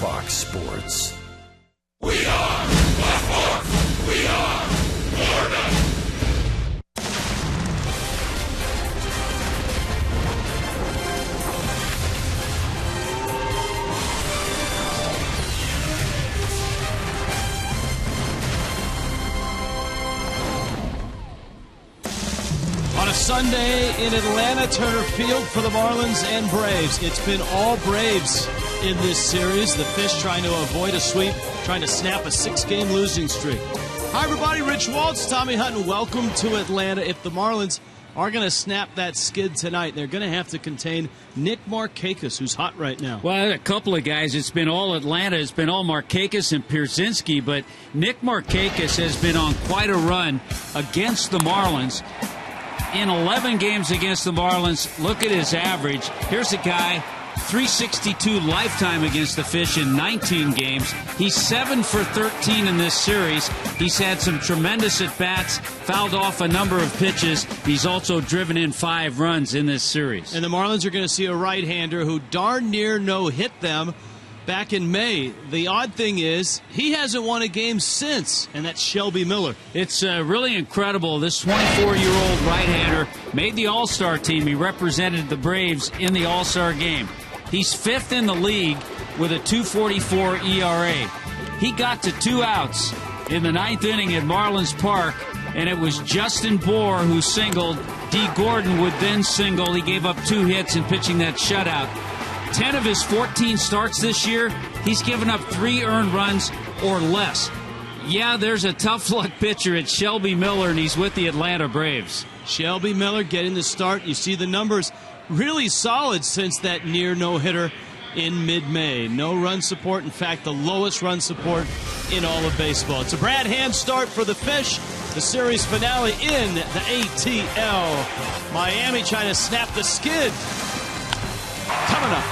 Fox Sports. We are Baltimore. We are Florida. On a Sunday in Atlanta, Turner Field for the Marlins and Braves. It's been all Braves in this series. The Fish trying to avoid a sweep, trying to snap a 6-game losing streak. Hi, everybody. Rich Waltz, Tommy Hutton. Welcome to Atlanta. If the Marlins are going to snap that skid tonight, they're going to have to contain Nick Markakis, who's hot right now. Well, a couple of guys. It's been all Atlanta. It's been all Markakis and Pierzynski, but Nick Markakis has been on quite a run against the Marlins. In 11 games against the Marlins, look at his average. Here's a guy, 362 lifetime against the Fish in 19 games. He's 7 for 13 in this series. He's had some tremendous at-bats, fouled off a number of pitches. He's also driven in 5 runs in this series. And the Marlins are going to see a right-hander who darn near no-hit them back in May. The odd thing is, he hasn't won a game since, and that's Shelby Miller. It's really incredible. This 24-year-old right-hander made the All-Star team. He represented the Braves in the All-Star game. He's 5th in the league with a 2.44 ERA. He got to 2 outs in the 9th inning at Marlins Park, and it was Justin Bour who singled. D. Gordon would then single. He gave up 2 hits in pitching that shutout. 10 of his 14 starts this year, he's given up 3 earned runs or less. Yeah, there's a tough luck pitcher at Shelby Miller, and he's with the Atlanta Braves. Shelby Miller getting the start. You see the numbers really solid since that near no-hitter in mid-May. No run support. In fact, the lowest run support in all of baseball. It's a Brad Hand start for the Fish. The series finale in the ATL. Miami trying to snap the skid. Coming up.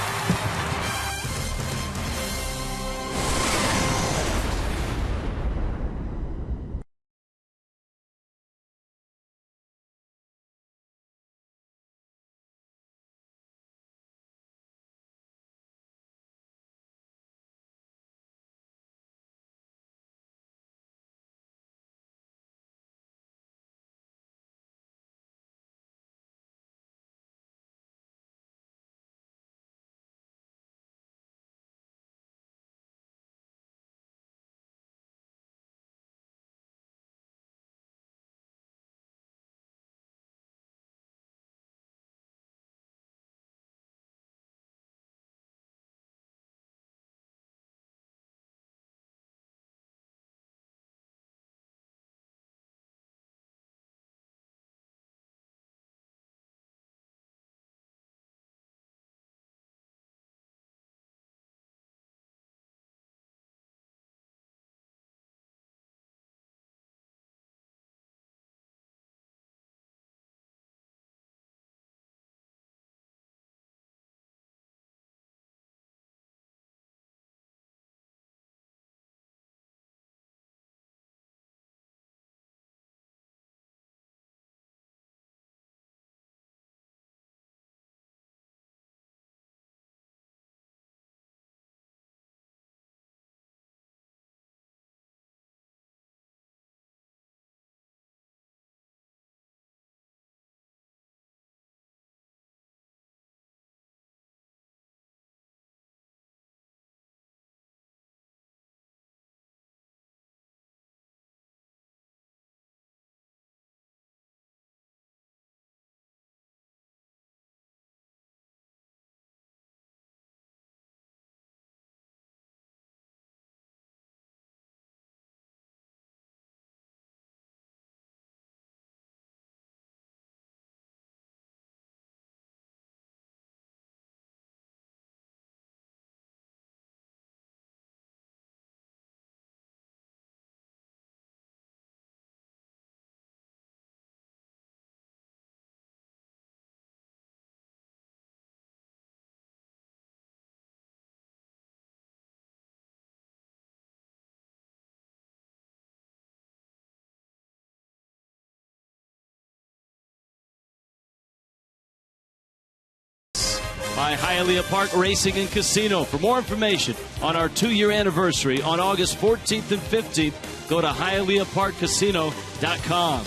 by Hialeah Park Racing and Casino. For more information on our 2-year anniversary on August 14th and 15th, go to HialeahParkCasino.com.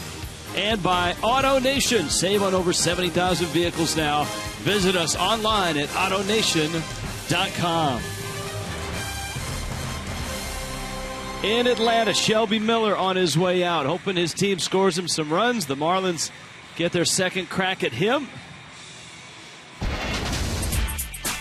And by Auto Nation. Save on over 70,000 vehicles now. Visit us online at AutoNation.com. In Atlanta, Shelby Miller on his way out, hoping his team scores him some runs. The Marlins get their second crack at him.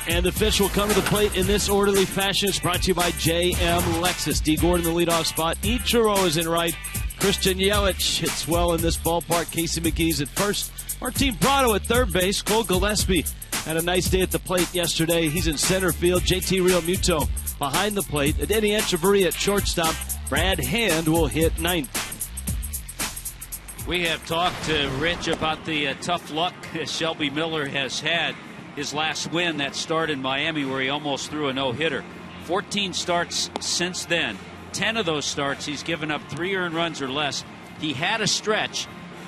And the fish will come to the plate in this orderly fashion. It's brought to you by J.M. Lexus. D. Gordon, the leadoff spot. Ichiro is in right. Christian Yelich hits well in this ballpark. Casey McGee's at first. Martin Prado at third base. Cole Gillespie had a nice day at the plate yesterday. He's in center field. JT Realmuto behind the plate. Denny Echeverria at shortstop. Brad Hand will hit ninth. We have talked to Rich about the tough luck Shelby Miller has had. His last win, that start in Miami where he almost threw a no-hitter. 14 starts since then. 10 of those starts, he's given up 3 earned runs or less. He had a stretch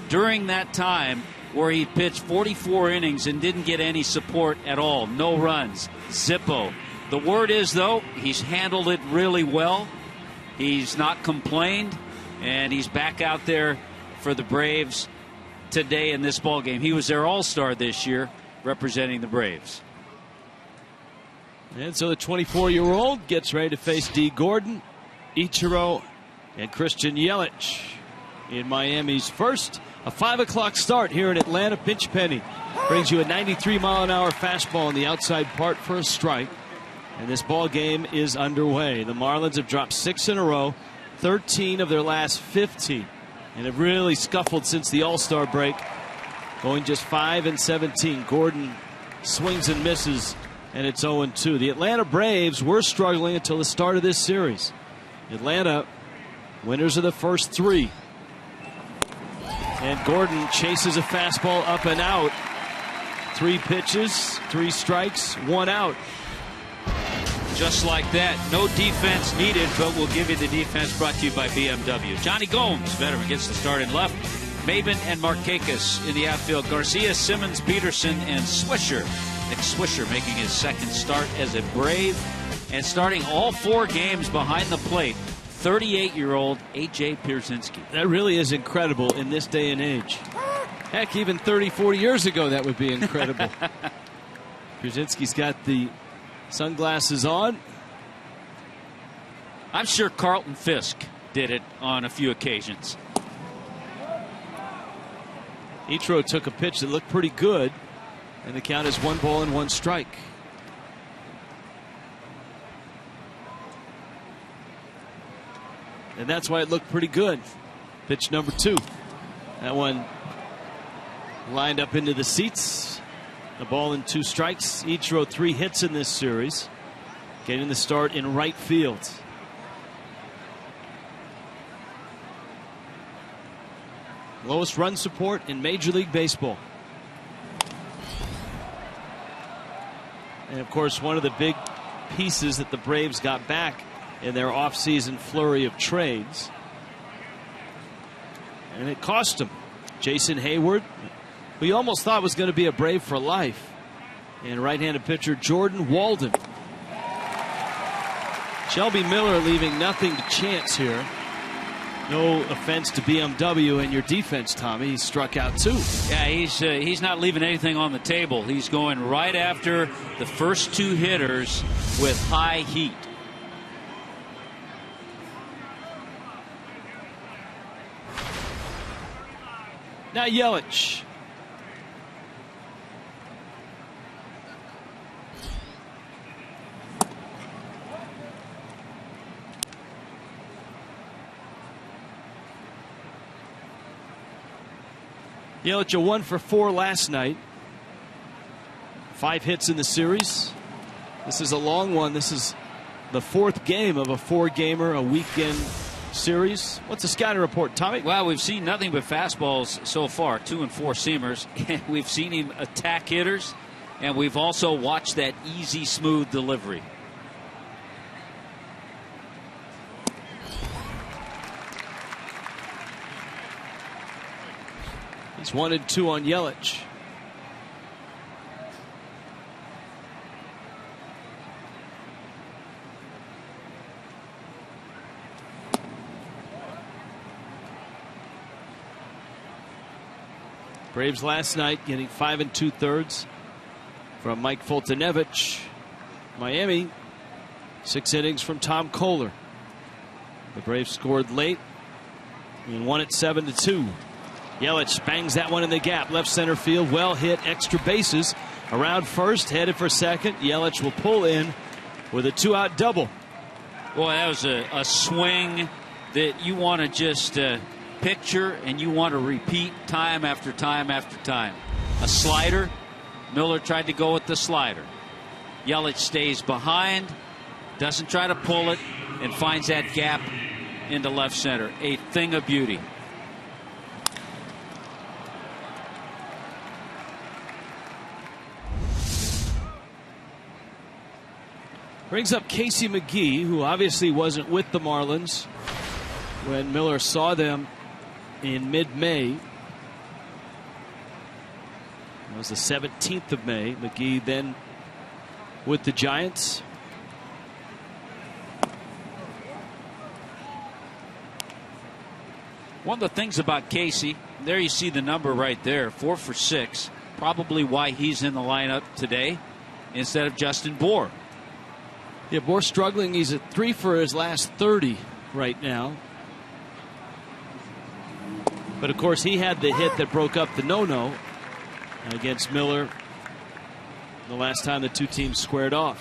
during that time where he pitched 44 innings and didn't get any support at all. No runs. Zippo. The word is, though, he's handled it really well. He's not complained, and he's back out there for the Braves today in this ballgame. He was their all-star this year, representing the Braves. And so the 24-year-old gets ready to face D. Gordon, Ichiro, and Christian Yelich in Miami's first. A 5 o'clock start here in Atlanta. Pinch Penny brings you a 93-mile-an-hour fastball on the outside part for a strike. And this ball game is underway. The Marlins have dropped 6 in a row, 13 of their last 15, and have really scuffled since the All-Star break, going just 5-17. Gordon swings and misses, and it's 0-2. The Atlanta Braves were struggling until the start of this series. Atlanta, winners of the first 3. And Gordon chases a fastball up and out. 3 pitches, 3 strikes, 1 out. Just like that. No defense needed, but we'll give you the defense brought to you by BMW. Johnny Gomes, veteran, gets the start in left. Maben and Markakis in the outfield. Garcia, Simmons, Peterson, and Swisher. Nick Swisher making his second start as a Brave and starting all 4 games behind the plate. 38-year-old A.J. Pierzynski. That really is incredible in this day and age. Heck, even 30, 40 years ago, that would be incredible. Pierzynski's got the sunglasses on. I'm sure Carlton Fisk did it on a few occasions. Ichiro took a pitch that looked pretty good, and the count is 1 ball and 1 strike. And that's why it looked pretty good. Pitch number 2. That one lined up into the seats. A ball and 2 strikes. Ichiro 3 hits in this series. Getting the start in right field. Lowest run support in Major League Baseball. And of course, one of the big pieces that the Braves got back in their offseason flurry of trades. And it cost them. Jason Hayward, who you almost thought was going to be a Brave for life. And right-handed pitcher Jordan Walden. Shelby Miller leaving nothing to chance here. No offense to BMW and your defense, Tommy. He struck out 2. Yeah, he's not leaving anything on the table. He's going right after the first 2 hitters with high heat. Now Yelich. Yelich a 1 for 4 last night. 5 hits in the series. This is a long one. This is the 4th game of a 4-gamer, a weekend series. What's the scouting report, Tommy? Well, we've seen nothing but fastballs so far, 2 and 4 seamers. And we've seen him attack hitters, and we've also watched that easy, smooth delivery. It's 1-2 on Yelich. Braves last night getting 5 2/3 from Mike Foltynewicz. Miami, 6 innings from Tom Kohler. The Braves scored late and won it 7-2. Yelich bangs that one in the gap. Left center field. Well hit. Extra bases. Around first. Headed for second. Yelich will pull in with a 2-out double. Boy, that was a swing that you want to just picture and you want to repeat time after time after time. A slider. Miller tried to go with the slider. Yelich stays behind. Doesn't try to pull it. And finds that gap into left center. A thing of beauty. Brings up Casey McGee, who obviously wasn't with the Marlins when Miller saw them in mid-May. It was the 17th of May. McGee then with the Giants. One of the things about Casey, there you see the number right there, 4 for 6. Probably why he's in the lineup today instead of Justin Bour. Yeah, Bour struggling. He's at 3 for his last 30 right now. But of course, he had the hit that broke up the no-no against Miller the last time the two teams squared off.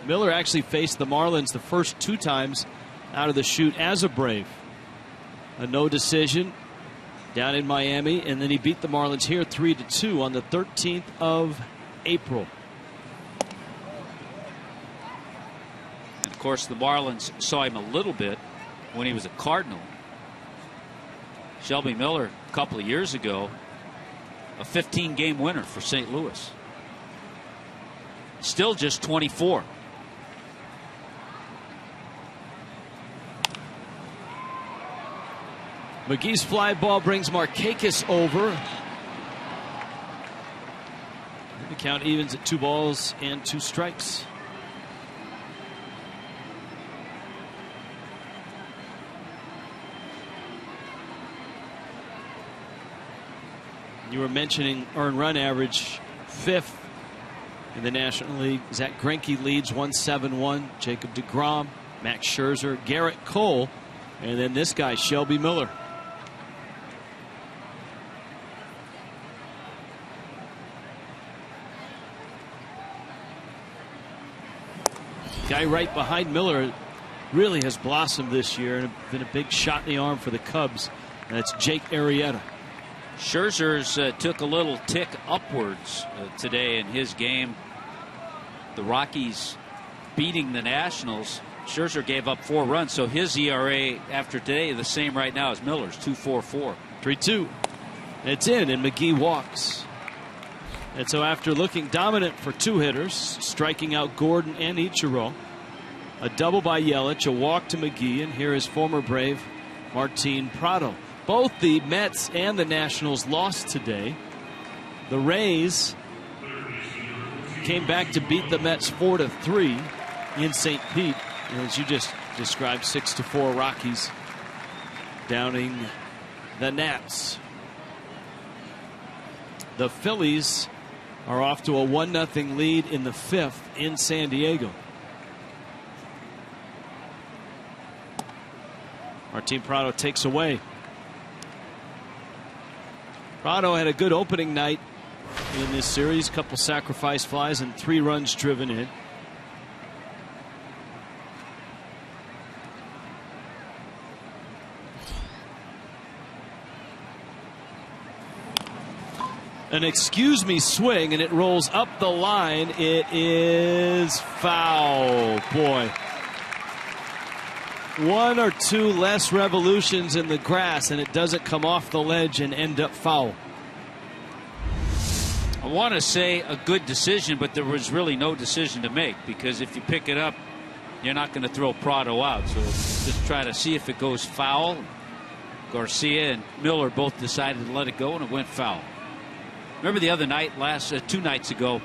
Miller actually faced the Marlins the first 2 times out of the chute as a Brave. A no decision down in Miami, and then he beat the Marlins here 3-2 on the 13th of April. And of course, the Marlins saw him a little bit when he was a Cardinal. Shelby Miller, a couple of years ago, a 15-game winner for St. Louis. Still just 24. McGee's fly ball brings Markakis over. The count evens at 2 balls and 2 strikes. You were mentioning earned run average, 5th in the National League. Zach Greinke leads 171. Jacob deGrom, Max Scherzer, Garrett Cole, and then this guy, Shelby Miller. Guy right behind Miller really has blossomed this year and been a big shot in the arm for the Cubs. And that's Jake Arrieta. Scherzer's took a little tick upwards today in his game. The Rockies beating the Nationals. Scherzer gave up 4 runs, so his ERA after today the same right now as Miller's, 2.44. 3-2. It's in, and McGee walks. And so after looking dominant for 2 hitters, striking out Gordon and Ichiro, a double by Yelich, a walk to McGee, and here is former Brave Martin Prado. Both the Mets and the Nationals lost today. The Rays came back to beat the Mets 4-3 in St. Pete. And as you just described, 6-4 Rockies downing the Nats. The Phillies are off to a 1-0 lead in the 5th in San Diego. Martin Prado takes away. Prado had a good opening night in this series. Couple sacrifice flies and 3 runs driven in. An excuse me swing, and it rolls up the line. It is foul. Boy. 1 or 2 less revolutions in the grass, and it doesn't come off the ledge and end up foul. I want to say a good decision, but there was really no decision to make, because if you pick it up, you're not going to throw Prado out. So just try to see if it goes foul. Garcia and Miller both decided to let it go, and it went foul. Remember the other night, 2 nights ago,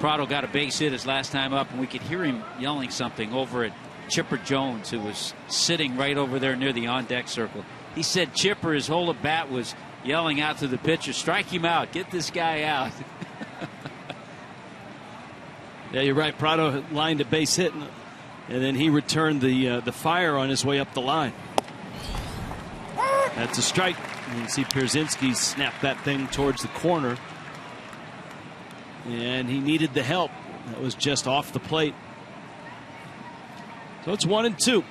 Prado got a base hit his last time up, and we could hear him yelling something over at Chipper Jones, who was sitting right over there near the on-deck circle. He said Chipper, his whole at bat was yelling out to the pitcher, strike him out, get this guy out. Yeah, you're right. Prado lined a base hit, and then he returned the fire on his way up the line. That's a strike. You can see Pierzynski snap that thing towards the corner. And he needed the help. That was just off the plate. So it's 1-2.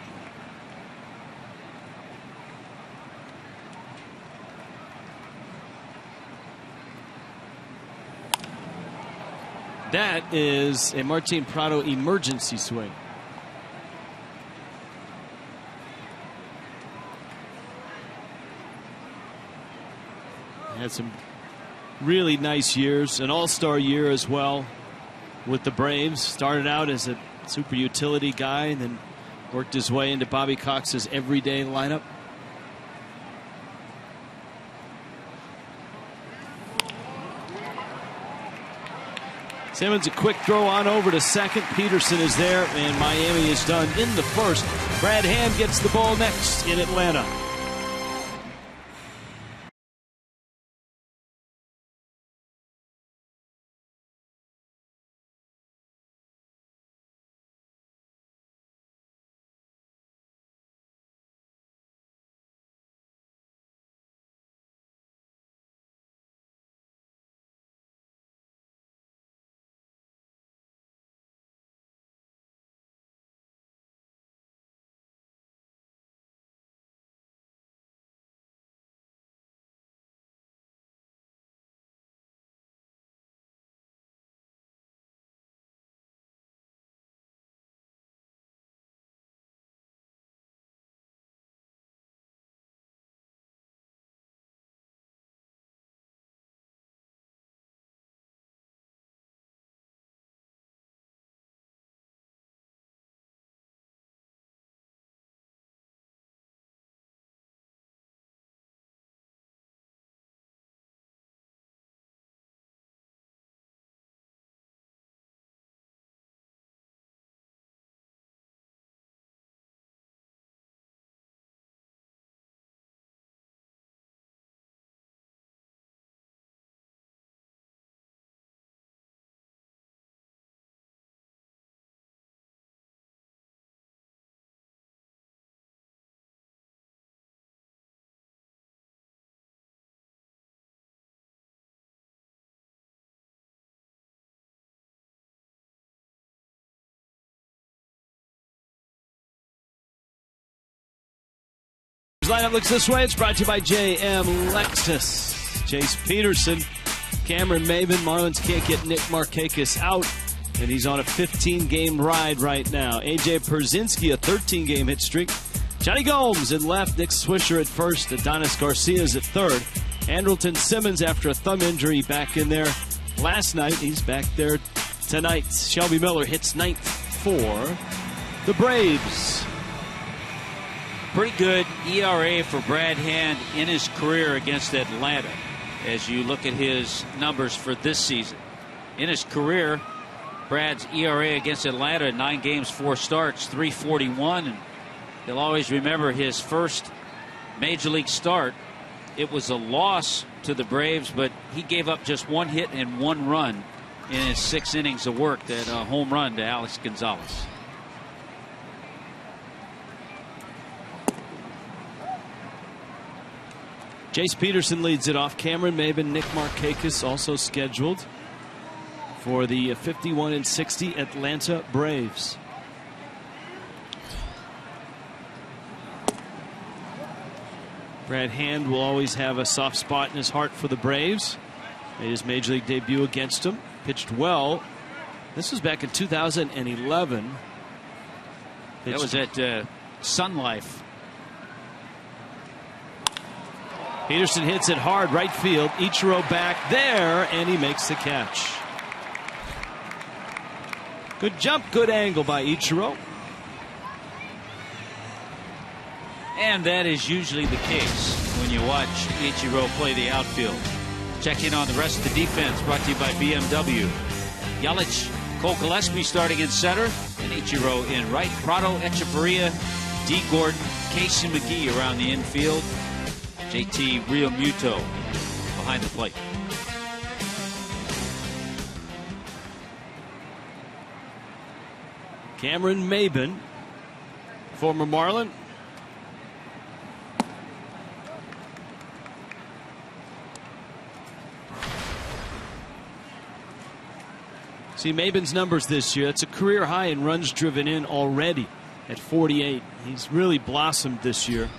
That is a Martin Prado emergency swing. Had some really nice years, an all-star year as well with the Braves. Started out as a super utility guy and then worked his way into Bobby Cox's everyday lineup. Simmons a quick throw on over to second. Peterson is there, and Miami is done in the first. Brad Hand gets the ball next in Atlanta. Lineup looks this way. It's brought to you by JM Lexus. Jace Peterson, Cameron Maben. Marlins can't get Nick Markakis out, and he's on a 15-game ride right now. AJ Pierzynski, a 13-game hit streak. Johnny Gomes in left. Nick Swisher at first. Adonis Garcia's at third. Andrelton Simmons, after a thumb injury, back in there last night. He's back there tonight. Shelby Miller hits ninth for the Braves. Pretty good ERA for Brad Hand in his career against Atlanta as you look at his numbers for this season. In his career, Brad's ERA against Atlanta in 9 games, 4 starts, 3.41. And he'll always remember his first major league start. It was a loss to the Braves, but he gave up just 1 hit and 1 run in his 6 innings of work. That home run to Alex Gonzalez. Jace Peterson leads it off. Cameron Maben, Nick Markakis also scheduled for the 51-60 Atlanta Braves. Brad Hand will always have a soft spot in his heart for the Braves. Made his major league debut against them. Pitched well. This was back in 2011. That was at Sun Life. Peterson hits it hard right field. Ichiro back there, and he makes the catch. Good jump, good angle by Ichiro. And that is usually the case when you watch Ichiro play the outfield. Check in on the rest of the defense, brought to you by BMW. Yelich, Cole Gillespie starting in center, and Ichiro in right. Prado, Echeverria, D. Gordon, Casey McGee around the infield. JT Realmuto behind the plate. Cameron Maben, former Marlin. See Maben's numbers this year. That's a career high in runs driven in already at 48. He's really blossomed this year.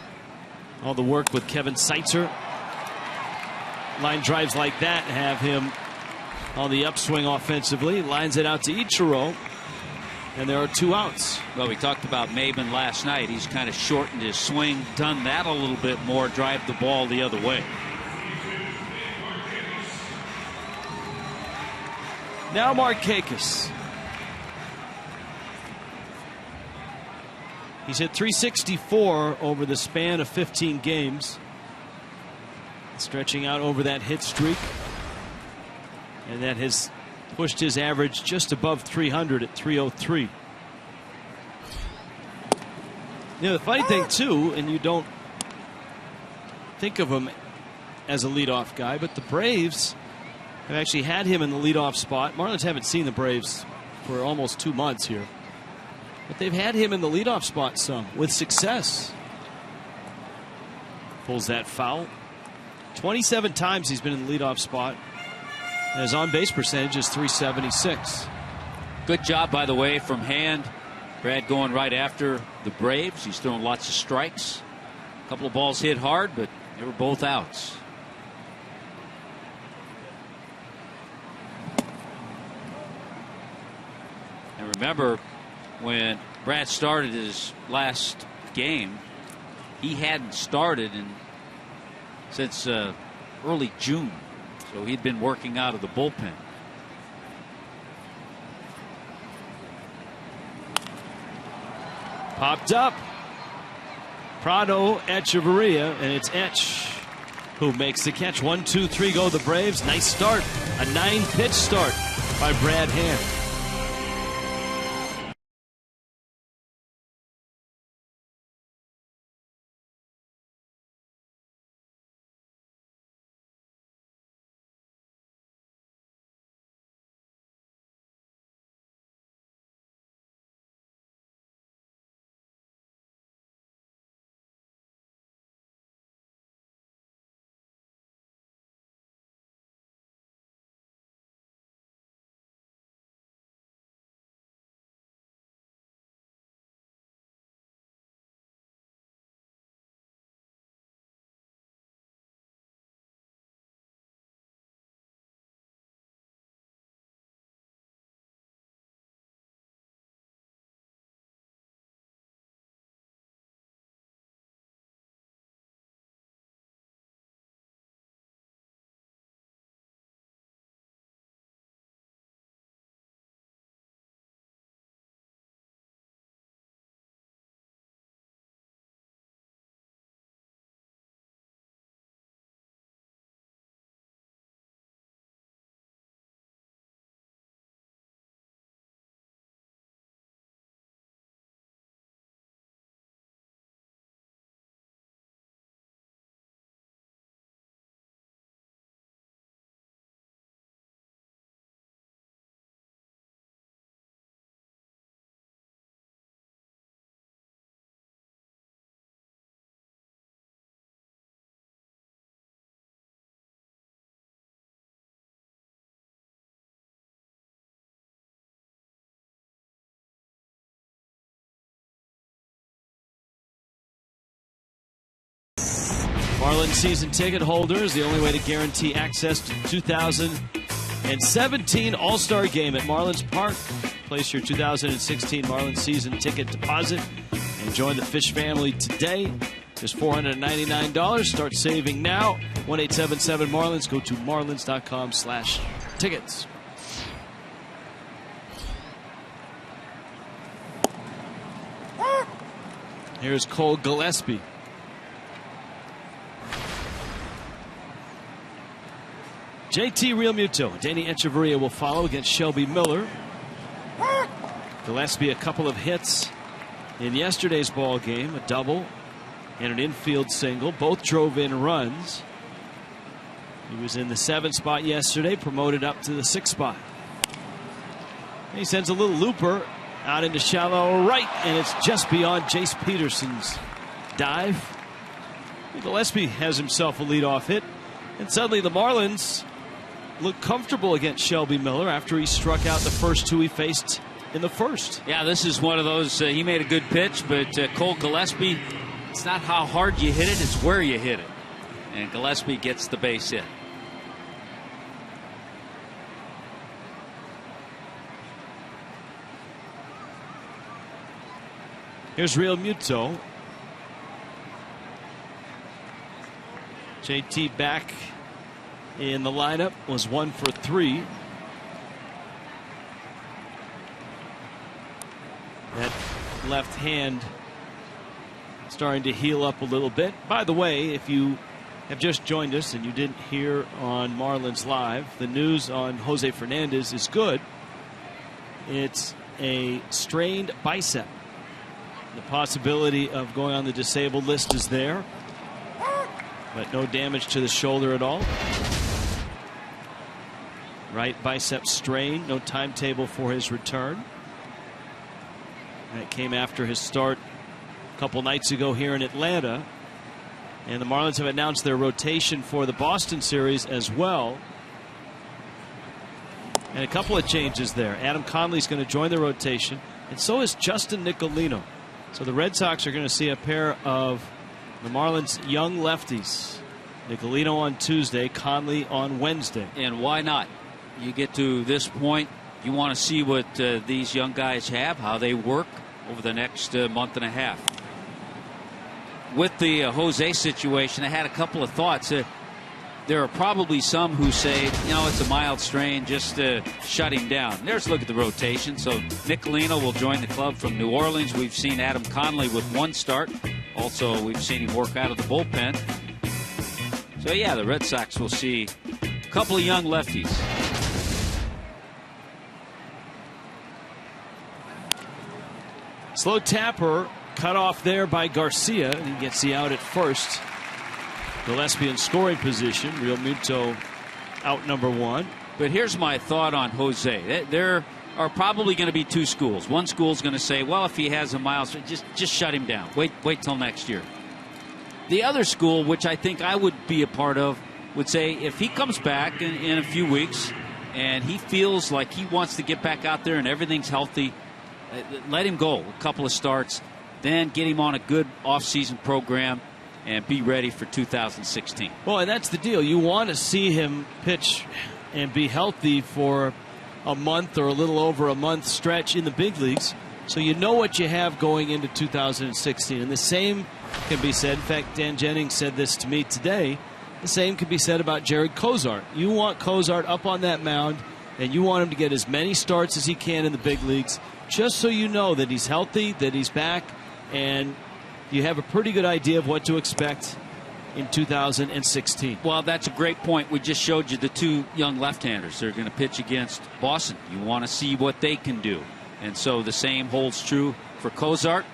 All the work with Kevin Seitzer. Line drives like that have him on the upswing offensively. Lines it out to Ichiro. And there are 2 outs. Well, we talked about Maben last night. He's kind of shortened his swing, done that a little bit more, drive the ball the other way. Now Markakis. He's hit .364 over the span of 15 games. Stretching out over that hit streak. And that has pushed his average just above 300 at .303. You know, the funny thing, too, and you don't think of him as a leadoff guy, but the Braves have actually had him in the leadoff spot. Marlins haven't seen the Braves for almost 2 months here. But they've had him in the leadoff spot some, with success. Pulls that foul. 27 times he's been in the leadoff spot. And his on-base percentage is .376. Good job, by the way, from Hand. Brad going right after the Braves. He's throwing lots of strikes. A couple of balls hit hard, but they were both outs. And remember, when Brad started his last game, he hadn't started since early June. So he'd been working out of the bullpen. Popped up. Prado Echeverria, and it's Etch who makes the catch. 1, 2, 3 go the Braves. Nice start. A 9-pitch start by Brad Hand. Marlins season ticket holders, the only way to guarantee access to the 2017 All-Star Game at Marlins Park. Place your 2016 Marlins season ticket deposit and join the Fish family today. Just $499. Start saving now. 1-877-MARLINS. Go to marlins.com/tickets. Here's Cole Gillespie. JT Realmuto, Danny Echeverria will follow against Shelby Miller. Gillespie a couple of hits in yesterday's ball game, a double and an infield single. Both drove in runs. He was in the 7th spot yesterday, promoted up to the 6th spot. He sends a little looper out into shallow right, and it's just beyond Jace Peterson's dive. Gillespie has himself a leadoff hit, and suddenly the Marlins look comfortable against Shelby Miller after he struck out the first 2 he faced in the first. Yeah, this is one of those, he made a good pitch, but Cole Gillespie, it's not how hard you hit it, it's where you hit it. And Gillespie gets the base hit. Here's Real Muto. JT back in the lineup, was 1 for 3. That left hand starting to heal up a little bit. By the way, if you have just joined us and you didn't hear on Marlins Live, the news on Jose Fernandez is good. It's a strained bicep. The possibility of going on the disabled list is there, but no damage to the shoulder at all. Right bicep strain, no timetable for his return. That came after his start a couple nights ago here in Atlanta. And the Marlins have announced their rotation for the Boston series as well. And a couple of changes there. Adam Conley's going to join the rotation, and so is Justin Nicolino. So the Red Sox are going to see a pair of the Marlins' young lefties. Nicolino on Tuesday, Conley on Wednesday. And why not? You get to this point, you want to see what these young guys have, how they work over the next month and a half. With the Jose situation, I had a couple of thoughts. There are probably some who say, you know, it's a mild strain, just shut him down. There's a look at the rotation. So Nicolino will join the club from New Orleans. We've seen Adam Conley with 1 start. Also, we've seen him work out of the bullpen. So, yeah, the Red Sox will see a couple of young lefties. Slow tapper cut off there by Garcia, and he gets the out at first. Gillespie in scoring position. Real Muto out number 1. But here's my thought on Jose. There are probably going to be 2 schools. One school is going to say, well, if he has a mild, just shut him down. Wait till next year. The other school, which I think I would be a part of, would say if he comes back in a few weeks and he feels like he wants to get back out there and everything's healthy, let him go a couple of starts, then get him on a good offseason program and be ready for 2016. Well, and that's the deal. You want to see him pitch and be healthy for a month or a little over a month stretch in the big leagues, so you know what you have going into 2016. And the same can be said. In fact, Dan Jennings said this to me today. The same can be said about Jared Cozart. You want Cozart up on that mound, and you want him to get as many starts as he can in the big leagues, just so you know that he's healthy, that he's back, and you have a pretty good idea of what to expect in 2016. Well, that's a great point. We just showed you the 2 young left-handers. They're going to pitch against Boston. You want to see what they can do. And so the same holds true for Cozart.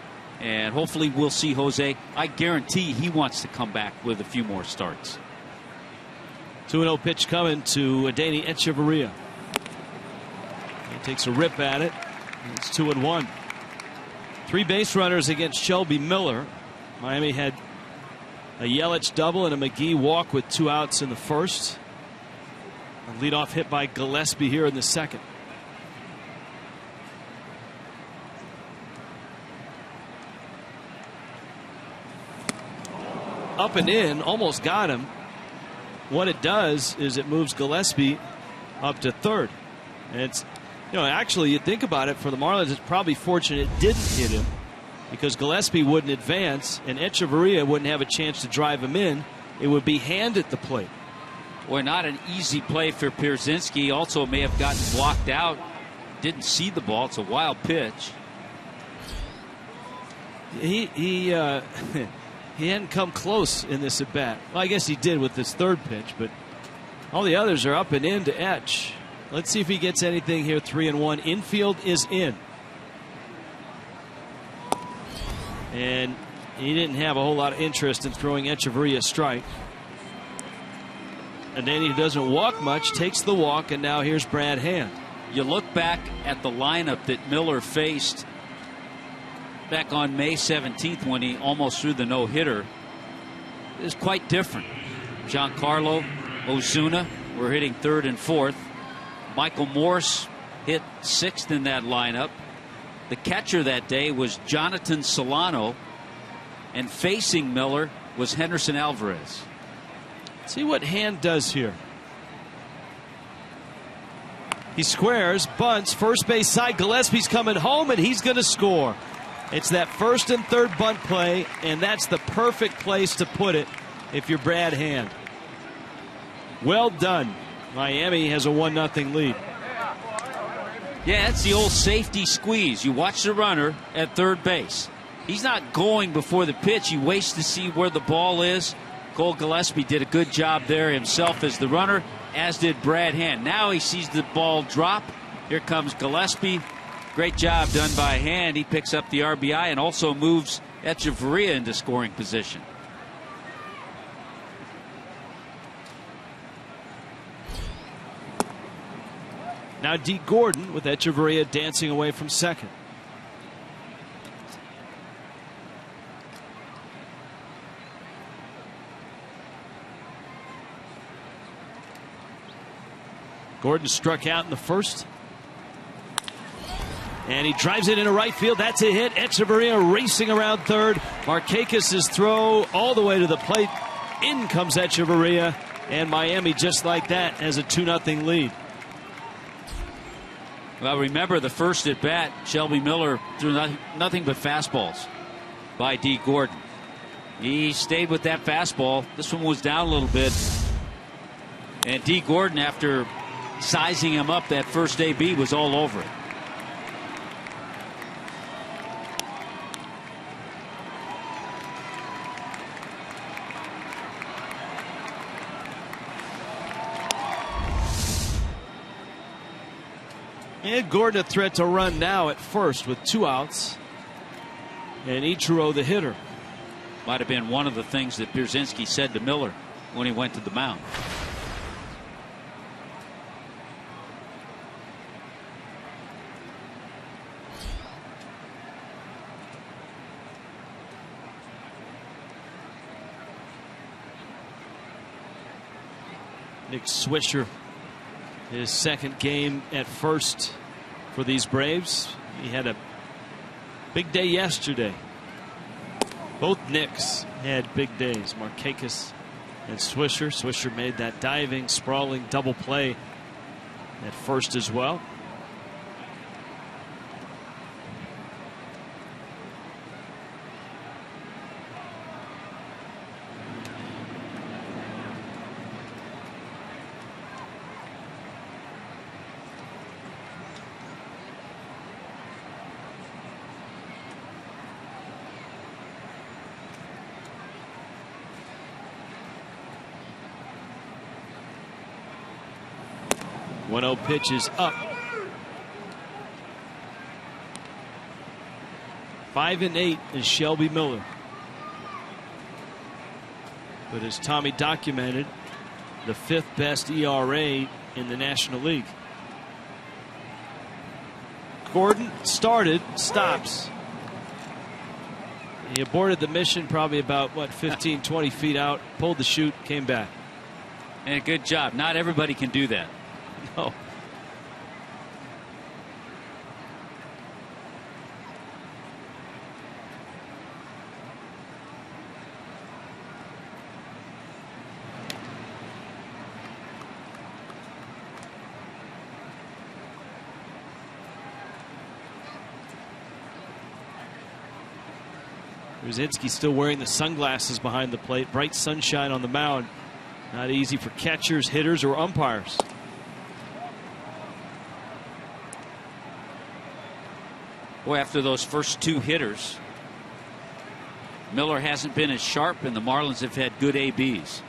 And hopefully we'll see Jose. I guarantee he wants to come back with a few more starts. 2-0 pitch coming to Adeiny Echeverria. He takes a rip at it. It's 2-1. 3 base runners against Shelby Miller. Miami had a Yelich double and a McGee walk with 2 outs in the first. A leadoff hit by Gillespie here in the second. Up and in, almost got him. What it does is it moves Gillespie up to third. And it's, you know, actually, you think about it, for the Marlins, it's probably fortunate it didn't hit him, because Gillespie wouldn't advance and Echeverria wouldn't have a chance to drive him in. It would be hand at the plate. Boy, not an easy play for Pierzynski. Also may have gotten blocked out. Didn't see the ball. It's a wild pitch. He hadn't come close in this at bat. Well, I guess he did with this third pitch, but all the others are up and in to Etch. Let's see if he gets anything here. 3-1. Infield is in. And he didn't have a whole lot of interest in throwing Echeverria a strike. And then he doesn't walk much, takes the walk, and now here's Brad Hand. You look back at the lineup that Miller faced back on May 17th when he almost threw the no-hitter. It was quite different. Giancarlo, Ozuna were hitting third and fourth. Michael Morse hit sixth in that lineup. The catcher that day was Jonathan Solano, and facing Miller was Henderson Alvarez. See what Hand does here. He squares, bunts, first base side. Gillespie's coming home, and he's going to score. It's that first and third bunt play, and that's the perfect place to put it if you're Brad Hand. Well done. Miami has a 1-0 lead. Yeah, it's the old safety squeeze. You watch the runner at third base. He's not going before the pitch. He waits to see where the ball is. Cole Gillespie did a good job there himself as the runner, as did Brad Hand. Now he sees the ball drop. Here comes Gillespie. Great job done by Hand. He picks up the RBI and also moves Echeverria into scoring position. Now D. Gordon with Echeverria dancing away from second. Gordon struck out in the first. And he drives it into right field. That's a hit. Echeverria racing around third. Markakis' throw all the way to the plate. In comes Echeverria. And Miami, just like that, has a 2-0 lead. Well, remember the first at bat, Shelby Miller threw nothing but fastballs by D. Gordon. He stayed with that fastball. This one was down a little bit. And D. Gordon, after sizing him up that first AB, was all over it. And Gordon a threat to run now at first with 2 outs. And Ichiro the hitter. Might have been one of the things that Pierzynski said to Miller when he went to the mound. Nick Swisher, his second game at first for these Braves. He had a big day yesterday. Both Knicks had big days. Markakis and Swisher. Swisher made that diving, sprawling double play at first as well. Pitch is up. 5-8 is Shelby Miller. But as Tommy documented, the 5th best ERA in the National League. Gordon started, stops. He aborted the mission probably about, 15, 20 feet out, pulled the chute, came back. And good job. Not everybody can do that. No. Brzezinski still wearing the sunglasses behind the plate. Bright sunshine on the mound. Not easy for catchers, hitters, or umpires. Boy, after those first 2 hitters, Miller hasn't been as sharp, and the Marlins have had good ABs.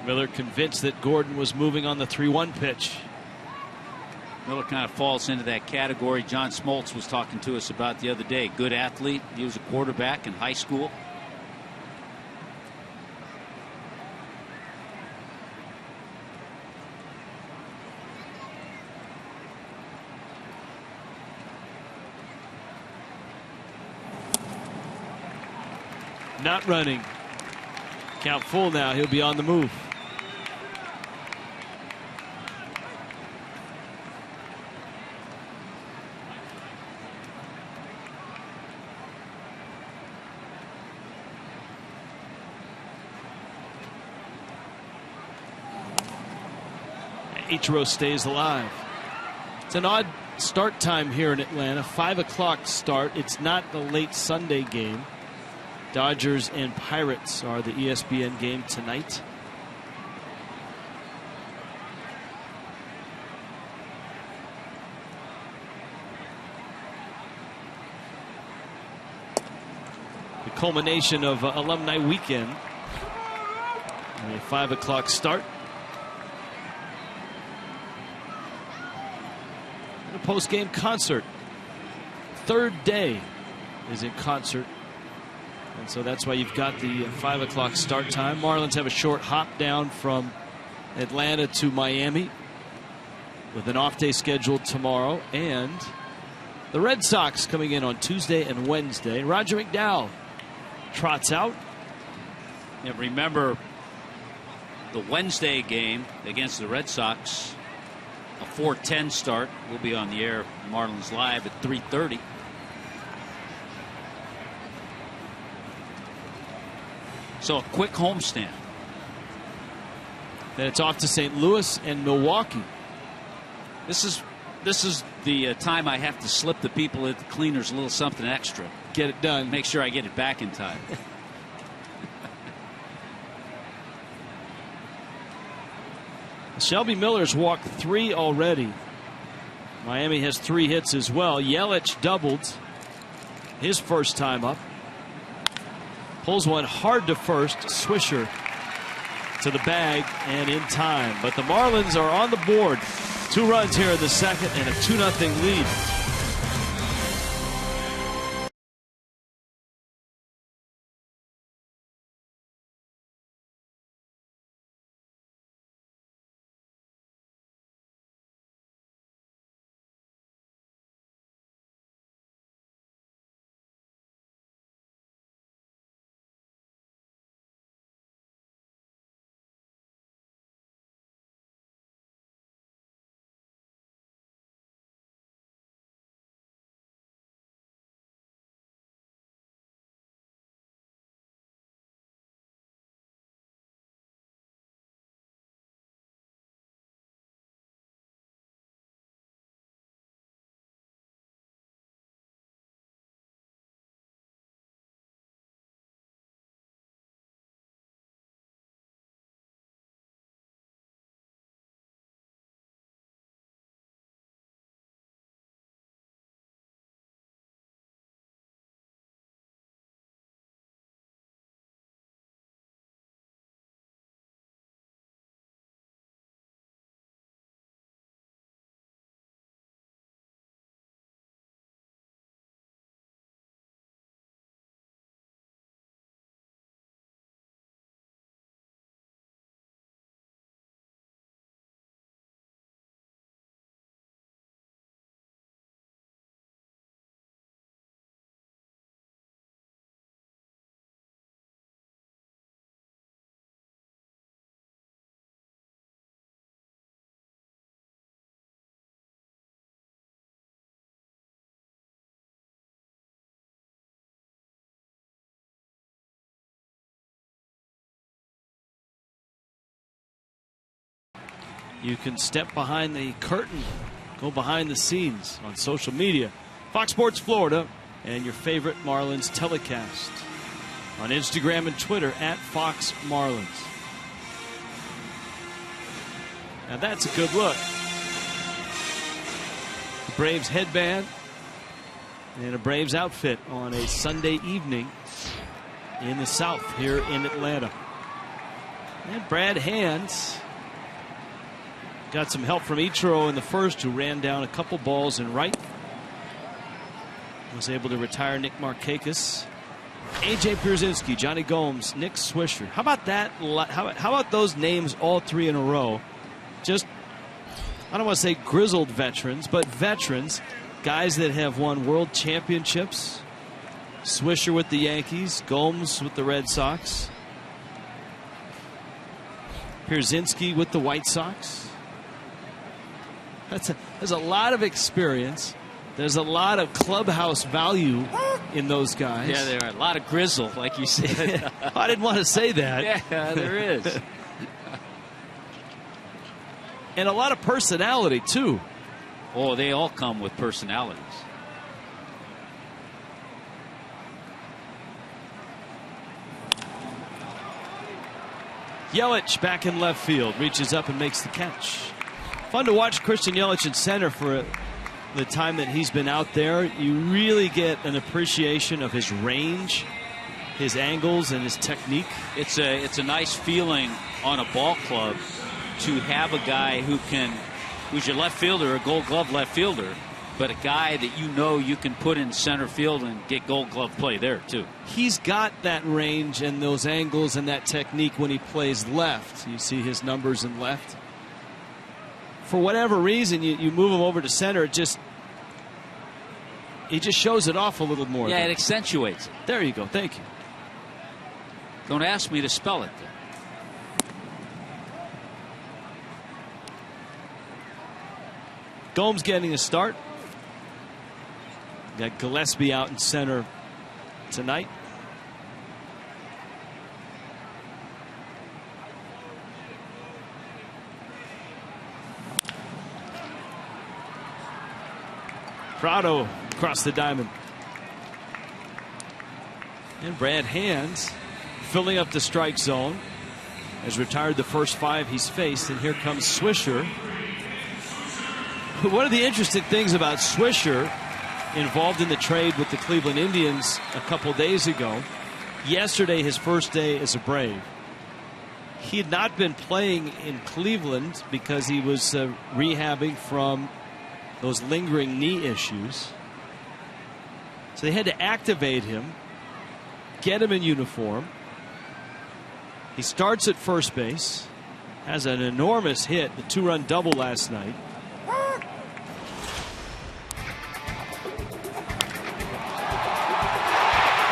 Miller convinced that Gordon was moving on the 3-1 pitch. Miller kind of falls into that category John Smoltz was talking to us about the other day. Good athlete. He was a quarterback in high school. Not running. Count full now. He'll be on the move. Ichiro stays alive. It's an odd start time here in Atlanta. 5 o'clock start. It's not the late Sunday game. Dodgers and Pirates are the ESPN game tonight. The culmination of alumni weekend. A 5 o'clock start. And a post-game concert. Third day is in concert. And so that's why you've got the 5 o'clock start time. Marlins have a short hop down from Atlanta to Miami with an off day scheduled tomorrow. And the Red Sox coming in on Tuesday and Wednesday. Roger McDowell trots out. And remember, the Wednesday game against the Red Sox, a 4:10 start. We'll be on the air, Marlins Live at 3:30. So a quick homestand. Then it's off to St. Louis and Milwaukee. This is the time I have to slip the people at the cleaners a little something extra. Get it done. Make sure I get it back in time. Shelby Miller's walked 3 already. Miami has 3 hits as well. Yelich doubled his first time up. Pulls one hard to first. Swisher to the bag and in time. But the Marlins are on the board. 2 runs here in the second and a 2-0 lead. You can step behind the curtain, go behind the scenes on social media. Fox Sports Florida and your favorite Marlins telecast on Instagram and Twitter at Fox Marlins. Now that's a good look. The Braves headband and a Braves outfit on a Sunday evening in the South here in Atlanta. And Brad Hand got some help from Ichiro in the first, who ran down a couple balls in right. Was able to retire Nick Markakis. A.J. Pierzynski, Johnny Gomes, Nick Swisher. How about that? How about those names, all three in a row? Just, I don't want to say grizzled veterans, but veterans, guys that have won world championships. Swisher with the Yankees, Gomes with the Red Sox, Pierzynski with the White Sox. There's a lot of experience. There's a lot of clubhouse value in those guys. Yeah, there are a lot of grizzle, like you said. I didn't want to say that. Yeah, there is. And a lot of personality, too. Oh, they all come with personalities. Yelich back in left field, reaches up and makes the catch. Fun to watch Christian Yelich in center for the time that he's been out there. You really get an appreciation of his range, his angles, and his technique. It's a nice feeling on a ball club to have a guy who's your left fielder, a Gold Glove left fielder, but a guy that you can put in center field and get Gold Glove play there too. He's got that range and those angles and that technique when he plays left. You see his numbers in left. For whatever reason, you move him over to center, he just shows it off a little more. Yeah, it accentuates it. There you go. Thank you. Don't ask me to spell it then. Gomes getting a start. Got Gillespie out in center tonight. Prado across the diamond. And Brad Hand filling up the strike zone. Has retired the first 5 he's faced. And here comes Swisher. One of the interesting things about Swisher, involved in the trade with the Cleveland Indians a couple days ago, yesterday his first day as a Brave. He had not been playing in Cleveland because he was rehabbing from those lingering knee issues. So they had to activate him, get him in uniform. He starts at first base, has an enormous hit, the 2-run double last night.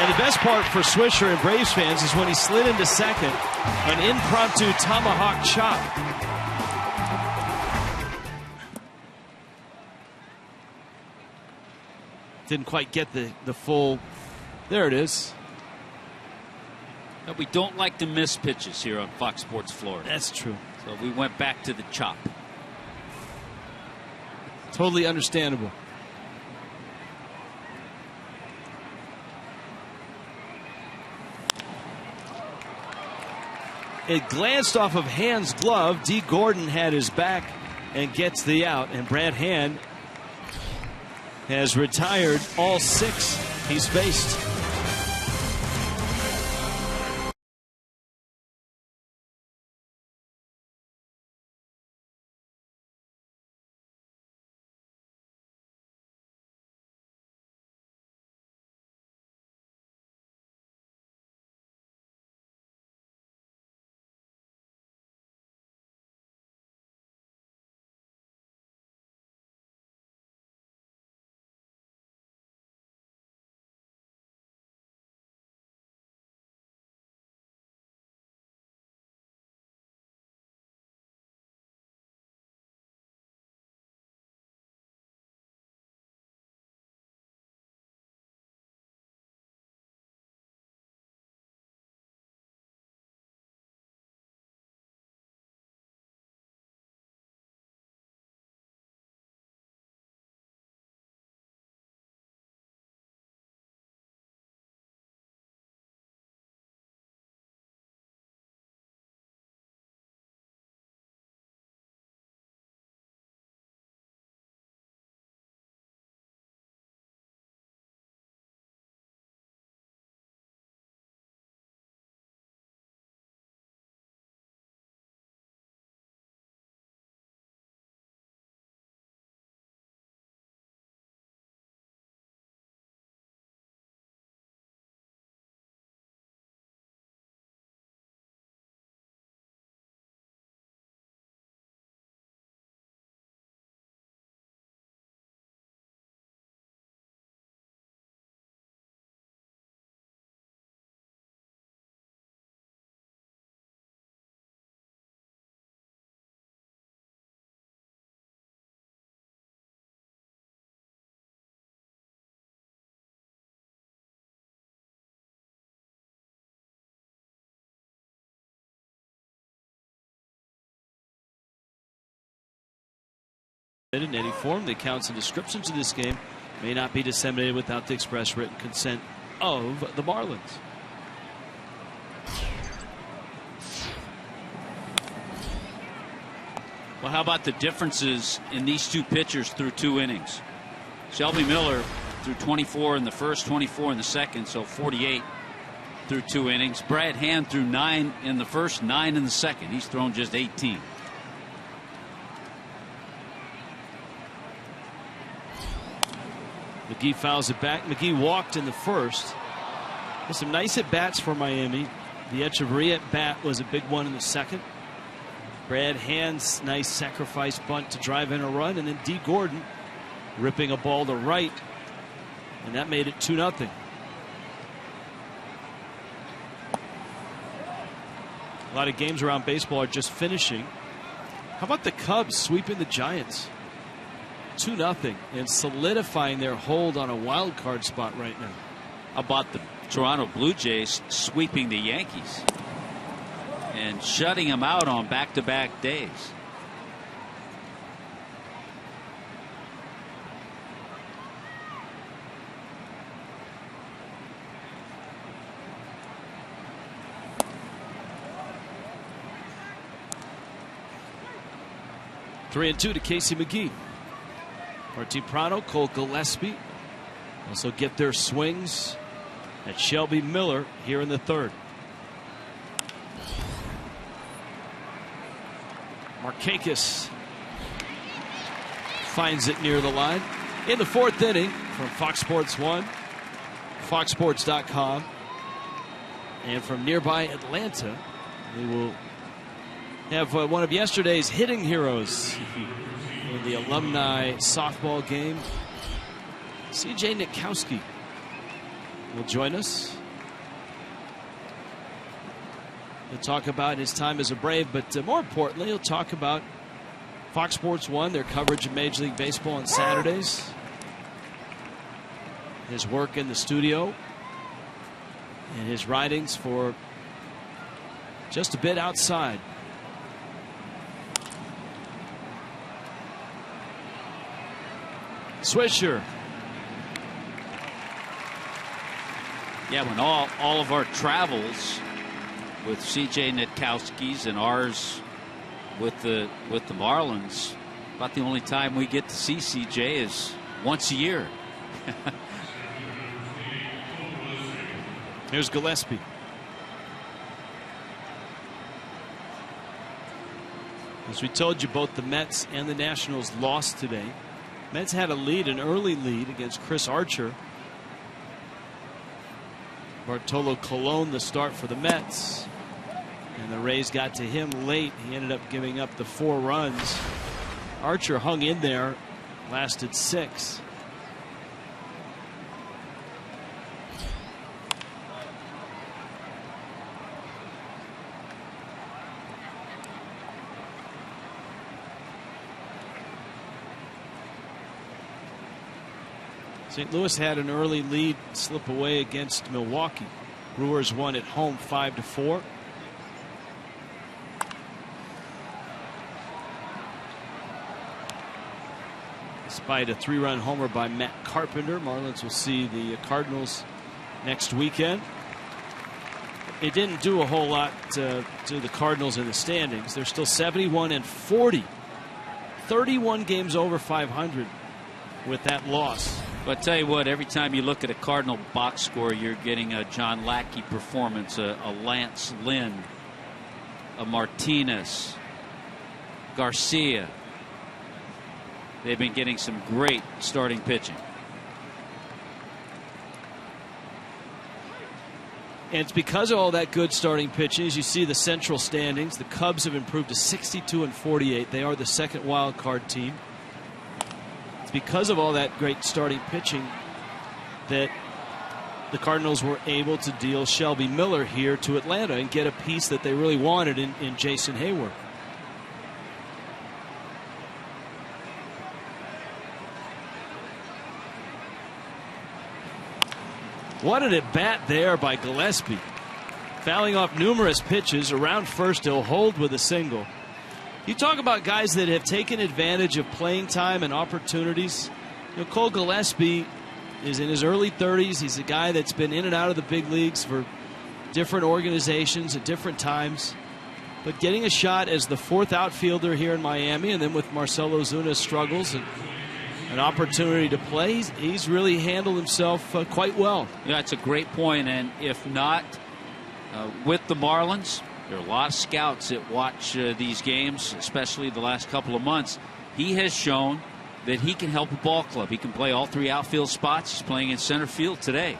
And the best part for Swisher and Braves fans is when he slid into second, an impromptu tomahawk chop. Didn't quite get the full. There it is. But we don't like to miss pitches here on Fox Sports Florida. That's true. So we went back to the chop. Totally understandable. It glanced off of Hand's glove. D. Gordon had his back and gets the out. And Brad Hand has retired all 6 he's faced. in any form. The accounts and descriptions of this game may not be disseminated without the express written consent of the Marlins. Well, how about the differences in these two pitchers through 2 innings? Shelby Miller threw 24 in the first, 24 in the second, so 48 through 2 innings. Brad Hand threw 9 in the first, 9 in the second. He's thrown just 18. McGee fouls it back. McGee walked in the first. There's some nice at-bats for Miami. The Echeverria at-bat was a big one in the second. Brad Hand's nice sacrifice bunt to drive in a run, and then D. Gordon ripping a ball to right, and that made it 2-0. A lot of games around baseball are just finishing. How about the Cubs sweeping the Giants? 2-0 and solidifying their hold on a wild card spot right now. How about the Toronto Blue Jays sweeping the Yankees and shutting them out on back-to-back days? Three and 2 to Casey McGee. Martin Prado, Cole Gillespie also get their swings at Shelby Miller here in the third. Markakis finds it near the line. In the fourth inning from Fox Sports 1, foxsports.com, and from nearby Atlanta, we will have one of yesterday's hitting heroes in the alumni softball game. C.J. Nitkowski will join us. He'll talk about his time as a Brave, but more importantly, he'll talk about Fox Sports 1, their coverage of Major League Baseball on Saturdays, his work in the studio, and his writings for just a bit outside. Swisher. Yeah, when all of our travels with C.J. Nitkowski's and ours with the Marlins, about the only time we get to see C.J. is once a year. Here's Gillespie. As we told you, both the Mets and the Nationals lost today. Mets had an early lead against Chris Archer. Bartolo Colon the start for the Mets, and the Rays got to him late. He ended up giving up the 4 runs. Archer hung in there, lasted 6. St. Louis had an early lead slip away against Milwaukee. Brewers won at home 5-4. Despite a 3-run homer by Matt Carpenter, Marlins will see the Cardinals next weekend. It didn't do a whole lot to the Cardinals in the standings. They're still 71-40. 31 games over 500 with that loss. But I tell you what, every time you look at a Cardinal box score, you're getting a John Lackey performance, a Lance Lynn, a Martinez, Garcia. They've been getting some great starting pitching. And it's because of all that good starting pitching. As you see the central standings, the Cubs have improved to 62-48. They are the second wild card team. Because of all that great starting pitching that the Cardinals were able to deal Shelby Miller here to Atlanta and get a piece that they really wanted in Jason Hayward. What an at-bat there by Gillespie. Fouling off numerous pitches around first, he'll hold with a single. You talk about guys that have taken advantage of playing time and opportunities. Cole Gillespie is in his early 30s. He's a guy that's been in and out of the big leagues for different organizations at different times. But getting a shot as the fourth outfielder here in Miami, and then with Marcell Ozuna's struggles and an opportunity to play, he's really handled himself quite well. Yeah, that's a great point. And if not with the Marlins, there are a lot of scouts that watch these games, especially the last couple of months. He has shown that he can help a ball club. He can play all three outfield spots. He's playing in center field today.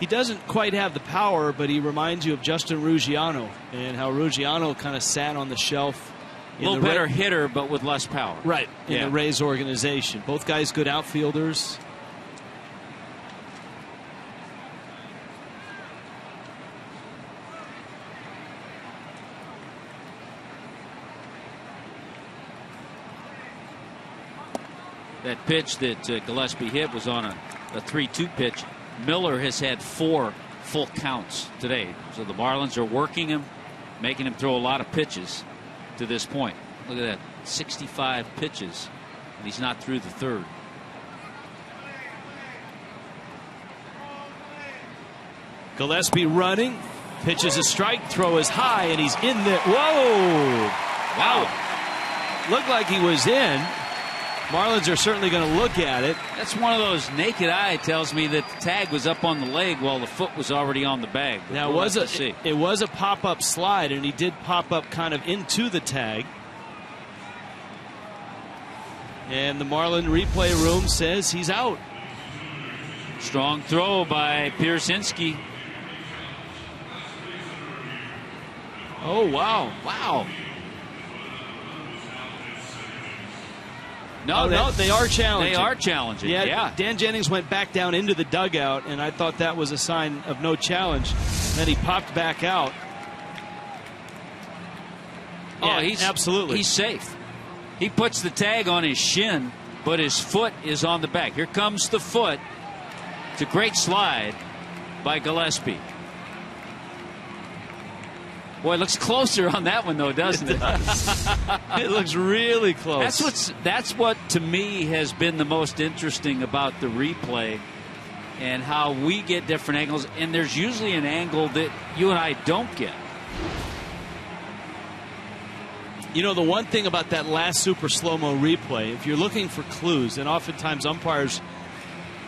He doesn't quite have the power, but he reminds you of Justin Ruggiano and how Ruggiano kind of sat on the shelf. A little better hitter, but with less power. Right, in the Rays organization. Both guys good outfielders. That pitch that Gillespie hit was on a 3-2 pitch. Miller has had 4 full counts today. So the Marlins are working him, making him throw a lot of pitches to this point. Look at that, 65 pitches, and he's not through the third. Gillespie running, pitches a strike, throw is high, and he's in there. Whoa! Wow. Looked like he was in. Marlins are certainly going to look at it. That's one of those naked eye tells me that the tag was up on the leg while the foot was already on the bag. But now it was a pop-up slide, and he did pop up kind of into the tag. And the Marlin replay room says he's out. Strong throw by Pierzynski. Oh, wow. Wow. No, they are challenging. They are challenging. Yeah. Dan Jennings went back down into the dugout, and I thought that was a sign of no challenge. And then he popped back out. Oh, yeah, absolutely. He's safe. He puts the tag on his shin, but his foot is on the back. Here comes the foot. It's a great slide by Gillespie. Boy, it looks closer on that one, though, doesn't it? It looks really close. That's what, to me, has been the most interesting about the replay and how we get different angles. And there's usually an angle that you and I don't get. You know, the one thing about that last super slow-mo replay, if you're looking for clues, and oftentimes umpires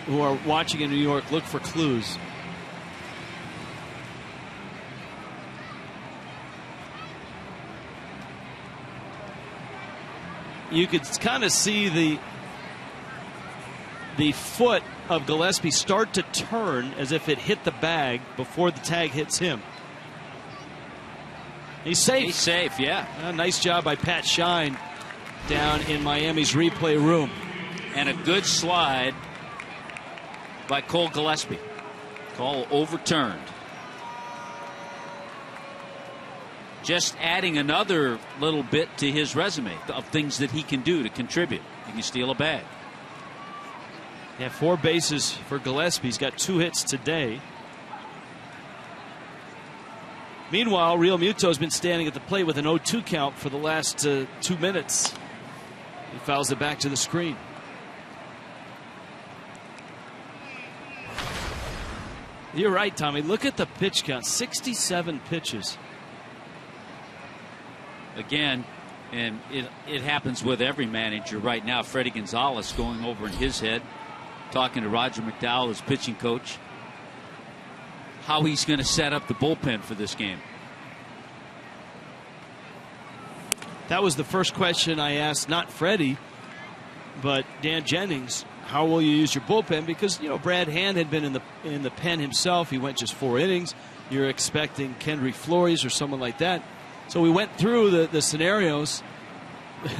who are watching in New York look for clues. You could kind of see the foot of Gillespie start to turn as if it hit the bag before the tag hits him. He's safe. He's safe, yeah. Nice job by Pat Shine down in Miami's replay room. And a good slide by Cole Gillespie. Call overturned. Just adding another little bit to his resume of things that he can do to contribute. He can steal a bag. Yeah, 4 bases for Gillespie. He's got 2 hits today. Meanwhile, Real Muto's been standing at the plate with an 0-2 count for the last 2 minutes. He fouls it back to the screen. You're right, Tommy. Look at the pitch count. 67 pitches. Again, and it happens with every manager right now. Freddie Gonzalez going over in his head, talking to Roger McDowell, his pitching coach, how he's going to set up the bullpen for this game. That was the first question I asked, not Freddie, but Dan Jennings. How will you use your bullpen? Because, you know, Brad Hand had been in the pen himself. He went just 4 innings. You're expecting Kendrick Flores or someone like that. So we went through the scenarios.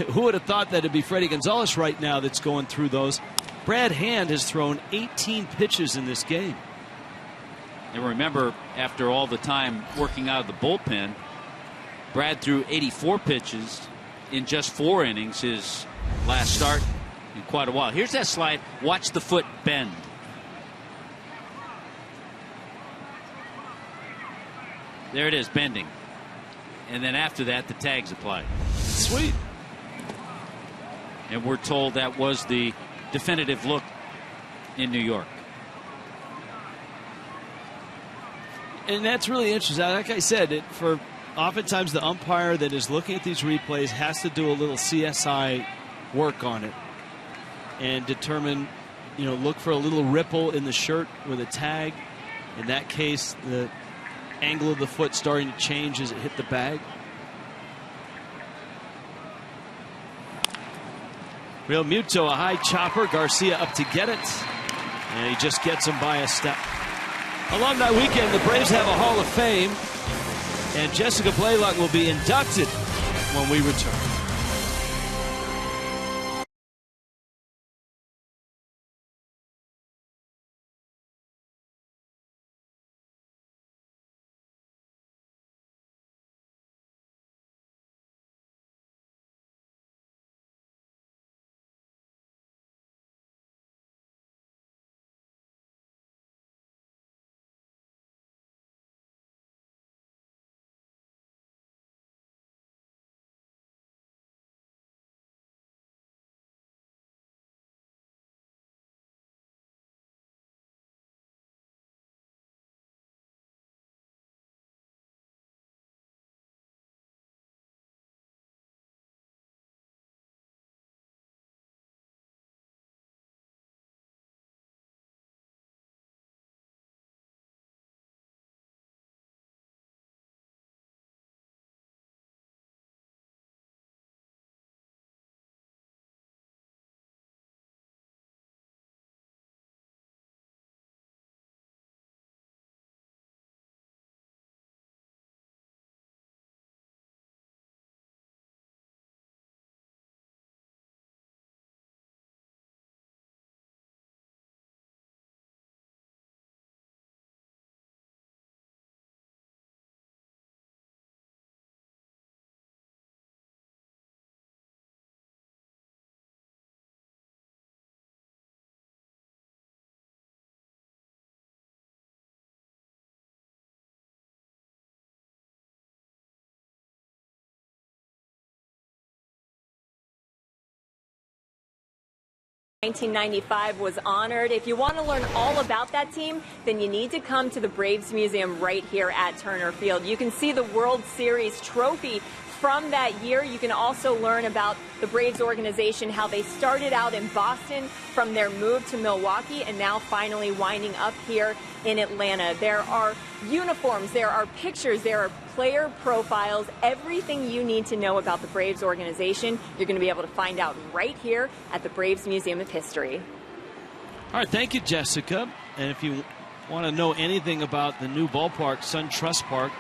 Who would have thought that it'd be Freddie Gonzalez right now that's going through those? Brad Hand has thrown 18 pitches in this game. And remember, after all the time working out of the bullpen, Brad threw 84 pitches in just 4 innings, his last start in quite a while. Here's that slide. Watch the foot bend. There it is, bending. And then after that, the tag's applied. It's sweet. And we're told that was the definitive look in New York. And that's really interesting. Like I said, for oftentimes the umpire that is looking at these replays has to do a little CSI work on it and determine, look for a little ripple in the shirt with a tag. In that case, the angle of the foot starting to change as it hit the bag. Real Muto, a high chopper. Garcia up to get it. And he just gets him by a step. Alumni weekend, the Braves have a Hall of Fame. And Jessica Blaylock will be inducted when we return. ...1995 was honored. If you want to learn all about that team, then you need to come to the Braves Museum right here at Turner Field. You can see the World Series trophy from that year. You can also learn about the Braves organization, how they started out in Boston from their move to Milwaukee and now finally winding up here in Atlanta. There are uniforms, there are pictures, there are player profiles, everything you need to know about the Braves organization. You're going to be able to find out right here at the Braves Museum of History. All right, thank you, Jessica. And if you want to know anything about the new ballpark, SunTrust Park,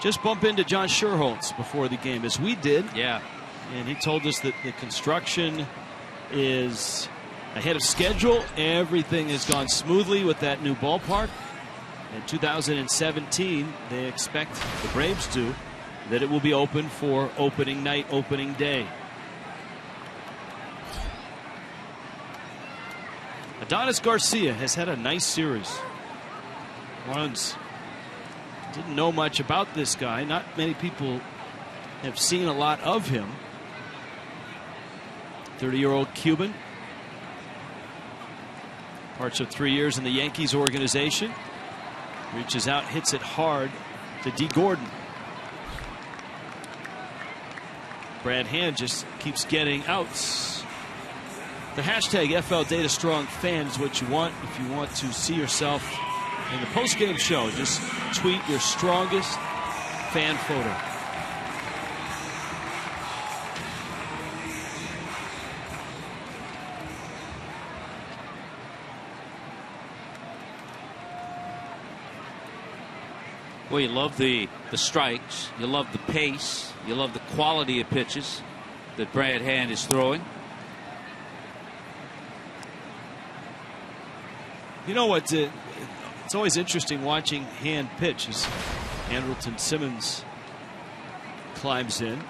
just bump into John Sherholtz before the game, as we did. Yeah. And he told us that the construction is ahead of schedule. Everything has gone smoothly with that new ballpark. In 2017, they expect, the Braves do, that it will be open for opening night, opening day. Adonis Garcia has had a nice series. Marlins didn't know much about this guy. Not many people have seen a lot of him. 30-year-old Cuban. Parts of 3 years in the Yankees organization. Reaches out, hits it hard to D. Gordon. Brad Hand just keeps getting outs. The hashtag FL Data Strong fan is what you want if you want to see yourself in the post-game show. Just tweet your strongest fan photo. Well, you love the strikes, you love the pace, you love the quality of pitches that Brad Hand is throwing. You know what? It's always interesting watching Hand pitch as Andrelton Simmons climbs in.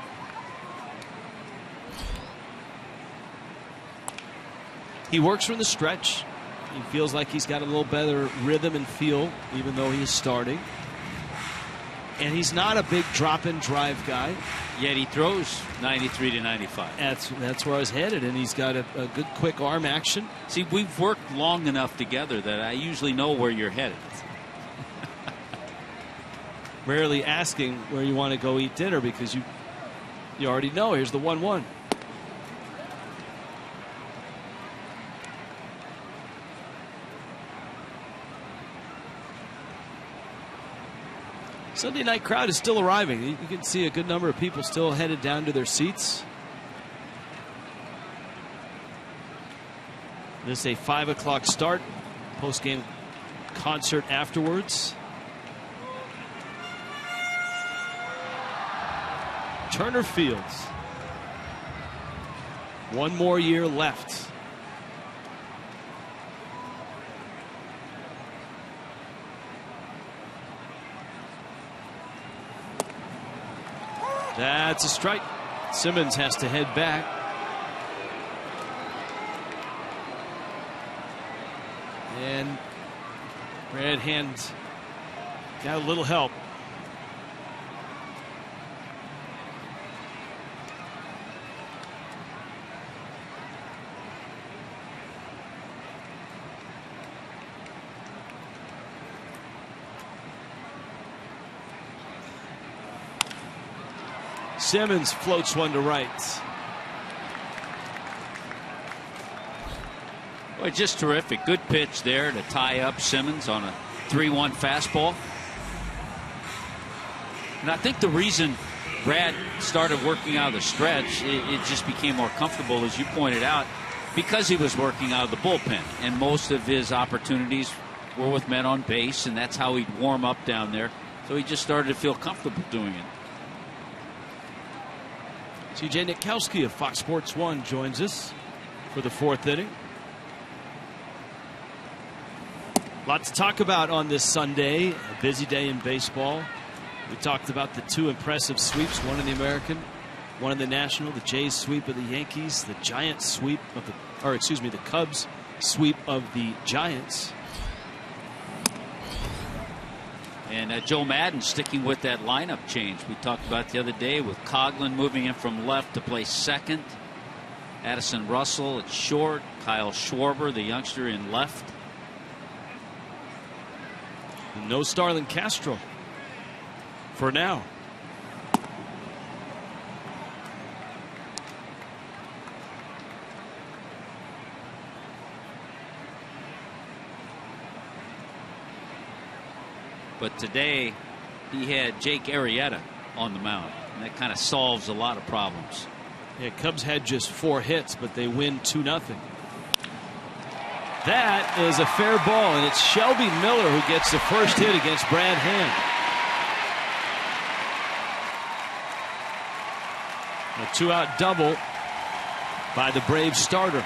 He works from the stretch. He feels like he's got a little better rhythm and feel, even though he is starting. And he's not a big drop-in drive guy. Yet he throws 93 to 95. That's where I was headed, and he's got a good quick arm action. See, we've worked long enough together that I usually know where you're headed. Rarely asking where you want to go eat dinner because you already know. Here's the 1-1. Sunday night crowd is still arriving. You can see a good number of people still headed down to their seats. This is a 5 o'clock start. Post-game concert afterwards. Turner Fields. One more year left. That's a strike. Simmons has to head back. And Brad Hand got a little help. Simmons floats one to right. Boy, just terrific. Good pitch there to tie up Simmons on a 3-1 fastball. And I think the reason Brad started working out of the stretch, it just became more comfortable, as you pointed out, because he was working out of the bullpen. And most of his opportunities were with men on base, and that's how he'd warm up down there. So he just started to feel comfortable doing it. C.J. Nitkowski of Fox Sports 1 joins us for the 4th inning. Lots to talk about on this Sunday, a busy day in baseball. We talked about the 2 impressive sweeps, one in the American, one in the National, the Jays sweep of the Yankees, the Giants sweep of the Cubs sweep of the Giants. And Joe Madden sticking with that lineup change we talked about the other day, with Coughlin moving in from left to play second. Addison Russell at short. Kyle Schwarber, the youngster, in left. No Starlin Castro for now. But today he had Jake Arrieta on the mound, and that kind of solves a lot of problems. Yeah, Cubs had just 4 hits, but they win 2-0. That is a fair ball, and it's Shelby Miller who gets the first hit against Brad Hand. A 2-out double by the Braves starter.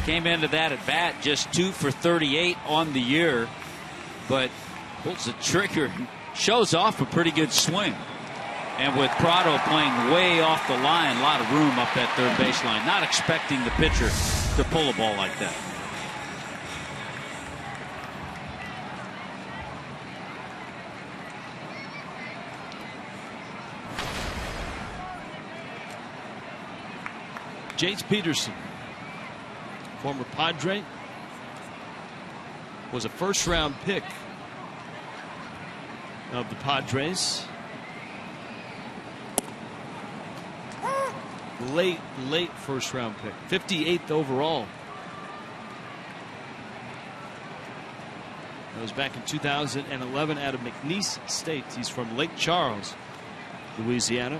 Came into that at bat just 2 for 38 on the year, but pulls the trigger, shows off a pretty good swing. And with Prado playing way off the line, a lot of room up that third baseline. Not expecting the pitcher to pull a ball like that. Jace Peterson, former Padre, was a first-round pick of the Padres. Late first-round pick, 58th overall. That was back in 2011 out of McNeese State. He's from Lake Charles, Louisiana.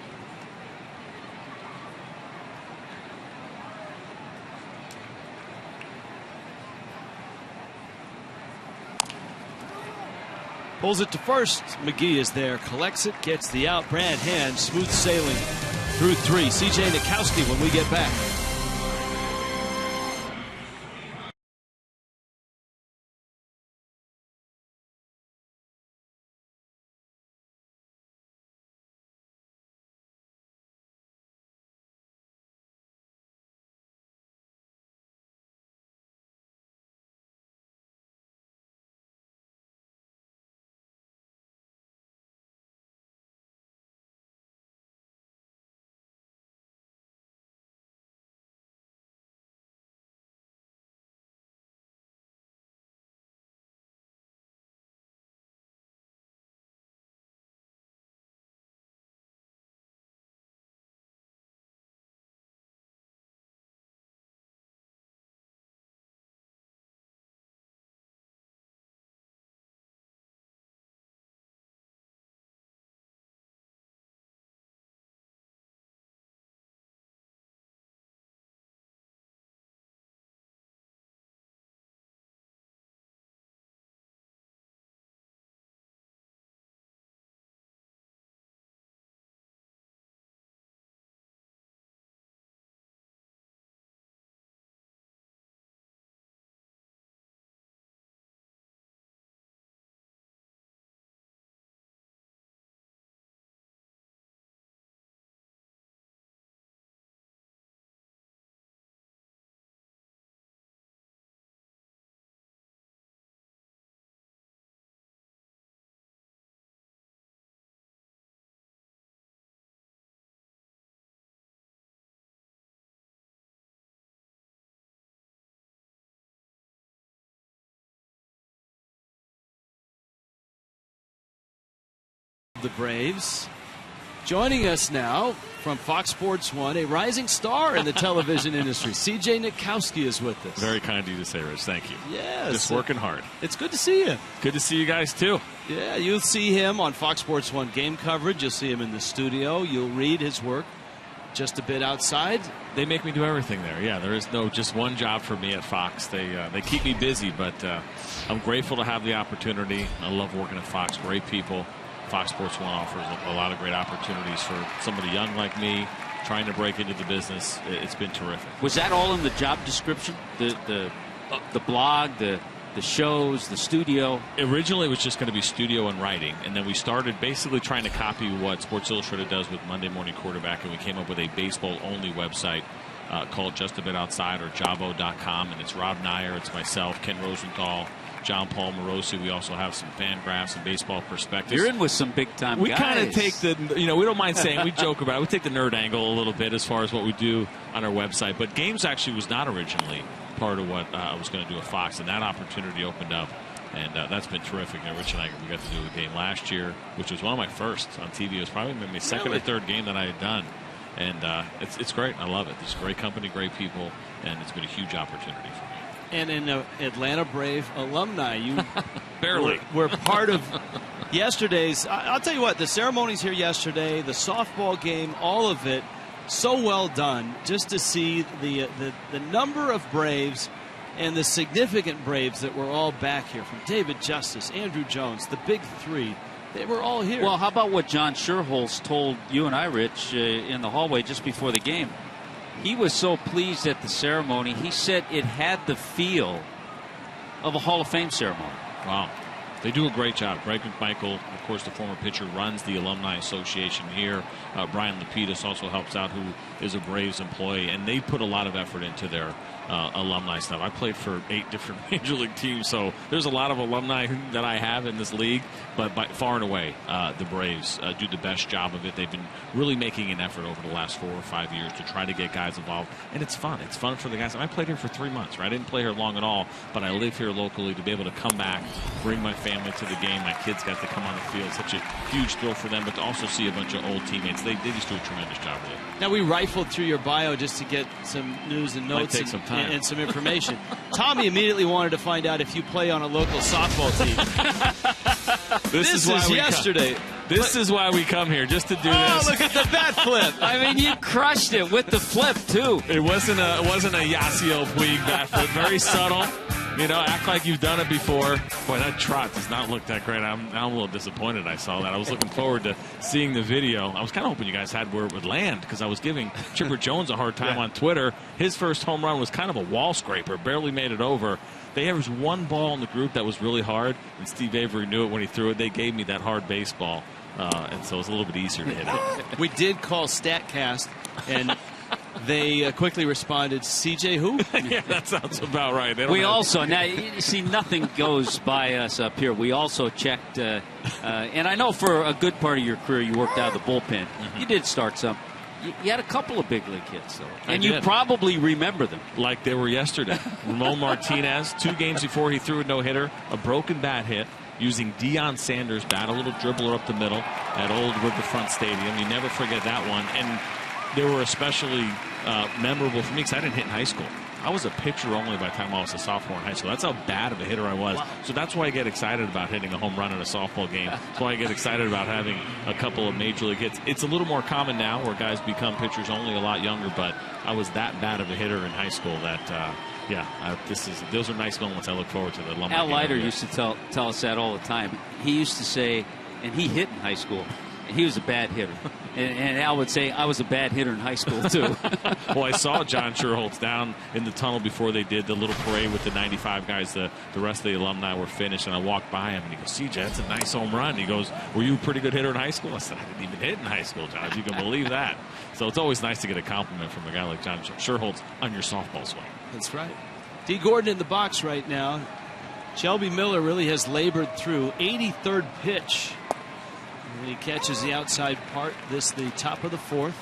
Pulls it to first. McGee is there, collects it, gets the out. Brad Hand, smooth sailing through 3. C.J. Nitkowski when we get back. the Braves. Joining us now from Fox Sports 1, a rising star in the television industry. C.J. Nitkowski is with us. Very kind of you to say, Rich. Thank you. Yes. Just working hard. It's good to see you. Good to see you guys, too. Yeah, you'll see him on Fox Sports 1 game coverage. You'll see him in the studio. You'll read his work just a bit outside. They make me do everything there. Yeah, there is no just one job for me at Fox. They keep me busy, but I'm grateful to have the opportunity. I love working at Fox. Great people. Fox Sports 1 offers a lot of great opportunities for somebody young like me trying to break into the business. It's been terrific. Was that all in the job description? The blog, the shows, the studio? Originally, it was just going to be studio and writing, and then we started basically trying to copy what Sports Illustrated does with Monday Morning Quarterback, and we came up with a baseball-only website called Just a Bit Outside, or Jabo.com, and it's Rob Nyer, it's myself, Ken Rosenthal, John Paul Morosi. We also have some fan graphs and baseball perspectives. You're in with some big-time guys. We kind of take the, we don't mind saying, we joke about it. We take the nerd angle a little bit as far as what we do on our website. But games actually was not originally part of what I was going to do at Fox, and that opportunity opened up. And that's been terrific. Rich and I, we got to do a game last year, which was one of my first on TV. It was probably my second or third game that I had done. And it's great. I love it. It's a great company, great people, and it's been a huge opportunity for me. And an Atlanta Brave alumni. You barely were part of yesterday's. I'll tell you what, the ceremonies here yesterday, the softball game, all of it, so well done. Just to see the number of Braves and the significant Braves that were all back here, from David Justice, Andrew Jones, the big three. They were all here. Well, how about what John Scherholz told you and I, Rich, in the hallway just before the game? He was so pleased at the ceremony. He said it had the feel of a Hall of Fame ceremony. Wow. They do a great job. Greg McMichael, of course, the former pitcher, runs the Alumni Association here. Brian Lapidus also helps out, who is a Braves employee. And they put a lot of effort into their alumni stuff. I played for 8 different major league teams, so there's a lot of alumni that I have in this league. But by far and away, the Braves do the best job of it. They've been really making an effort over the last 4 or 5 years to try to get guys involved. And it's fun. It's fun for the guys. And I played here for 3 months, right? I didn't play here long at all, but I live here locally. To be able to come back, bring my family to the game. My kids got to come on the field. Such a huge thrill for them, but to also see a bunch of old teammates. They just do a tremendous job with it. Now, we rifled through your bio just to get some news and notes and some information. Tommy immediately wanted to find out if you play on a local softball team. This is yesterday. This is why we come here, just to do this. Oh, look at the bat flip. I mean, you crushed it with the flip, too. It wasn't a Yasiel Puig bat flip. Very subtle. Act like you've done it before. Boy, that trot does not look that great. I'm a little disappointed I saw that. I was looking forward to seeing the video. I was kind of hoping you guys had where it would land, because I was giving Chipper Jones a hard time on Twitter. His first home run was kind of a wall scraper, barely made it over. They averaged one ball in the group that was really hard, and Steve Avery knew it when he threw it. They gave me that hard baseball, and so it was a little bit easier to hit it. We did call StatCast, and they quickly responded, CJ who? Yeah, that sounds about right. We also, now, you see, nothing goes by us up here. We also checked, and I know for a good part of your career you worked out of the bullpen. Mm-hmm. You did start some. You had a couple of big league hits, though. And you probably remember them. Like they were yesterday. Ramon Martinez, 2 games before he threw a no-hitter, a broken bat hit, using Deion Sanders' bat, a little dribbler up the middle at Old Riverfront Stadium. You never forget that one. And they were especially memorable for me because I didn't hit in high school. I was a pitcher only by the time I was a sophomore in high school. That's how bad of a hitter I was. Wow. So that's why I get excited about hitting a home run in a softball game. That's why I get excited about having a couple of major league hits. It's a little more common now where guys become pitchers only a lot younger, but I was that bad of a hitter in high school that, those are nice moments I look forward to. Al Leiter used to tell us that all the time. He used to say, and he hit in high school, and he was a bad hitter. And Al would say, I was a bad hitter in high school, too. Well, I saw John Scherholz down in the tunnel before they did the little parade with the 95 guys. The rest of the alumni were finished, and I walked by him, and he goes, CJ, that's a nice home run. He goes, were you a pretty good hitter in high school? I said, I didn't even hit in high school, John, if you can believe that. So it's always nice to get a compliment from a guy like John Scherholz on your softball swing. That's right. D. Gordon in the box right now. Shelby Miller really has labored through. 83rd pitch. And he catches the outside part. The top of the 4th.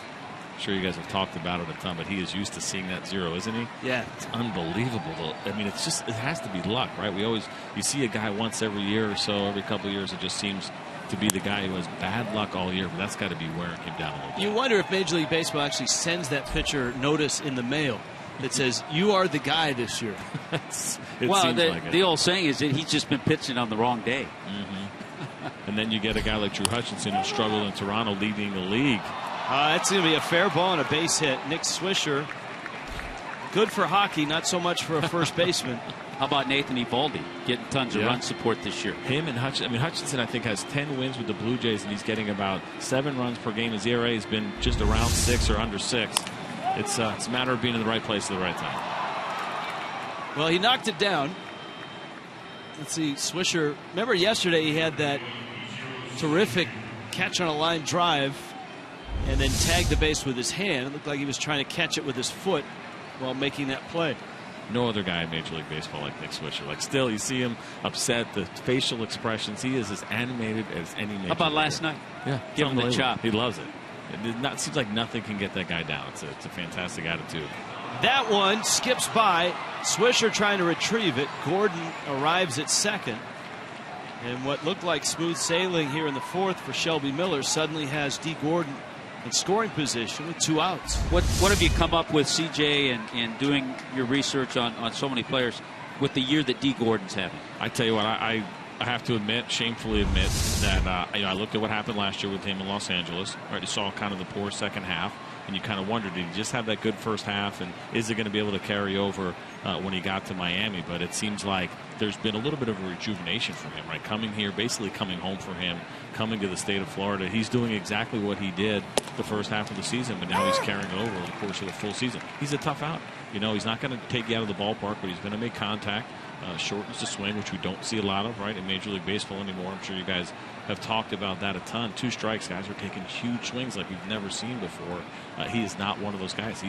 I'm sure you guys have talked about it a ton, but he is used to seeing that 0, isn't he? Yeah. It's unbelievable. I mean, it has to be luck, right? You see a guy once every year or so, every couple of years, it just seems to be the guy who has bad luck all year, but that's got to be wearing him down a little bit. You wonder if Major League Baseball actually sends that pitcher notice in the mail that says, you are the guy this year. The old saying is that he's just been pitching on the wrong day. Mm-hmm. And then you get a guy like Drew Hutchinson who struggled in Toronto, leading the league. That's going to be a fair ball and a base hit. Nick Swisher, good for hockey, not so much for a first baseman. How about Nathan Eovaldi getting tons of run support this year? Him and Hutchinson, I think, has 10 wins with the Blue Jays, and he's getting about 7 runs per game. His ERA has been just around 6 or under 6. It's a matter of being in the right place at the right time. Well, he knocked it down. Let's see, Swisher. Remember yesterday he had that terrific catch on a line drive and then tagged the base with his hand. It looked like he was trying to catch it with his foot while making that play. No other guy in Major League Baseball like Nick Swisher. Like, still, you see him upset, the facial expressions. He is as animated as any Major How about League last player. night? Yeah, Give him the chop. He loves it. It seems like nothing can get that guy down. It's a fantastic attitude. That one skips by. Swisher trying to retrieve it. Gordon arrives at second. And what looked like smooth sailing here in the fourth for Shelby Miller suddenly has D. Gordon in scoring position with 2 outs. What have you come up with, CJ, and doing your research on so many players with the year that D. Gordon's having? I tell you what, I have to admit, shamefully admit, that I looked at what happened last year with him in Los Angeles. Right, you saw kind of the poor second half, and you kind of wondered, did he just have that good first half, and is it going to be able to carry over when he got to Miami? But it seems like there's been a little bit of a rejuvenation for him, right? Coming here, basically coming home for him, coming to the state of Florida. He's doing exactly what he did the first half of the season, but now he's carrying it over the course of the full season. He's a tough out. He's not going to take you out of the ballpark, but he's going to make contact. Shortens the swing, which we don't see a lot of, right, in Major League Baseball anymore. I'm sure you guys have talked about that a ton. 2 strikes, guys are taking huge swings like we've never seen before. He is not one of those guys.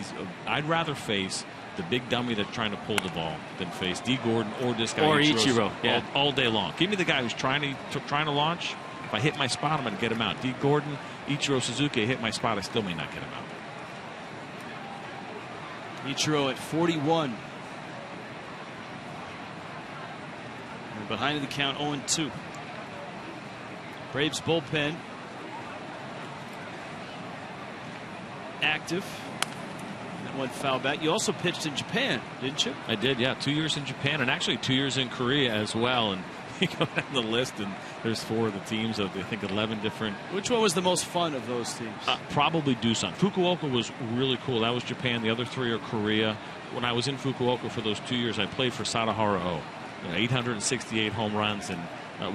I'd rather face the big dummy that's trying to pull the ball than face D. Gordon or this guy or Ichiro all day long. Give me the guy who's trying to launch. If I hit my spot, I'm going to get him out. D. Gordon, Ichiro Suzuki, I hit my spot, I still may not get him out. Ichiro at 41. And behind the count 0-2. Braves bullpen active. That one foul back. You also pitched in Japan, didn't you? I did, yeah. 2 years in Japan and actually 2 years in Korea as well. And you go down the list and there's 4 of the teams of, I think, 11 different. Which one was the most fun of those teams? Probably Doosan. Fukuoka was really cool. That was Japan. The other 3 are Korea. When I was in Fukuoka for those 2 years, I played for Sadaharu O. 868 home runs, and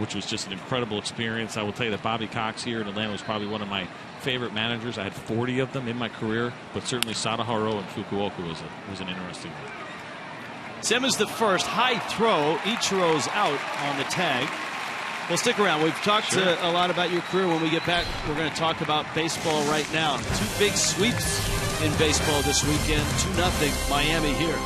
which was just an incredible experience. I will tell you that Bobby Cox here in Atlanta was probably one of my favorite managers. I had 40 of them in my career, but certainly Sadaharu in Fukuoka was an interesting one. Simmons the first, high throw. Ichiro's out on the tag. Well, stick around. We've talked a lot about your career. When we get back, we're going to talk about baseball right now. 2 big sweeps in baseball this weekend. 2-0 Miami here.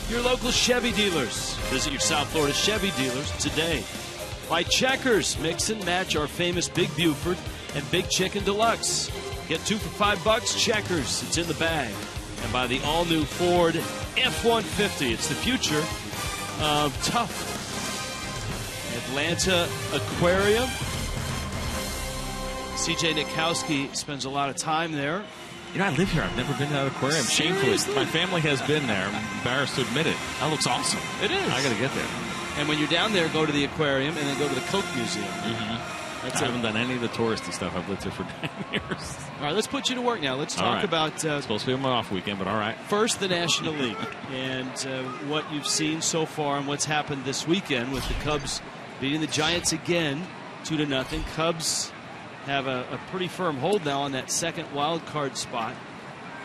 Your local Chevy dealers. Visit your South Florida Chevy dealers today. By Checkers, mix and match our famous Big Buford and Big Chicken Deluxe. Get 2 for $5. Checkers, it's in the bag. And by the all-new Ford F-150, it's the future of tough. Atlanta Aquarium. C.J. Nikowski spends a lot of time there. You know, I live here. I've never been to that aquarium. Shamefully, my family has been there. I'm embarrassed to admit it. That looks awesome. It is. I got to get there. And when you're down there, go to the aquarium and then go to the Coke Museum. I haven't done any of the touristy stuff. I've lived here for 10 years. All right, let's put you to work now. Let's talk about... it's supposed to be my off weekend, but all right. First, the National League and what you've seen so far and what's happened this weekend with the Cubs beating the Giants again, 2-0. Cubs have a pretty firm hold now on that second wild card spot.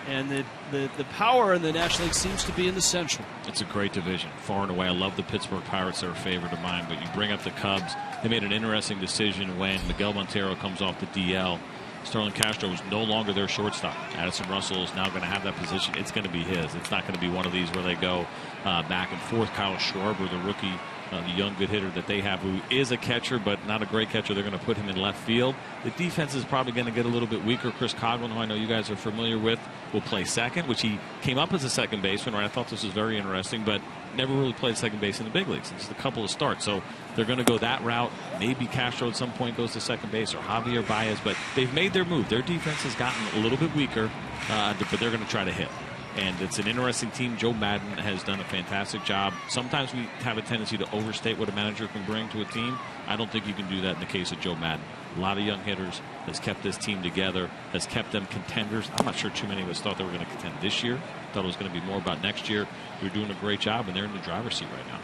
And the power in the National League seems to be in the Central. It's a great division, far and away. I love the Pittsburgh Pirates. They're a favorite of mine. But you bring up the Cubs. They made an interesting decision when Miguel Montero comes off the DL. Sterling Castro is no longer their shortstop. Addison Russell is now going to have that position. It's going to be his. It's not going to be one of these where they go back and forth. Kyle Schwarber, the rookie, the young good hitter that they have, who is a catcher but not a great catcher. They're going to put him in left field. The defense is probably going to get a little bit weaker. Chris Coghlan, who I know you guys are familiar with, will play second, which he came up as a second baseman. Right? I thought this was very interesting, but never really played second base in the big leagues. It's a couple of starts, so they're going to go that route. Maybe Castro at some point goes to second base, or Javier Baez, but they've made their move. Their defense has gotten a little bit weaker, but they're going to try to hit. And it's an interesting team. Joe Madden has done a fantastic job. Sometimes we have a tendency to overstate what a manager can bring to a team. I don't think you can do that in the case of Joe Madden. A lot of young hitters, has kept this team together, has kept them contenders. I'm not sure too many of us thought they were going to contend this year. Thought it was going to be more about next year. They're doing a great job, and they're in the driver's seat right now.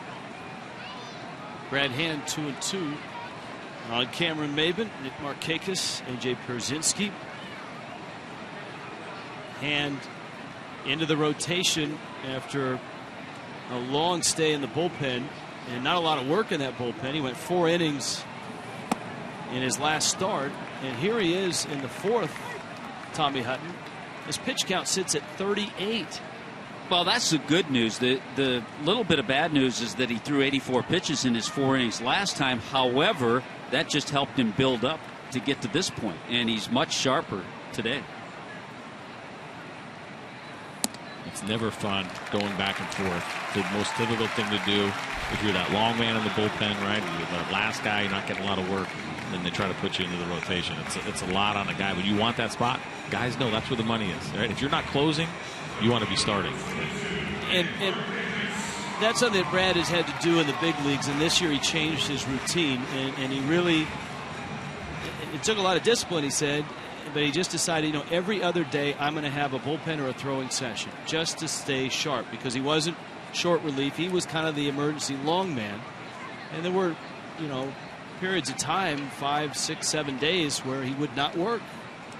Brad Hand 2-2 on Cameron Maben, Nick Markakis, AJ Pierzynski. Hand into the rotation after a long stay in the bullpen and not a lot of work in that bullpen. He went 4 innings in his last start, and here he is in the 4th. Tommy Hutton, his pitch count sits at 38. Well, that's the good news. The little bit of bad news is that he threw 84 pitches in his 4 innings last time. However, that just helped him build up to get to this point, and he's much sharper today. It's never fun going back and forth. The most difficult thing to do if you're that long man in the bullpen, right? You're the last guy, you're not getting a lot of work, and then they try to put you into the rotation. It's a lot on a guy. When you want that spot, guys know that's where the money is, right? If you're not closing, you want to be starting. And that's something that Brad has had to do in the big leagues, and this year he changed his routine, and he really, it took a lot of discipline, he said, but he just decided, every other day I'm going to have a bullpen or a throwing session just to stay sharp, because he wasn't short relief. He was kind of the emergency long man. And there were, periods of time, 5, 6, 7 days where he would not work.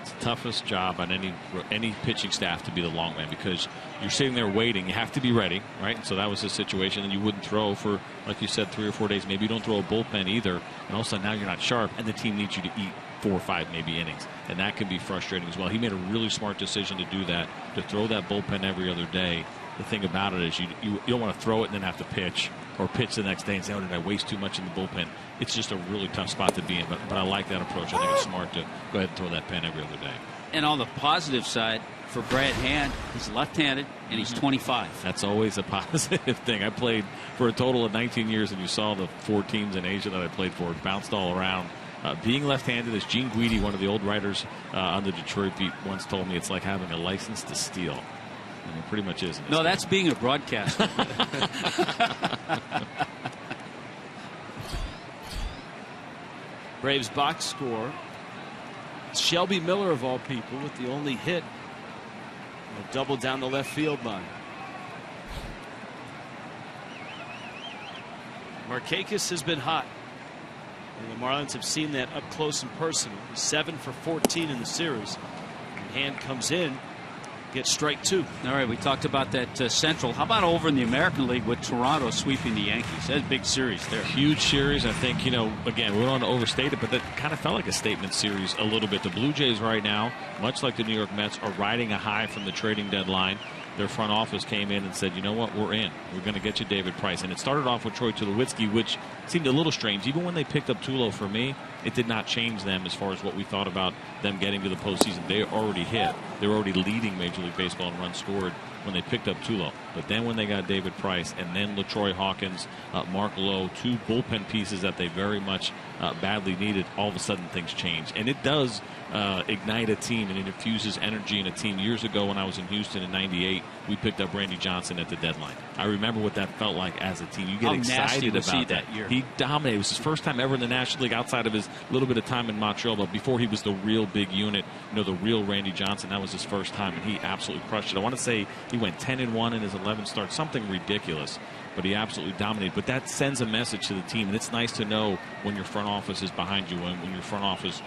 It's the toughest job on any pitching staff to be the long man, because you're sitting there waiting. You have to be ready, right? So that was the situation. And you wouldn't throw for, like you said, 3 or 4 days. Maybe you don't throw a bullpen either. And all of a sudden now you're not sharp, and the team needs you to eat 4 or 5 maybe innings, and that can be frustrating as well. He made a really smart decision to do that, to throw that bullpen every other day. The thing about it is you don't want to throw it and then have to pitch, or pitch the next day and say, oh, did I waste too much in the bullpen? It's just a really tough spot to be in, but I like that approach. I think it's smart to go ahead and throw that pen every other day. And on the positive side, for Brad Hand, he's left-handed and he's 25. That's always a positive thing. I played for a total of 19 years, and you saw the 4 teams in Asia that I played for. It bounced all around. Being left-handed, as Gene Guidi, one of the old writers on the Detroit beat, once told me, it's like having a license to steal. And it pretty much is. No, that's being a broadcaster. Braves box score. Shelby Miller, of all people, with the only hit. A double down the left field line. Markakis has been hot. And the Marlins have seen that up close and personal. He's 7 for 14 in the series. And Hand comes in, gets strike 2. All right, we talked about that Central. How about over in the American League with Toronto sweeping the Yankees? That's a big series there. Huge series. I think, again, we don't want to overstate it, but that kind of felt like a statement series a little bit. The Blue Jays right now, much like the New York Mets, are riding a high from the trading deadline. their front office came in and said, you know what, we're in. We're going to get you David Price. And it started off with Troy Tulowitzki, which seemed a little strange. Even when they picked up Tulo, for me, it did not change them as far as what we thought about them getting to the postseason. They already hit. They were already leading Major League Baseball in runs scored when they picked up Tulo. But then when they got David Price and then LaTroy Hawkins, Mark Lowe, two bullpen pieces that they very much badly needed, all of a sudden things change. And it does ignite a team, and it infuses energy in a team. Years ago when I was in Houston in '98, we picked up Randy Johnson at the deadline. I remember what that felt like as a team. You get excited about that. Year. He dominated. It was his first time ever in the National League outside of his little bit of time in Montreal, but before he was the real big unit, the real Randy Johnson, that was his first time, and he absolutely crushed it. I want to say he went 10-1 in his 11 starts, something ridiculous, but he absolutely dominated. But that sends a message to the team, and it's nice to know when your front office is behind you, and when your front office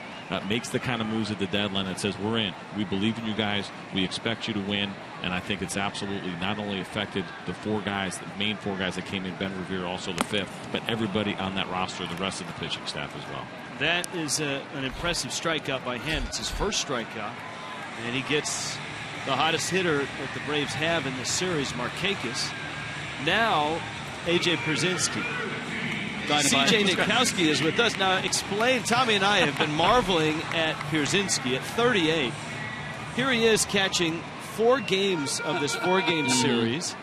makes the kind of moves at the deadline that says, we're in. We believe in you guys. We expect you to win. And I think it's absolutely not only affected the main four guys that came in, Ben Revere, also the fifth, but everybody on that roster, the rest of the pitching staff as well. That is an impressive strikeout by him. It's his first strikeout, and he gets the hottest hitter that the Braves have in this series, Markakis. Now, A.J. Pierzynski. C.J. Nitkowski is with us. Now, explain, Tommy and I have been marveling at Pierzynski at 38. Here he is catching 4 games of this 4-game series.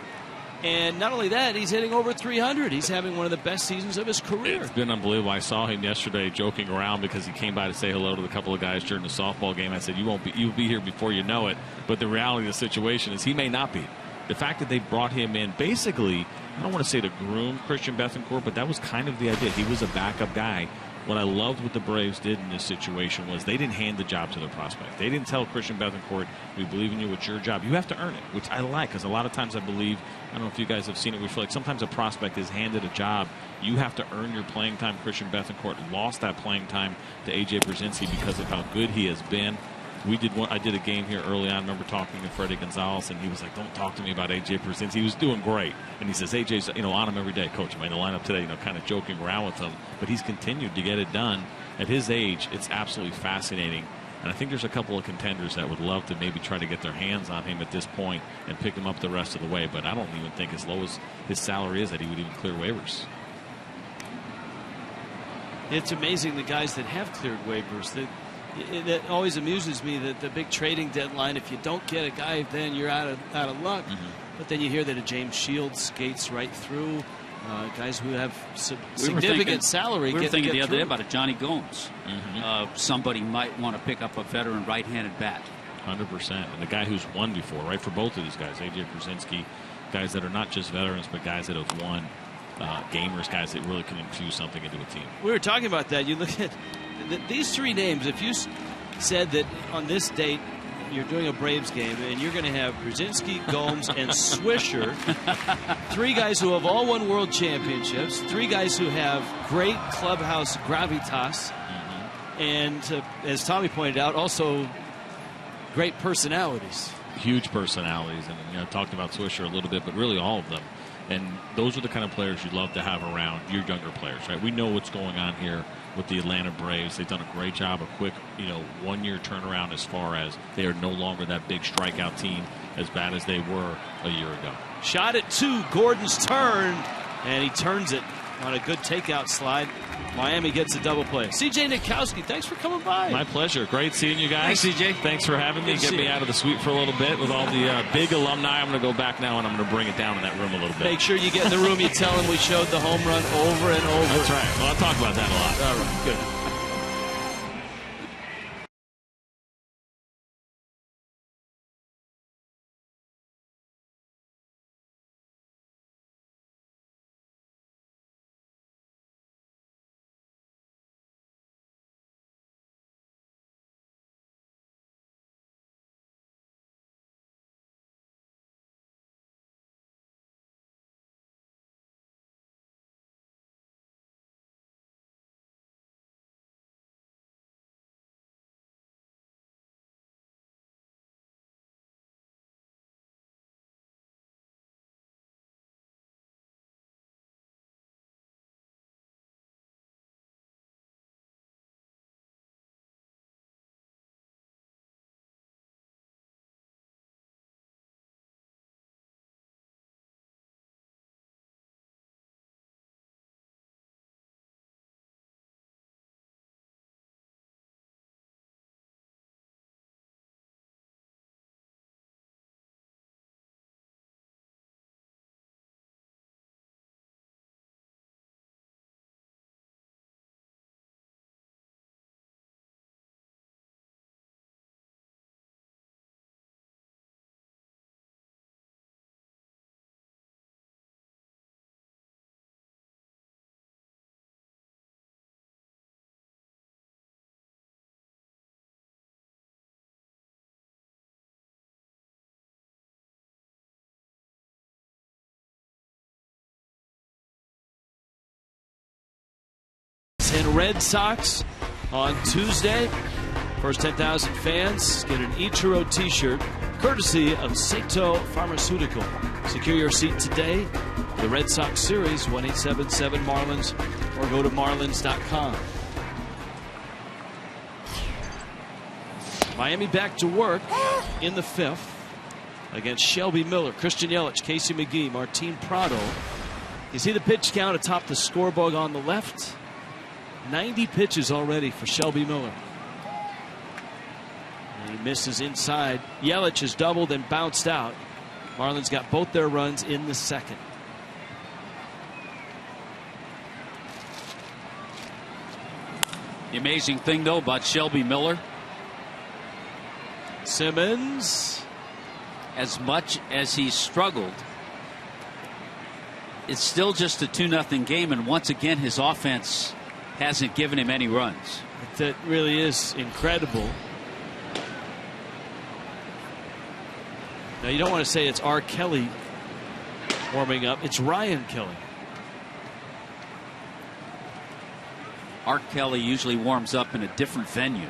And not only that, he's hitting over 300. He's having one of the best seasons of his career. It's been unbelievable. I saw him yesterday joking around because he came by to say hello to a couple of guys during the softball game. I said, you'll be here before you know it. But the reality of the situation is he may not be. The fact that they brought him in, basically, I don't want to say to groom Christian Bethancourt, but that was kind of the idea. He was a backup guy. What I loved what the Braves did in this situation was they didn't hand the job to their prospect. They didn't tell Christian Bethancourt, we believe in you, it's your job. You have to earn it, which I like, because a lot of times I believe, I don't know if you guys have seen it, we feel like sometimes a prospect is handed a job. You have to earn your playing time. Christian Bethancourt lost that playing time to A.J. Pierzynski because of how good he has been. I did a game here early on. I remember talking to Freddie Gonzalez, and he was like, don't talk to me about A.J. Pierzynski. He was doing great. And he says, A.J.'s on him every day. Coach, I'm in the lineup today, kind of joking around with him. But he's continued to get it done. At his age, it's absolutely fascinating. And I think there's a couple of contenders that would love to maybe try to get their hands on him at this point and pick him up the rest of the way. But I don't even think, as low as his salary is, that he would even clear waivers. It's amazing the guys that have cleared waivers. That always amuses me, that the big trading deadline, if you don't get a guy, then you're out of luck. But then you hear that a James Shields skates right through. Guys who have significant salary. We were thinking the other day about a Johnny Gomes. Somebody might want to pick up a veteran right-handed bat. 100%. And the guy who's won before, right, for both of these guys, A.J. Pierzynski, guys that are not just veterans, but guys that have won, gamers, guys that really can infuse something into a team. We were talking about that. You look at these 3 names. If you said that on this date you're doing a Braves game and you're going to have Pierzynski, Gomes, and Swisher, 3 guys who have all won world championships, 3 guys who have great clubhouse gravitas, and as Tommy pointed out, also great personalities. Huge personalities, and I talked about Swisher a little bit, but really all of them. And those are the kind of players you'd love to have around your younger players, right? We know what's going on here with the Atlanta Braves. They've done a great job, a quick, 1-year turnaround as far as they are no longer that big strikeout team as bad as they were a year ago. Shot at 2, Gordon's turn, and he turns it on a good takeout slide. Miami gets a double play. C.J. Nitkowski, thanks for coming by. My pleasure. Great seeing you guys. Thanks, C.J. Thanks for having me. Get me out of the suite for a little bit with all the big alumni. I'm going to go back now, and I'm going to bring it down in that room a little bit. Make sure you get in the room. You tell them we showed the home run over and over. That's right. Well, I'll talk about that a lot. All right, good. Red Sox on Tuesday. First 10,000 fans get an Ichiro t-shirt courtesy of Sato Pharmaceutical. Secure your seat today for the Red Sox series, 1-877-MARLINS, or go to marlins.com. Miami back to work in the fifth against Shelby Miller, Christian Yelich, Casey McGee, Martin Prado. You see the pitch count atop the scoreboard on the left. 90 pitches already for Shelby Miller. And he misses inside. Yelich has doubled and bounced out. Marlins got both their runs in the second. The amazing thing, though, about Shelby Miller, Simmons, as much as he struggled, it's still just a 2-0 game, and once again his offense hasn't given him any runs. That really is incredible. Now you don't want to say it's R. Kelly warming up. It's Ryan Kelly. R. Kelly usually warms up in a different venue.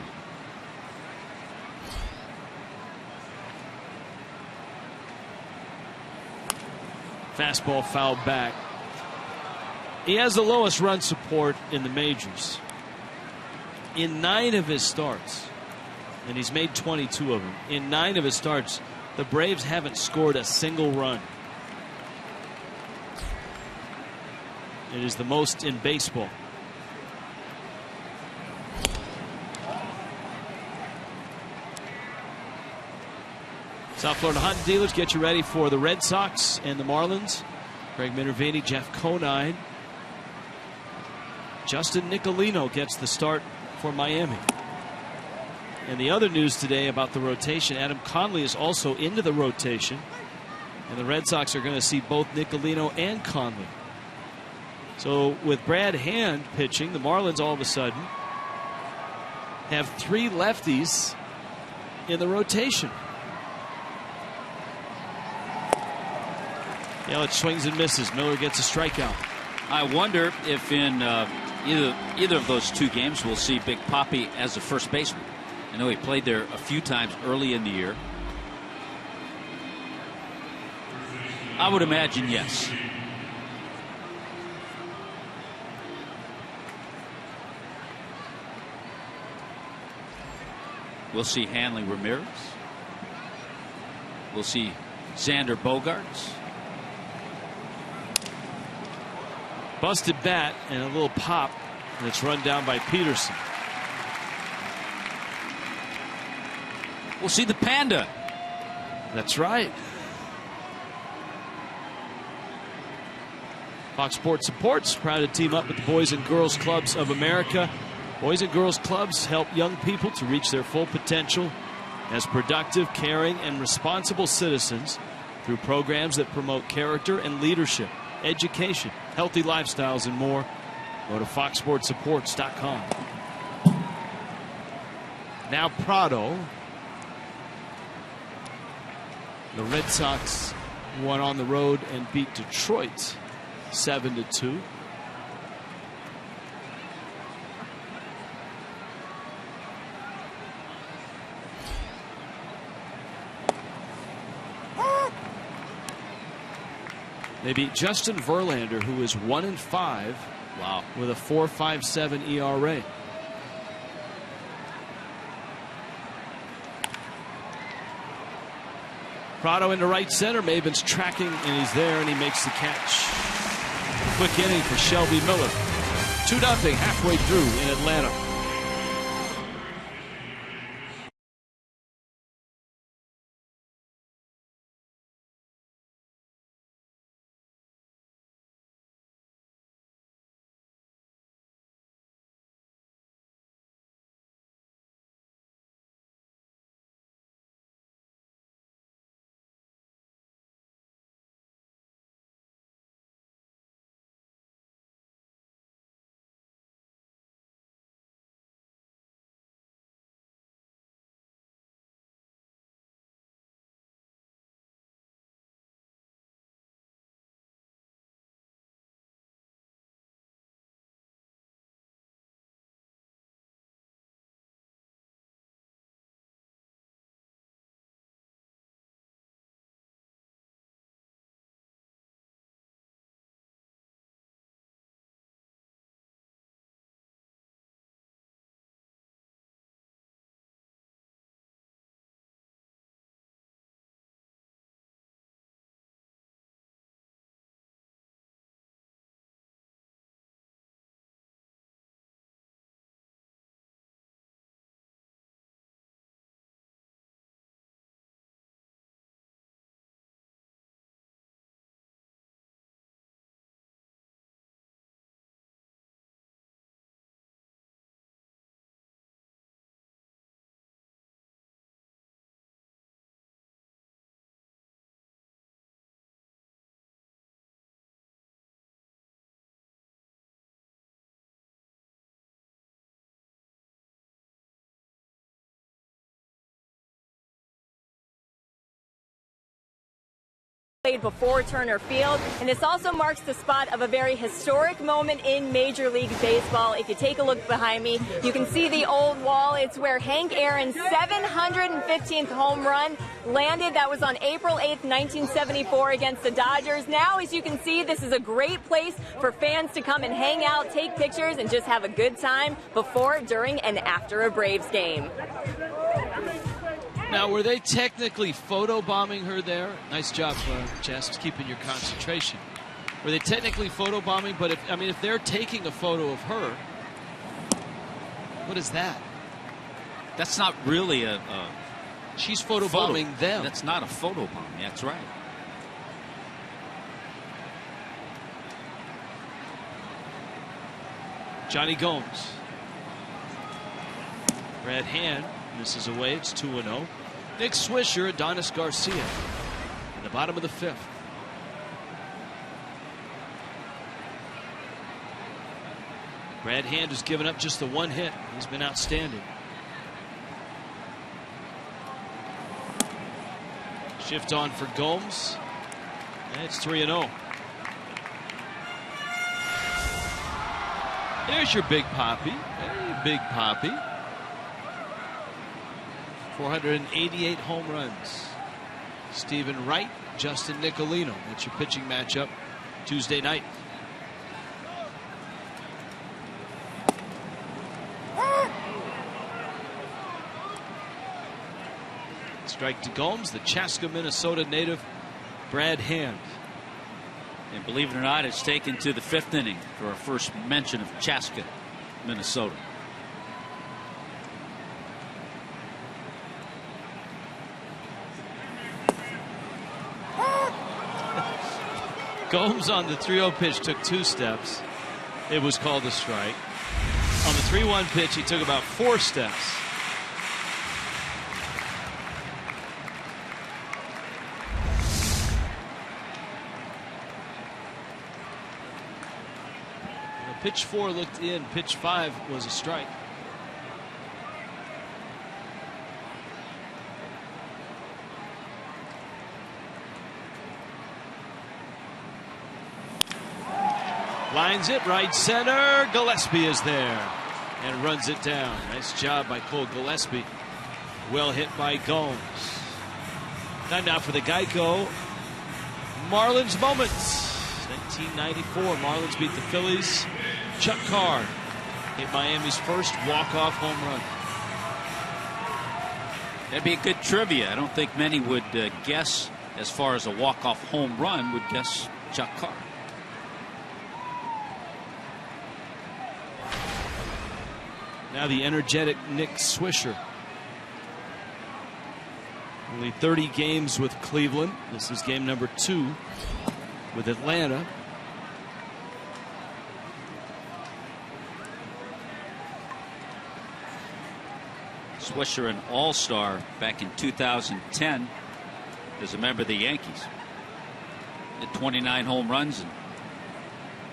Fastball fouled back. He has the lowest run support in the majors. In 9 of his starts, and he's made 22 of them, in 9 of his starts, the Braves haven't scored a single run. It is the most in baseball. South Florida Hunt Dealers get you ready for the Red Sox and the Marlins. Greg Minervini, Jeff Conine. Justin Nicolino gets the start for Miami. And the other news today about the rotation, Adam Conley is also into the rotation. And the Red Sox are going to see both Nicolino and Conley. So with Brad Hand pitching, the Marlins all of a sudden have 3 lefties in the rotation. Yelich swings and misses. Miller gets a strikeout. I wonder if in either of those 2 games we'll see Big Papi as a first baseman. I know he played there a few times early in the year. I would imagine yes. We'll see Hanley Ramirez. We'll see Xander Bogaerts. Busted bat and a little pop, and it's run down by Peterson. We'll see the Panda. That's right. Fox Sports Supports proud to team up with the Boys and Girls Clubs of America. Boys and Girls Clubs help young people to reach their full potential as productive, caring, and responsible citizens through programs that promote character and leadership, education, healthy lifestyles, and more. Go to foxsportsupports.com. Now Prado. The Red Sox won on the road and beat Detroit 7-2. They beat Justin Verlander, who is 1-5. Wow. With a 4.57 ERA. Prado into right center. Maven's tracking, and he's there, and he makes the catch. Quick inning for Shelby Miller. 2-0 halfway through in Atlanta. before Turner Field, and this also marks the spot of a very historic moment in Major League Baseball. If you take a look behind me, you can see the old wall. It's where Hank Aaron's 715th home run landed. That was on April 8th, 1974 against the Dodgers. Now, as you can see, this is a great place for fans to come and hang out, take pictures, and just have a good time before, during, and after a Braves game. Now, were they technically photobombing her there? Nice job, Jess, keeping your concentration. Were they technically photobombing? But if they're taking a photo of her, what is that? That's not really a she's photobombing them. That's not a photobomb. That's right. Johnny Gomes. Brad Hand. This is away. It's 2-0. Nick Swisher, Adonis Garcia in the bottom of the 5th. Brad Hand has given up just the one hit. He's been outstanding. Shift on for Gomes. And it's 3-0. There's your Big Poppy. Hey, Big Poppy. 488 home runs. Stephen Wright, Justin Nicolino. That's your pitching matchup Tuesday night. Strike to Gomes, the Chaska, Minnesota native, Brad Hand. And believe it or not, it's taken to the 5th inning for our first mention of Chaska, Minnesota. Gomes on the 3-0 pitch took 2 steps. It was called a strike. On the 3-1 pitch, he took about 4 steps. Pitch 4 looked in. Pitch 5 was a strike. Lines it right center. Gillespie is there and runs it down. Nice job by Cole Gillespie. Well hit by Gomes. Time now for the Geico Marlins moments. 1994, Marlins beat the Phillies. Chuck Carr hit Miami's first walk-off home run. That'd be a good trivia. I don't think many would guess, as far as a walk-off home run, would guess Chuck Carr. Now the energetic Nick Swisher. Only 30 games with Cleveland. This is game number 2 with Atlanta. Swisher, an all-star back in 2010 as a member of the Yankees. Did 29 home runs and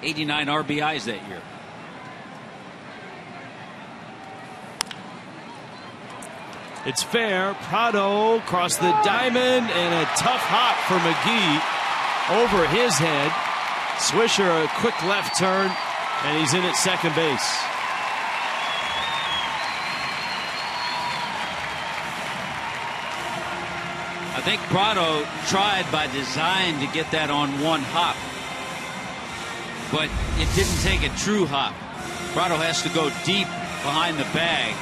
89 RBIs that year. It's fair. Prado across the diamond and a tough hop for McGee over his head. Swisher a quick left turn and he's in at second base. I think Prado tried by design to get that on one hop, but it didn't take a true hop. Prado has to go deep behind the bag.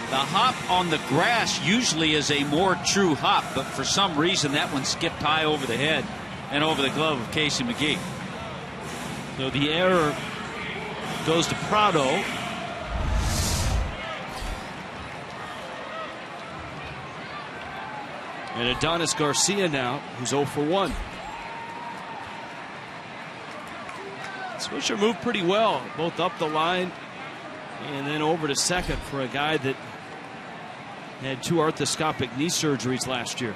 The hop on the grass usually is a more true hop, but for some reason that one skipped high over the head and over the glove of Casey McGee. So the error goes to Prado. And Adonis Garcia now, who's 0 for 1. Swisher moved pretty well, both up the line and then over to second for a guy that had 2 arthroscopic knee surgeries last year.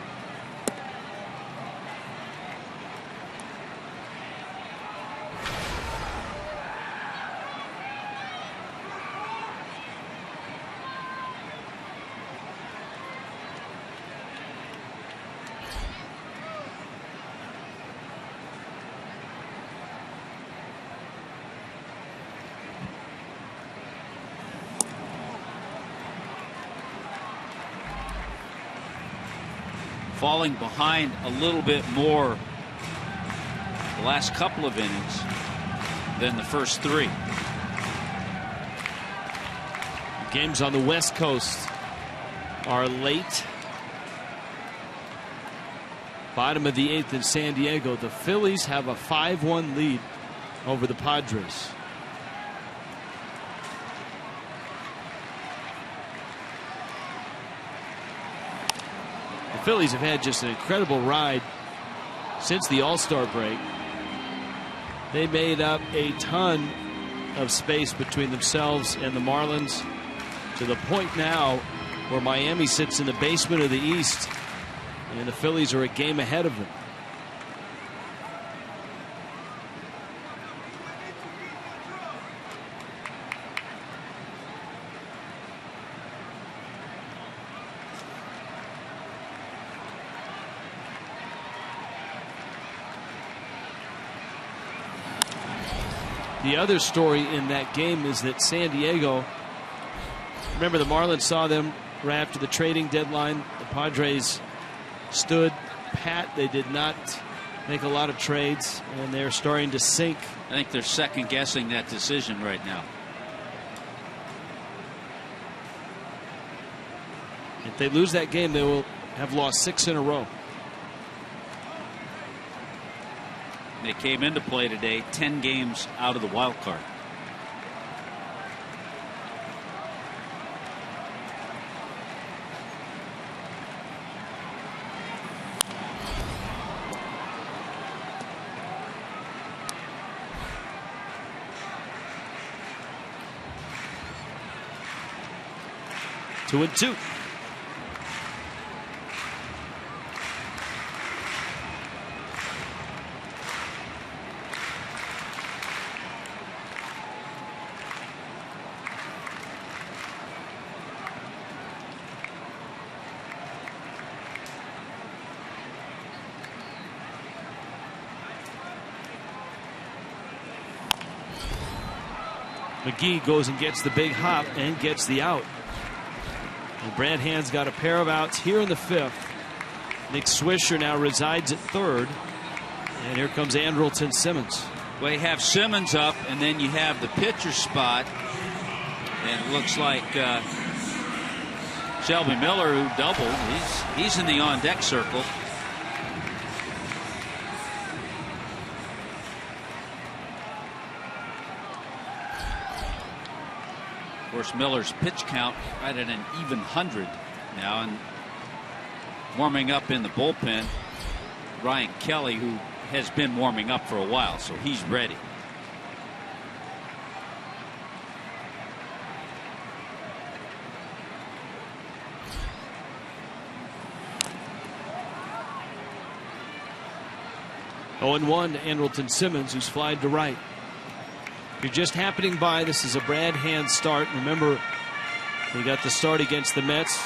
falling behind a little bit more the last couple of innings than the first three. Games on the West Coast are late. Bottom of the 8th in San Diego. The Phillies have a 5-1 lead over the Padres. The Phillies have had just an incredible ride since the All-Star break. They made up a ton of space between themselves and the Marlins, to the point now where Miami sits in the basement of the East, and the Phillies are a game ahead of them. The other story in that game is that San Diego, remember the Marlins saw them right after the trading deadline. The Padres stood pat. They did not make a lot of trades, and they're starting to sink. I think they're second guessing that decision right now. If they lose that game, they will have lost 6 in a row. They came into play today 10 games out of the wild card. Two and two. McGee goes and gets the big hop and gets the out. And Brad Hand's got a pair of outs here in the 5th. Nick Swisher now resides at 3rd. And here comes Andrelton Simmons. Well, you have Simmons up, and then you have the pitcher spot. And it looks like Shelby Miller, who doubled, he's in the on-deck circle. Of course, Miller's pitch count right at an even 100 now, and warming up in the bullpen, Ryan Kelly, who has been warming up for a while, so he's ready. Oh, and 1 to Andrelton Simmons, who's flied to right. If you're just happening by, this is a Brad Hand start. Remember, he got the start against the Mets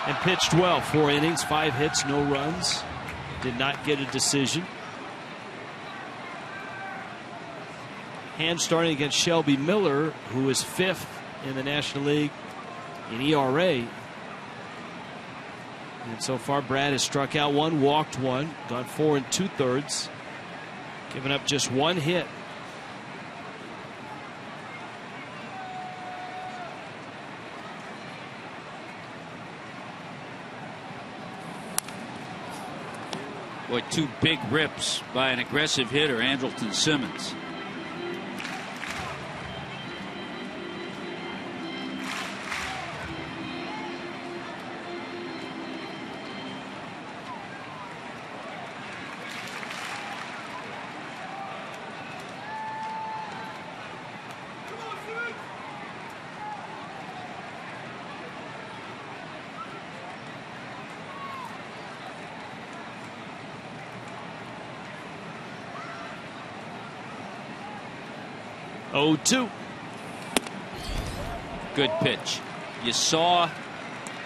and pitched well. 4 innings, 5 hits, no runs. Did not get a decision. Hand starting against Shelby Miller, who is 5th in the National League in ERA. And so far, Brad has struck out 1, walked 1, gone 4 2/3, given up just 1 hit. Boy, 2 big rips by an aggressive hitter, Andrelton Simmons. Oh, 2. Good pitch. You saw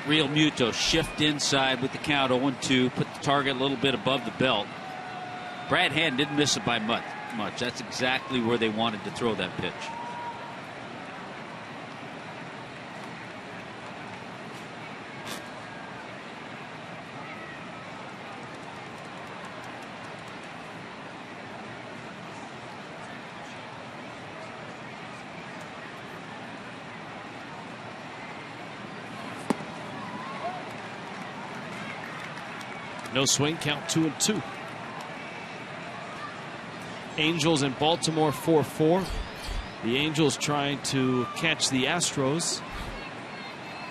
Real Muto shift inside with the count 0-2, put the target a little bit above the belt. Brad Hand didn't miss it by much. That's exactly where they wanted to throw that pitch. No swing, count 2-2. Angels and Baltimore 4-4. The Angels trying to catch the Astros.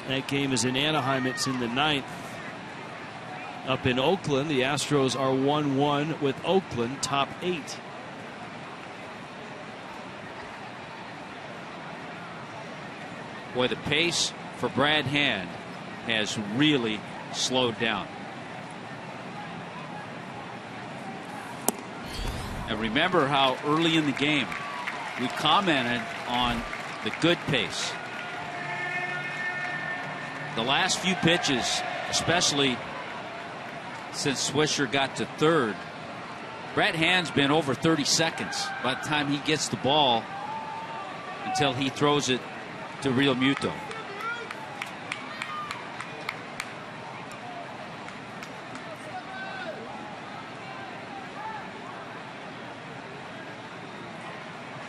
That game is in Anaheim. It's in the 9th. Up in Oakland, the Astros are 1-1 with Oakland, top 8. Boy, the pace for Brad Hand has really slowed down. And remember how early in the game we commented on the good pace. The last few pitches, especially since Swisher got to third, Brad Hand's been over 30 seconds by the time he gets the ball until he throws it to Real Muto.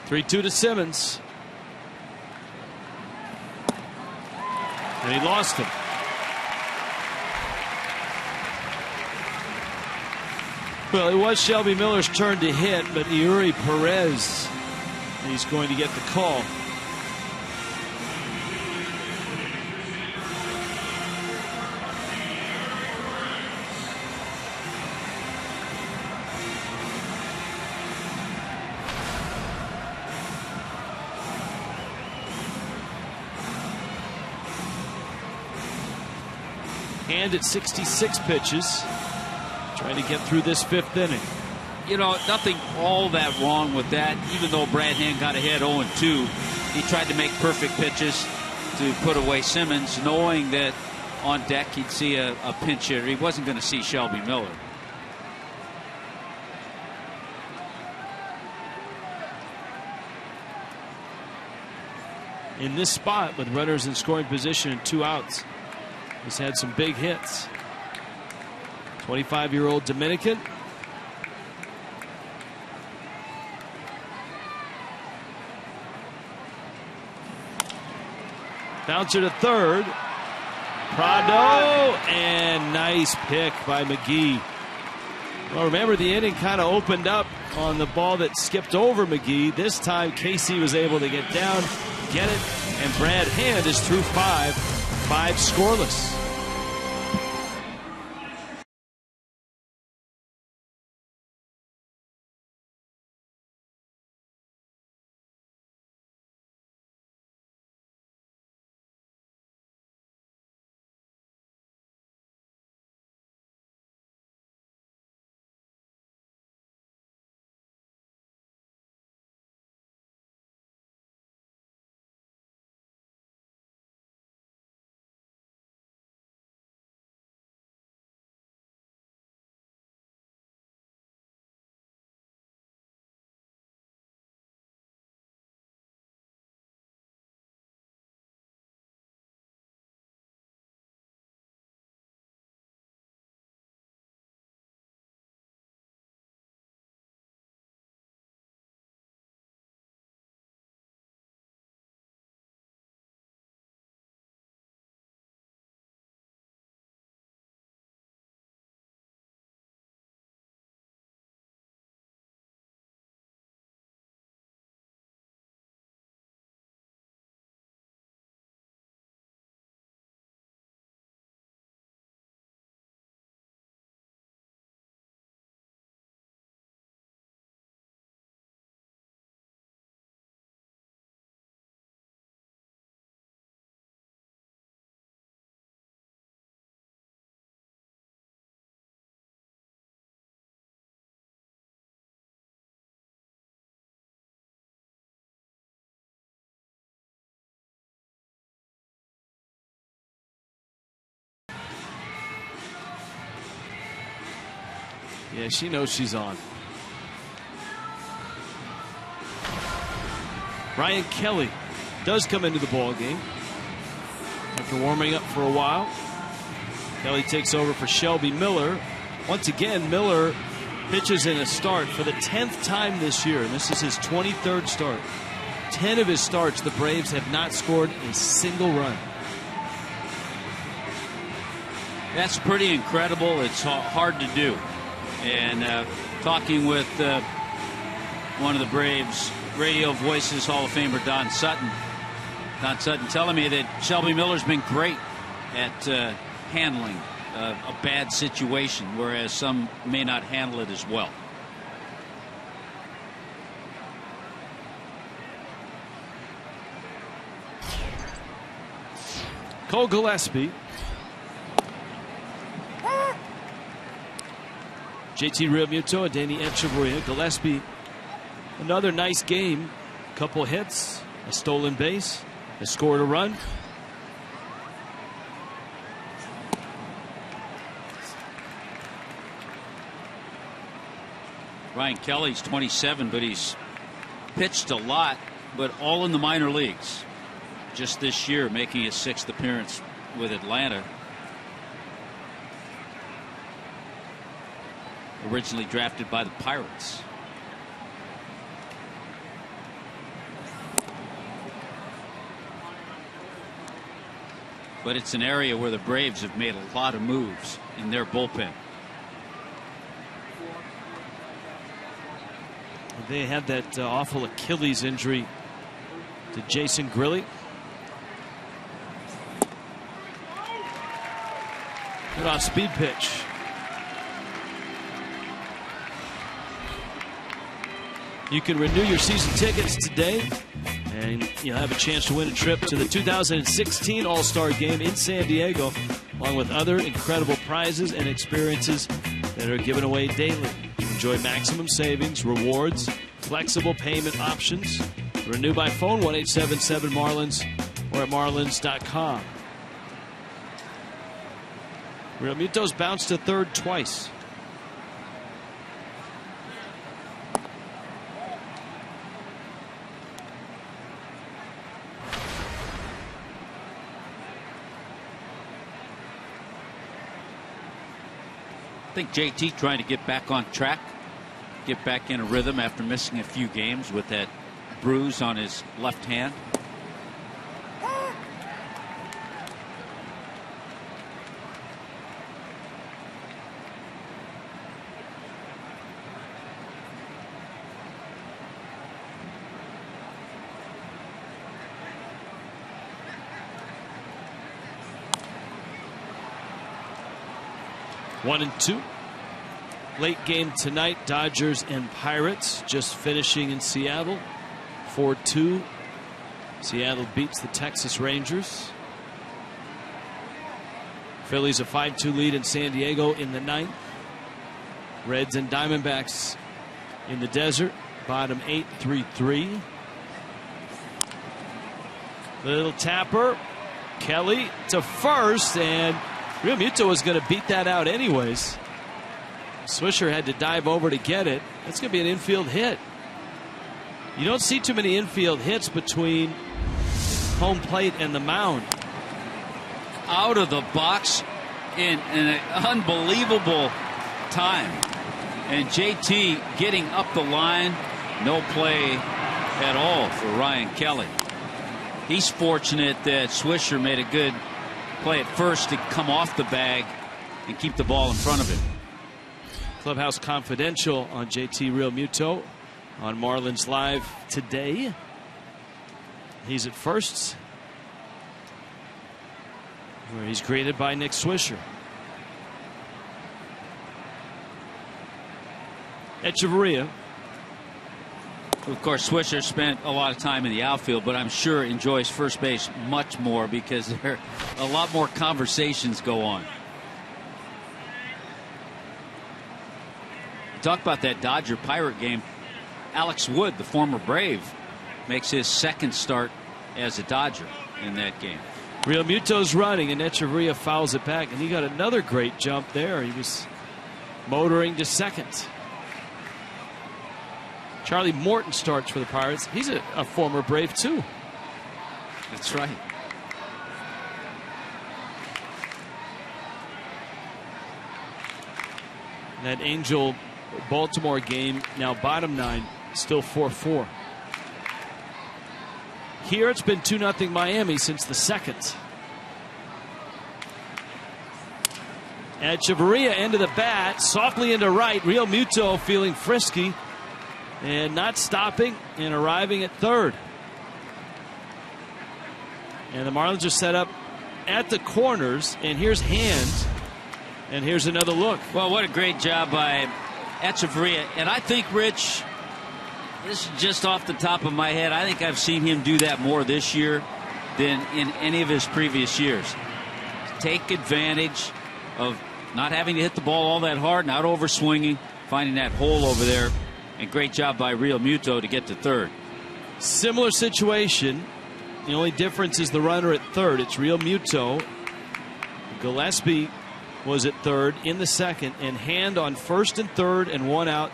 Three-2 to Simmons. And he lost him. Well, it was Shelby Miller's turn to hit, but Yuri Perez, he's going to get the call. Hand at 66 pitches, trying to get through this 5th inning. You know, nothing all that wrong with that. Even though Brad Hand got ahead 0-2, he tried to make perfect pitches to put away Simmons, knowing that on deck he'd see a pinch hitter. He wasn't going to see Shelby Miller. In this spot with runners in scoring position and 2 outs. He's had some big hits. 25-year-old Dominican. Bouncer to third. Prado, and nice pick by McGee. Well, remember, the inning kind of opened up on the ball that skipped over McGee. This time Casey was able to get down, get it, and Brad Hand is through 5 scoreless. Yeah, she knows she's on. Ryan Kelly does come into the ball game after warming up for a while. Kelly takes over for Shelby Miller. Once again, Miller pitches in a start for the 10th time this year, and this is his 23rd start. 10 of his starts, the Braves have not scored a single run. That's pretty incredible. It's hard to do. And talking with one of the Braves radio voices, Hall of Famer Don Sutton. Don Sutton telling me that Shelby Miller's been great at handling a bad situation, whereas some may not handle it as well. Cole Gillespie. JT Realmuto and Danny Echeverria. Gillespie, another nice game. Couple hits, a stolen base, has scored a run. Ryan Kelly's 27, but he's pitched a lot, but all in the minor leagues. Just this year, making his 6th appearance with Atlanta. Originally drafted by the Pirates. But it's an area where the Braves have made a lot of moves in their bullpen. They had that awful Achilles injury to Jason Grilli. Good off speed pitch. You can renew your season tickets today, and you'll have a chance to win a trip to the 2016 All-Star Game in San Diego, along with other incredible prizes and experiences that are given away daily. Enjoy maximum savings, rewards, flexible payment options. Renew by phone 1-877-MARLINS or at marlins.com. Realmuto's bounced to third twice. I think JT trying to get back on track, get back in a rhythm after missing a few games with that bruise on his left hand. One and two. Late game tonight, Dodgers and Pirates just finishing in Seattle. 4-2. Seattle beats the Texas Rangers. Phillies a 5-2 lead in San Diego in the ninth. Reds and Diamondbacks in the desert. Bottom 8, 3-3. Little tapper. Kelly to first, and Realmuto was going to beat that out anyways. Swisher had to dive over to get it. That's going to be an infield hit. You don't see too many infield hits between home plate and the mound. Out of the box in an unbelievable time. And JT getting up the line. No play at all for Ryan Kelly. He's fortunate that Swisher made a good play at first to come off the bag and keep the ball in front of him. Clubhouse Confidential on JT Realmuto on Marlins Live today. He's at first, where he's greeted by Nick Swisher. Echeverria. Of course, Swisher spent a lot of time in the outfield, but I'm sure enjoys first base much more because there a lot more conversations go on. Talk about that Dodger Pirate game. Alex Wood, the former Brave, makes his second start as a Dodger in that game. Realmuto's running, and Echeverria fouls it back, and he got another great jump there. He was motoring to second. Charlie Morton starts for the Pirates. He's a former Brave, too. That's right. That Angel Baltimore game, now bottom 9, still 4-4. Here it's been 2-0 Miami since the second. Echeverria into the bat, softly into right. Real Muto feeling frisky and not stopping and arriving at third. And the Marlins are set up at the corners, and here's Hand, and here's another look. Well, what a great job by Echeverria. And I think, Rich, this is just off the top of my head, I think I've seen him do that more this year than in any of his previous years. Take advantage of not having to hit the ball all that hard, not over swinging, finding that hole over there. And great job by Real Muto to get to third. Similar situation. The only difference is the runner at third. It's Real Muto. Gillespie was at third in the second, and Hand on first and third and one out.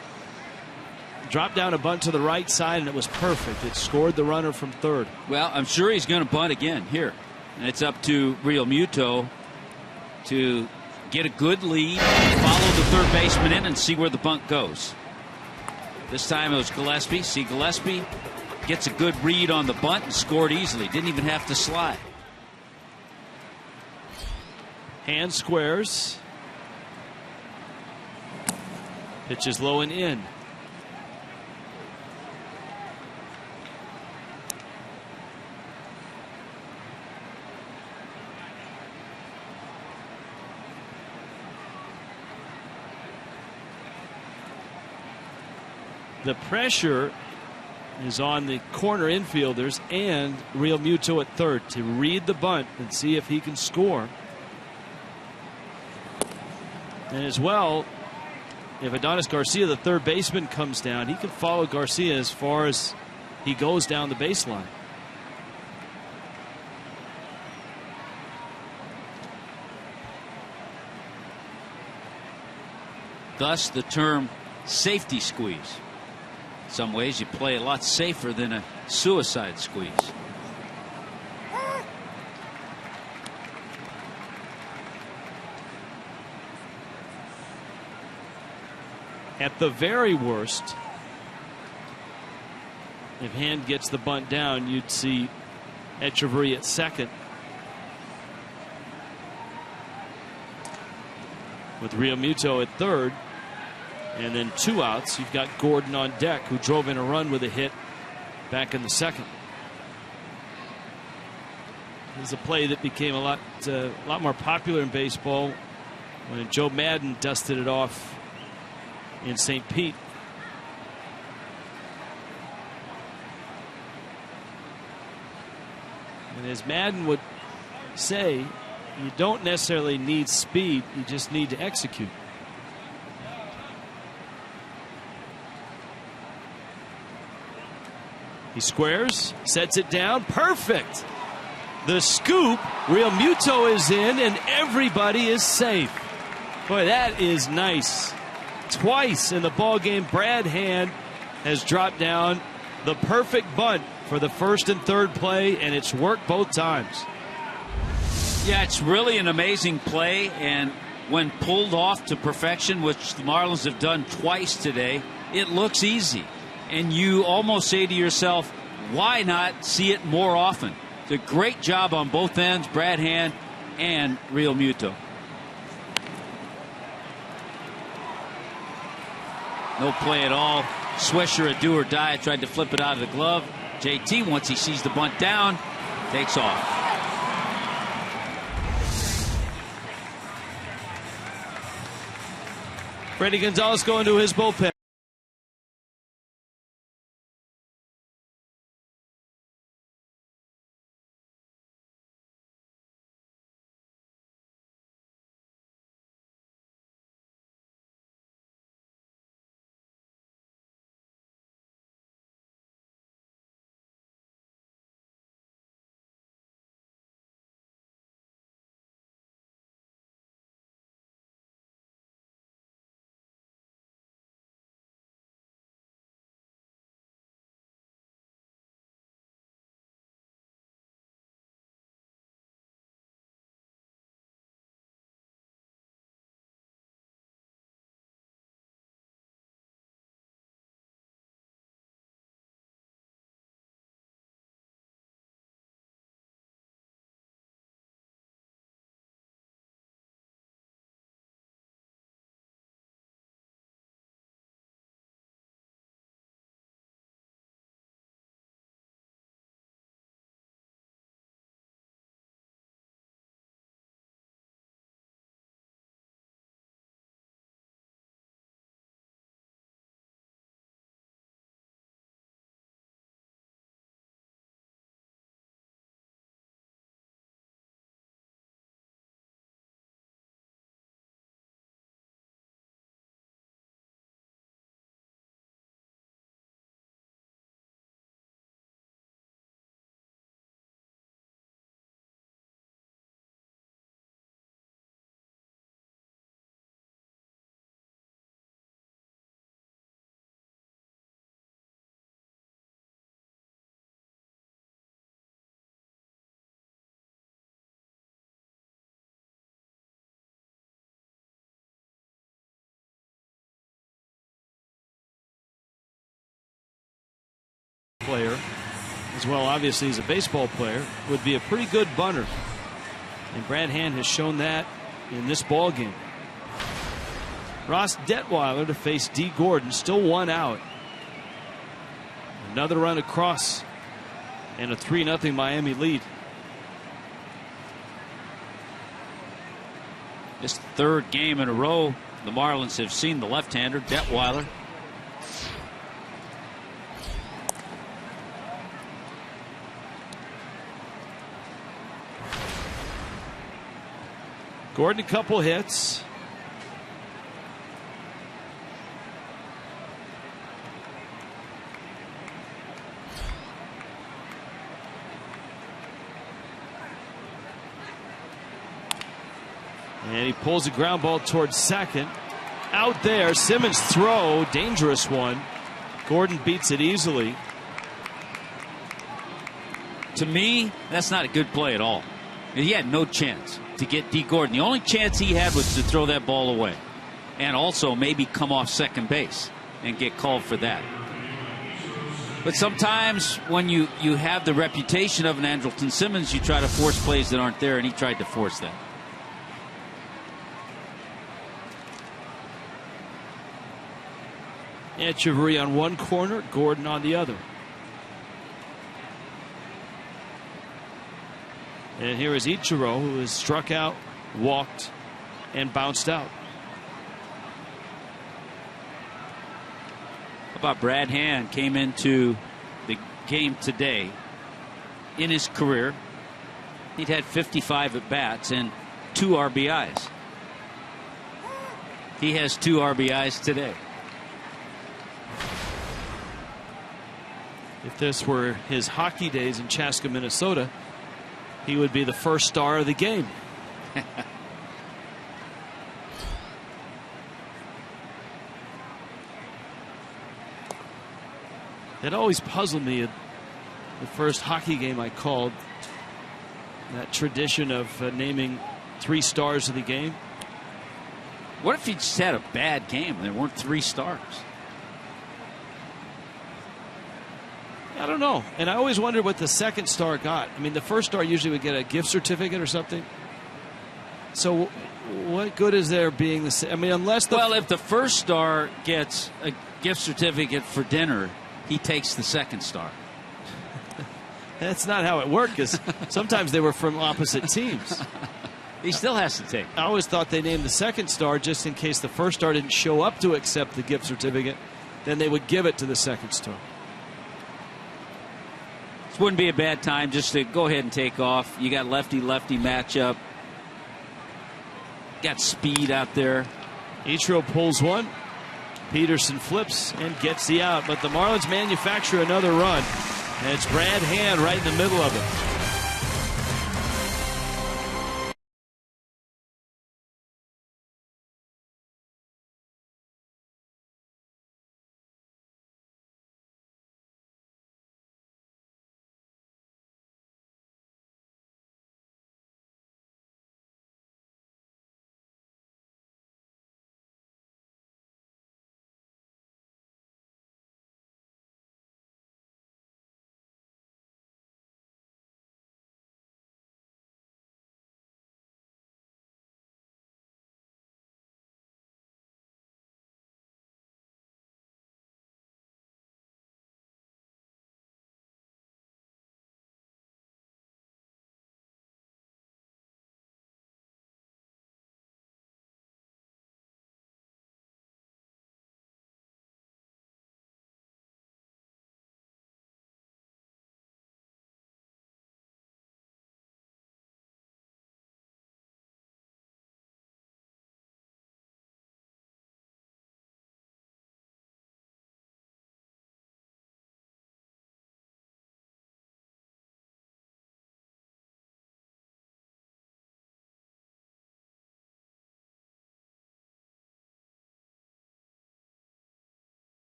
Dropped down a bunt to the right side, and it was perfect. It scored the runner from third. Well, I'm sure he's going to bunt again here. And it's up to Real Muto to get a good lead, follow the third baseman in, and see where the bunt goes. This time it was Gillespie. See, Gillespie gets a good read on the bunt and scored easily. Didn't even have to slide. Hand squares. Pitch is low and in. The pressure is on the corner infielders and Real Muto at third to read the bunt and see if he can score. And as well, if Adonis Garcia, the third baseman, comes down, he can follow Garcia as far as he goes down the baseline. Thus the term safety squeeze. In some ways you play a lot safer than a suicide squeeze. At the very worst, if Hand gets the bunt down, you'd see Echeverria at second, with Real Muto at third. And then two outs. You've got Gordon on deck, who drove in a run with a hit back in the second. This is a play that became a lot more popular in baseball when Joe Madden dusted it off in St. Pete. And as Madden would say, you don't necessarily need speed, you just need to execute. He squares, sets it down, perfect. The scoop, Real Muto is in, and everybody is safe. Boy, that is nice. Twice in the ball game, Brad Hand has dropped down the perfect bunt for the first and third play, and it's worked both times. Yeah, it's really an amazing play, and when pulled off to perfection, which the Marlins have done twice today, it looks easy. And you almost say to yourself, why not see it more often? It's a great job on both ends, Brad Hand and Real Muto. No play at all. Swisher, a do or die, tried to flip it out of the glove. JT, once he sees the bunt down, takes off. Freddie Gonzalez going to his bullpen. as well, obviously, as a baseball player, would be a pretty good bunter. And Brad Hand has shown that in this ball game. Ross Detweiler to face D. Gordon, still 1 out. Another run across and a 3-0 Miami lead. This third game in a row, the Marlins have seen the left-hander, Detweiler. Gordon, a couple hits. And he pulls a ground ball towards second. Out there, Simmons' throw, dangerous one. Gordon beats it easily. To me, that's not a good play at all. He had no chance to get D. Gordon. The only chance he had was to throw that ball away. And also maybe come off second base and get called for that. But sometimes when you have the reputation of an Andrelton Simmons, you try to force plays that aren't there, and he tried to force that. Echeverry on one corner, Gordon on the other. And here is Ichiro, who has struck out, walked, and bounced out. How about Brad Hand came into the game today in his career? He'd had 55 at bats and 2 RBIs. He has 2 RBIs today. If this were his hockey days in Chaska, Minnesota, he would be the first star of the game. It always puzzled me, the first hockey game I called, that tradition of naming 3 stars of the game. What if he just had a bad game and there weren't 3 stars? I don't know. And I always wondered what the second star got. I mean, the first star usually would get a gift certificate or something. So what good is there being the I mean, unless the... Well, if the first star gets a gift certificate for dinner, he takes the second star. That's not how it worked, because sometimes they were from opposite teams. He still has to take. I always thought they named the second star just in case the first star didn't show up to accept the gift certificate. Then they would give it to the second star. This wouldn't be a bad time just to go ahead and take off. You got lefty-lefty matchup. Got speed out there. Ichiro pulls one. Peterson flips and gets the out. But the Marlins manufacture another run. And it's Brad Hand right in the middle of it.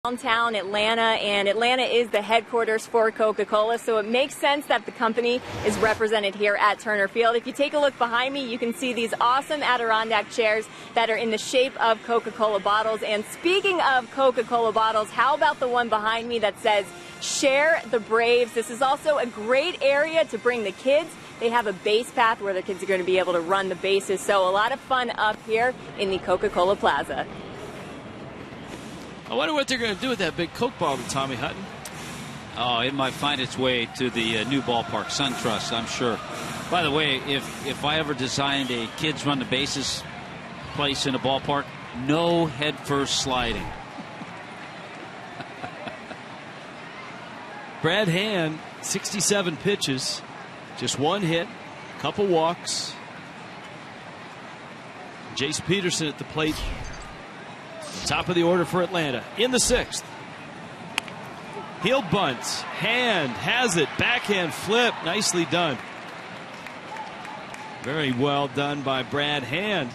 Downtown Atlanta, and Atlanta is the headquarters for Coca-Cola, so it makes sense that the company is represented here at Turner Field. If you take a look behind me, you can see these awesome Adirondack chairs that are in the shape of Coca-Cola bottles. And speaking of Coca-Cola bottles, how about the one behind me that says, "Share the Braves"? This is also a great area to bring the kids. They have a base path where the kids are going to be able to run the bases, so a lot of fun up here in the Coca-Cola Plaza. I wonder what they're going to do with that big Coke bottle, Tommy Hutton. Oh, it might find its way to the new ballpark, SunTrust, I'm sure. By the way, if I ever designed a kids run the bases place in a ballpark, no headfirst sliding. Brad Hand, 67 pitches, just one hit, couple walks. Jace Peterson at the plate. Top of the order for Atlanta in the 6th. Heel bunt. Hand has it. Backhand flip. Nicely done. Very well done by Brad Hand.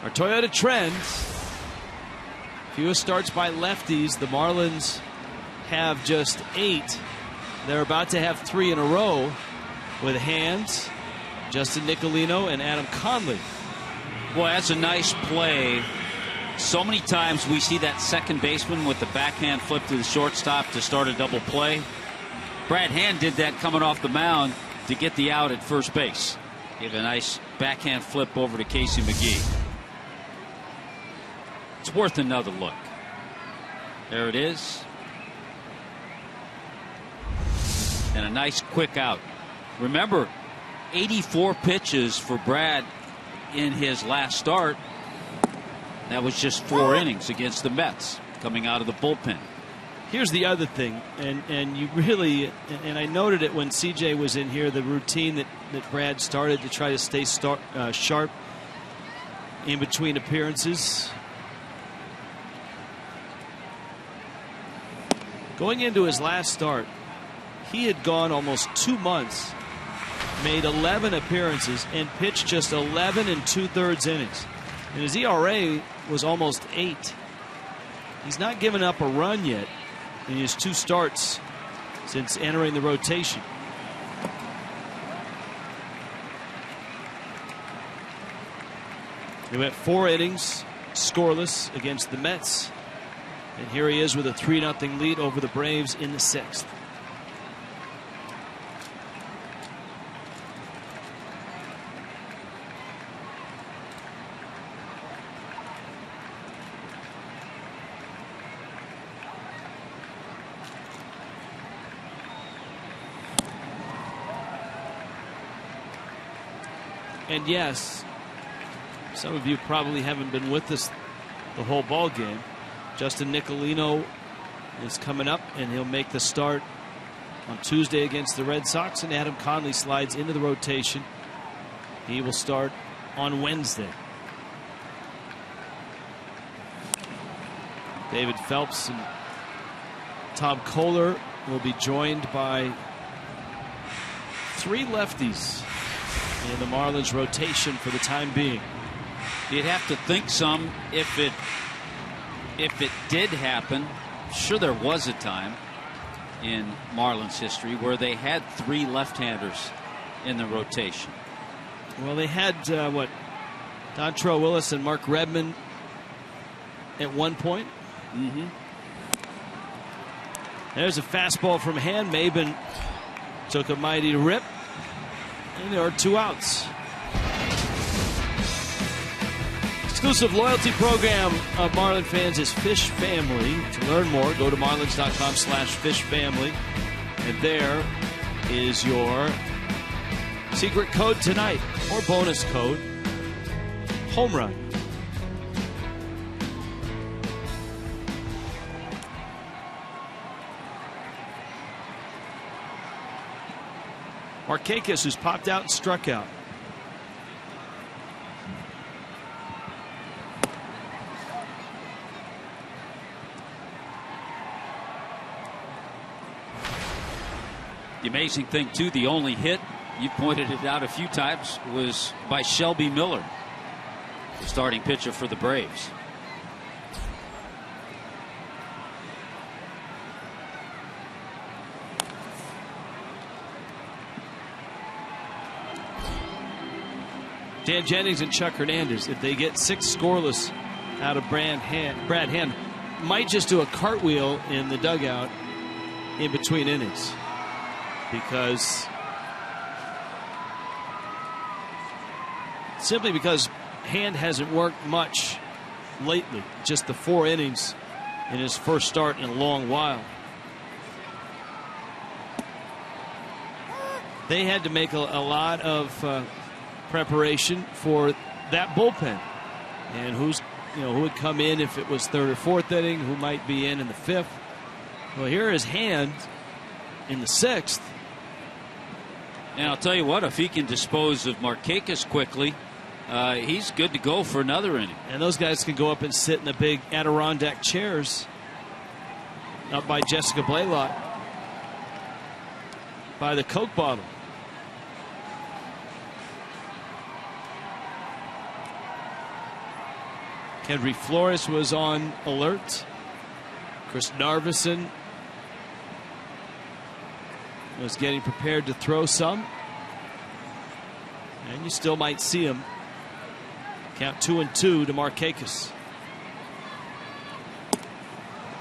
Our Toyota trend. Fewest starts by lefties. The Marlins have just 8. They're about to have 3 in a row with Hand, Justin Nicolino, and Adam Conley. Boy, that's a nice play. So many times we see that second baseman with the backhand flip to the shortstop to start a double play. Brad Hand did that coming off the mound to get the out at first base. Give a nice backhand flip over to Casey McGee. It's worth another look. There it is. And a nice quick out. Remember, 84 pitches for Brad in his last start. That was just 4 innings against the Mets coming out of the bullpen. Here's the other thing, and you really, and I noted it when CJ was in here, the routine that Brad started to try to stay sharp in between appearances. Going into his last start, he had gone almost 2 months, made 11 appearances, and pitched just 11 2/3 innings. And his ERA was almost 8. He's not given up a run yet in his 2 starts since entering the rotation. He went 4 innings scoreless against the Mets. And here he is with a 3-0 lead over the Braves in the 6th. And yes, some of you probably haven't been with us the whole ball game. Justin Nicolino is coming up, and he'll make the start on Tuesday against the Red Sox, and Adam Conley slides into the rotation. He will start on Wednesday. David Phelps and Tom Kohler will be joined by 3 lefties in the Marlins rotation for the time being. You'd have to think some if it did happen. Sure, there was a time in Marlins history where they had 3 left-handers in the rotation. Well, they had Dontrelle Willis and Mark Redmond at one point. Mm-hmm. There's a fastball from Hand. Maben took a mighty rip. And there are 2 outs. Exclusive loyalty program of Marlin fans is Fish Family. To learn more, go to marlins.com/fishfamily. And there is your secret code tonight, or bonus code, home run. Markakis, who's popped out and struck out. The amazing thing, too, the only hit, you pointed it out a few times, was by Shelby Miller, the starting pitcher for the Braves. Dan Jennings and Chuck Hernandez, if they get 6 scoreless out of Brad Hand, might just do a cartwheel in the dugout in between innings, simply because Hand hasn't worked much lately. Just the 4 innings in his first start in a long while. They had to make a lot of preparation for that bullpen, and who would come in if it was 3rd or 4th inning, who might be in the 5th. Well, here is Hand in the 6th. And I'll tell you what, if he can dispose of Markakis quickly, he's good to go for another inning. And those guys can go up and sit in the big Adirondack chairs up by Jessica Blaylock by the Coke bottle. Henry Flores was on alert. Chris Narveson was getting prepared to throw some. And you still might see him. Count 2-2 to Markakis.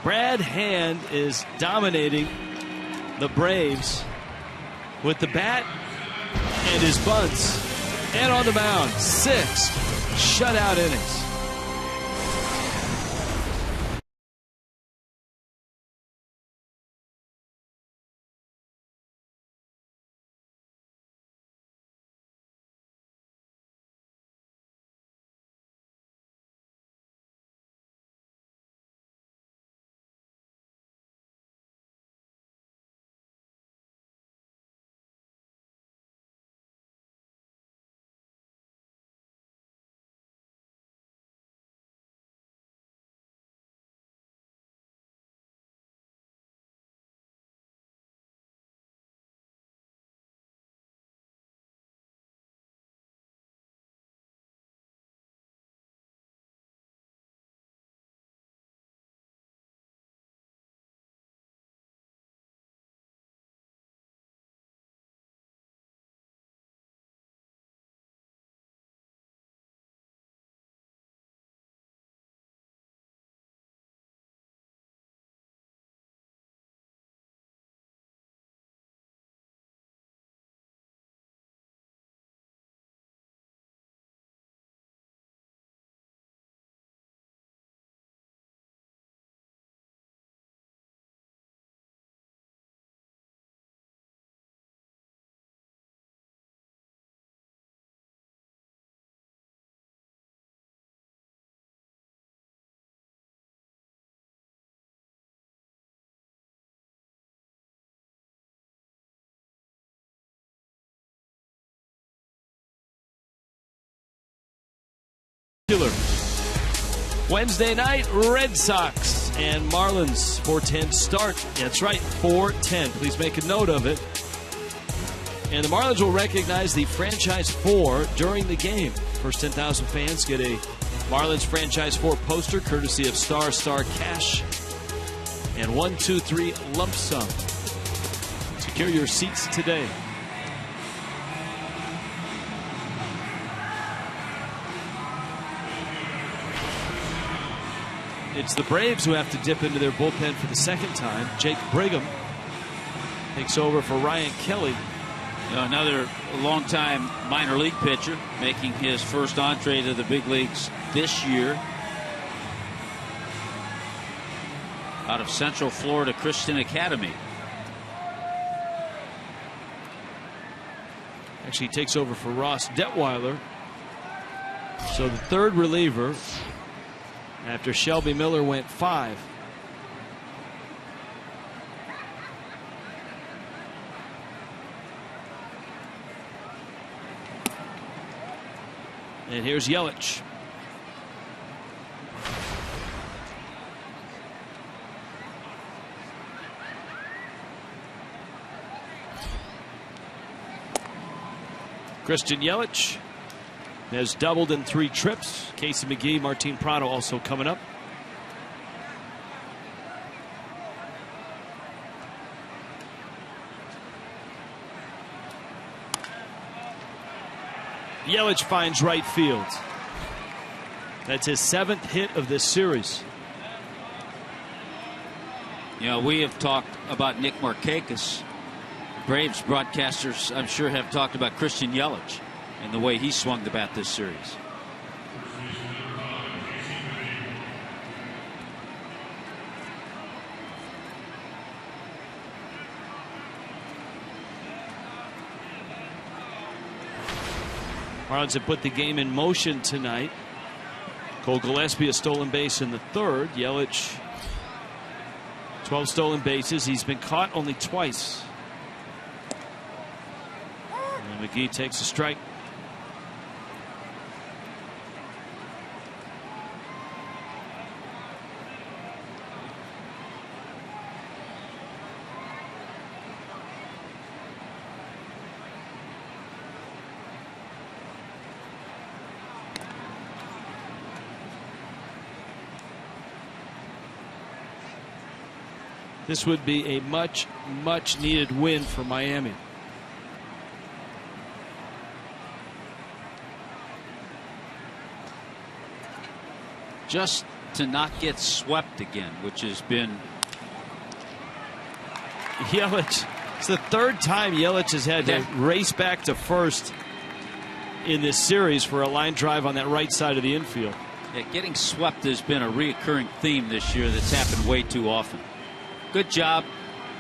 Brad Hand is dominating the Braves with the bat and his bunts. And on the mound, 6 shutout innings. Wednesday night, Red Sox and Marlins, 4:10 start. That's right, 4:10. Please make a note of it. And the Marlins will recognize the franchise 4 during the game. First 10,000 fans get a Marlins franchise 4 poster courtesy of Star Cash and 1, 2, 3 lump sum. Secure your seats today. It's the Braves who have to dip into their bullpen for the second time. Jake Brigham takes over for Ryan Kelly. Another longtime minor league pitcher making his first entree to the big leagues this year. Out of Central Florida Christian Academy. Actually, he takes over for Ross Detweiler. So the third reliever after Shelby Miller went 5. And here's Yelich. Christian Yelich has doubled in 3 trips. Casey McGee, Martin Prado also coming up. Yelich finds right field. That's his 7th hit of this series. You know, we have talked about Nick Markakis. Braves broadcasters, I'm sure, have talked about Christian Yelich and the way he swung the bat this series. Marlins have put the game in motion tonight. Cole Gillespie a stolen base in the 3rd. Yelich 12 stolen bases. He's been caught only twice. And McGee takes a strike. This would be a much needed win for Miami. Just to not get swept again, which has been. Yelich, it's the 3rd time Yelich has had to race back to first in this series for a line drive on that right side of the infield. Yeah, getting swept has been a reoccurring theme this year that's happened way too often. Good job.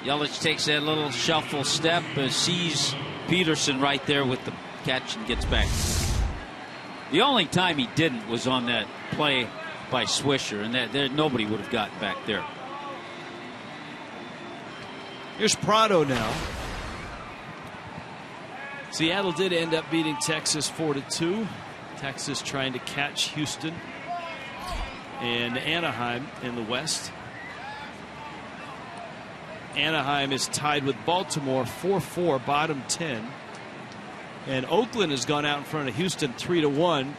Yelich takes that little shuffle step, sees Peterson right there with the catch and gets back. The only time he didn't was on that play by Swisher, and that nobody would have gotten back there. Here's Prado now. Seattle did end up beating Texas 4-2. Texas trying to catch Houston and Anaheim in the West. Anaheim is tied with Baltimore 4-4, bottom 10. And Oakland has gone out in front of Houston 3-1.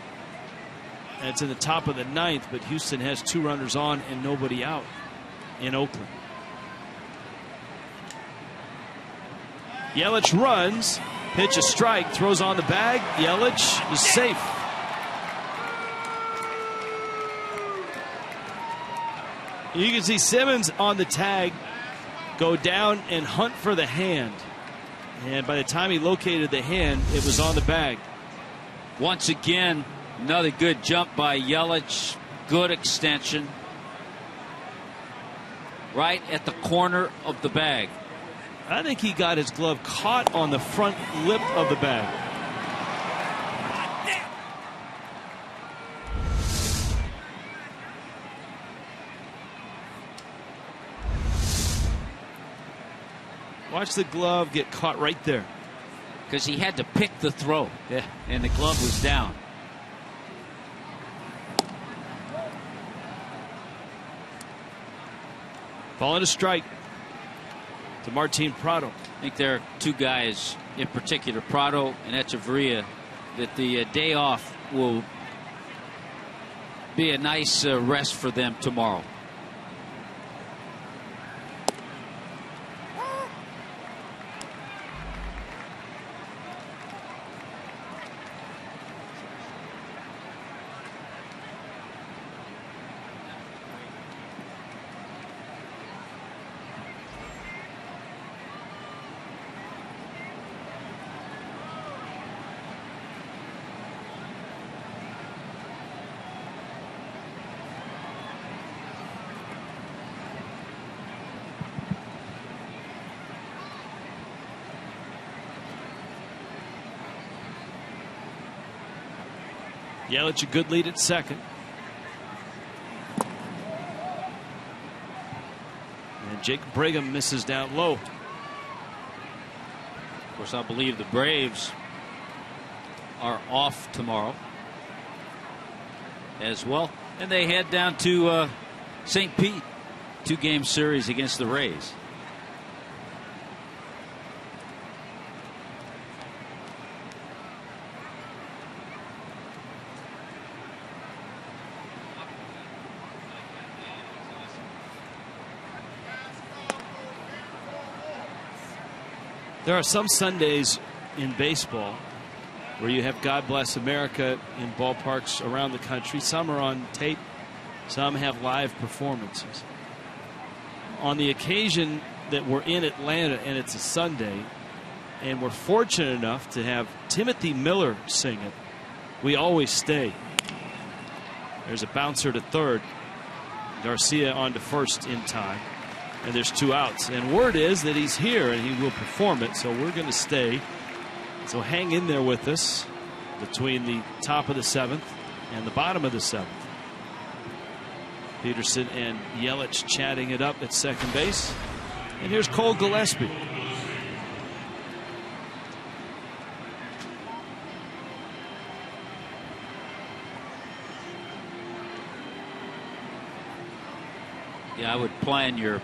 That's in the top of the 9th, but Houston has 2 runners on and nobody out in Oakland. Yelich runs, pitch a strike, throws on the bag. Yelich is safe. You can see Simmons on the tag go down and hunt for the hand. And by the time he located the hand, it was on the bag. Once again, another good jump by Yelich. Good extension. Right at the corner of the bag. I think he got his glove caught on the front lip of the bag. Watch the glove get caught right there. Because he had to pick the throw. Yeah. And the glove was down. Falling a strike to Martin Prado. I think there are 2 guys in particular, Prado and Echeverria, that the day off will be a nice rest for them tomorrow. Yelich a good lead at second. And Jake Brigham misses down low. Of course, I believe the Braves are off tomorrow as well. And they head down to St. Pete. 2-game series against the Rays. There are some Sundays in baseball where you have God Bless America in ballparks around the country. Some are on tape, some have live performances. On the occasion that we're in Atlanta and it's a Sunday, and we're fortunate enough to have Timothy Miller sing it, we always stay. There's a bouncer to third. Garcia on to first in time. And there's 2 outs. And word is that he's here and he will perform it. So we're going to stay. So hang in there with us between the top of the 7th and the bottom of the 7th. Peterson and Yelich chatting it up at second base. And here's Cole Gillespie. Yeah, I would plan your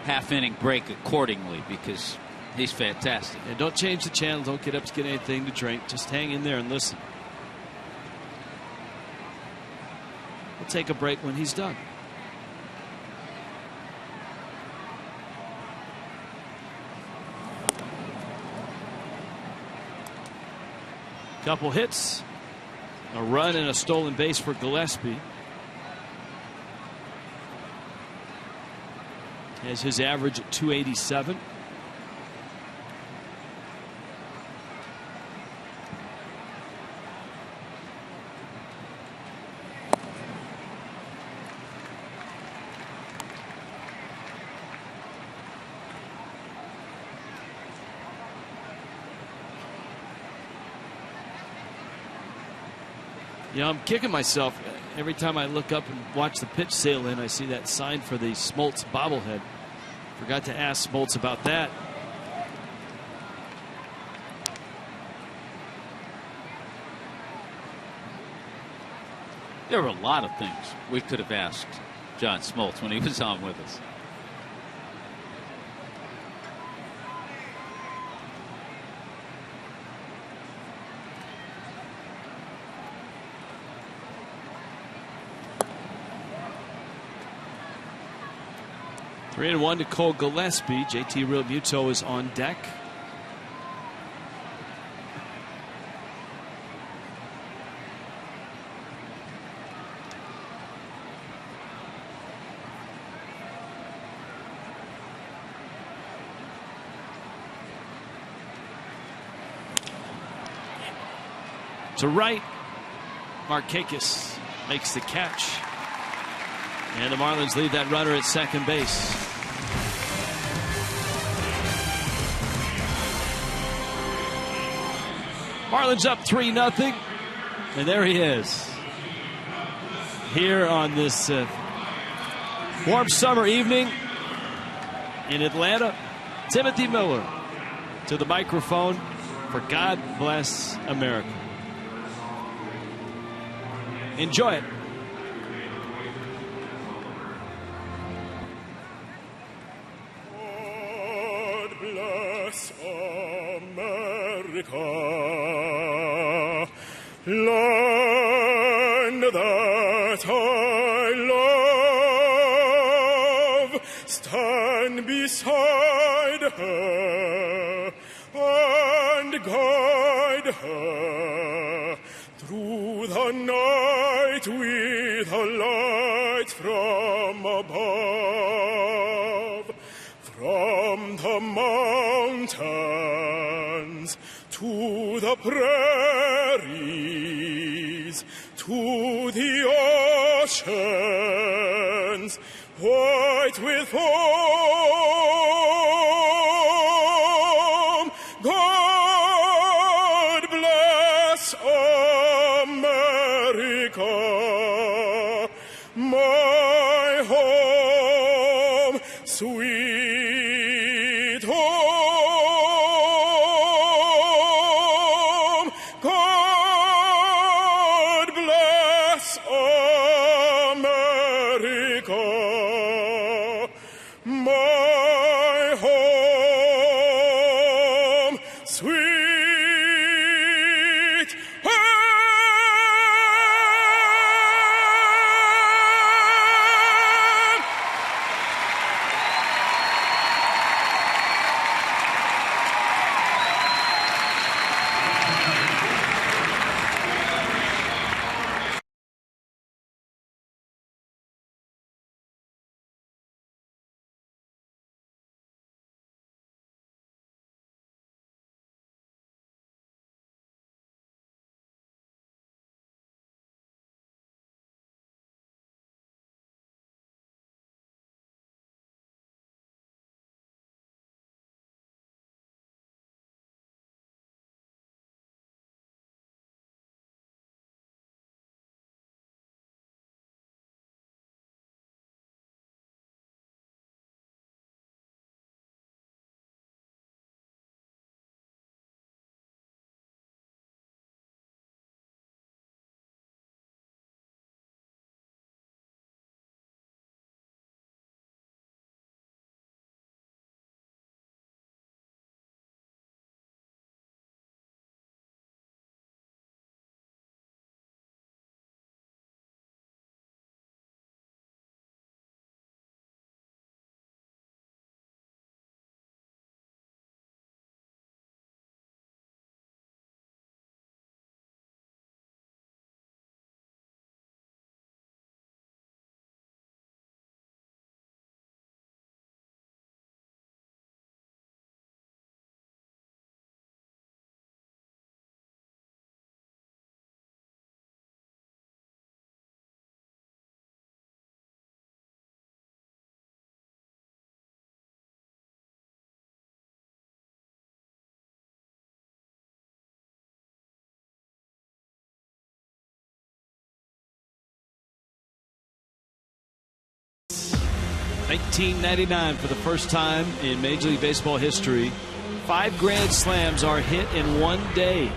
half-inning break accordingly because he's fantastic. And don't change the channel. Don't get up to get anything to drink. Just hang in there and listen. We'll take a break when he's done. Couple hits, a run and a stolen base for Gillespie. Has his average at 287. You know, I'm kicking myself every time I look up and watch the pitch sail in. I see that sign for the Smoltz bobblehead. Forgot to ask Smoltz about that. There were a lot of things we could have asked John Smoltz when he was on with us. Three and one to Cole Gillespie. JT Realmuto is on deck. To right, Markakis makes the catch. And the Marlins leave that runner at second base. Marlins up 3-0. And there he is. Here on this warm summer evening in Atlanta, Timothy Miller to the microphone for God Bless America. Enjoy it. God bless America, land that I love. Stand beside her and guide her through the night with a light from above. From the mountains to the prairies to the oceans white with foam. God bless America, my home, sweet home. God bless America, my home, sweet home. 1999, for the first time in Major League Baseball history, 5 grand slams are hit in one day.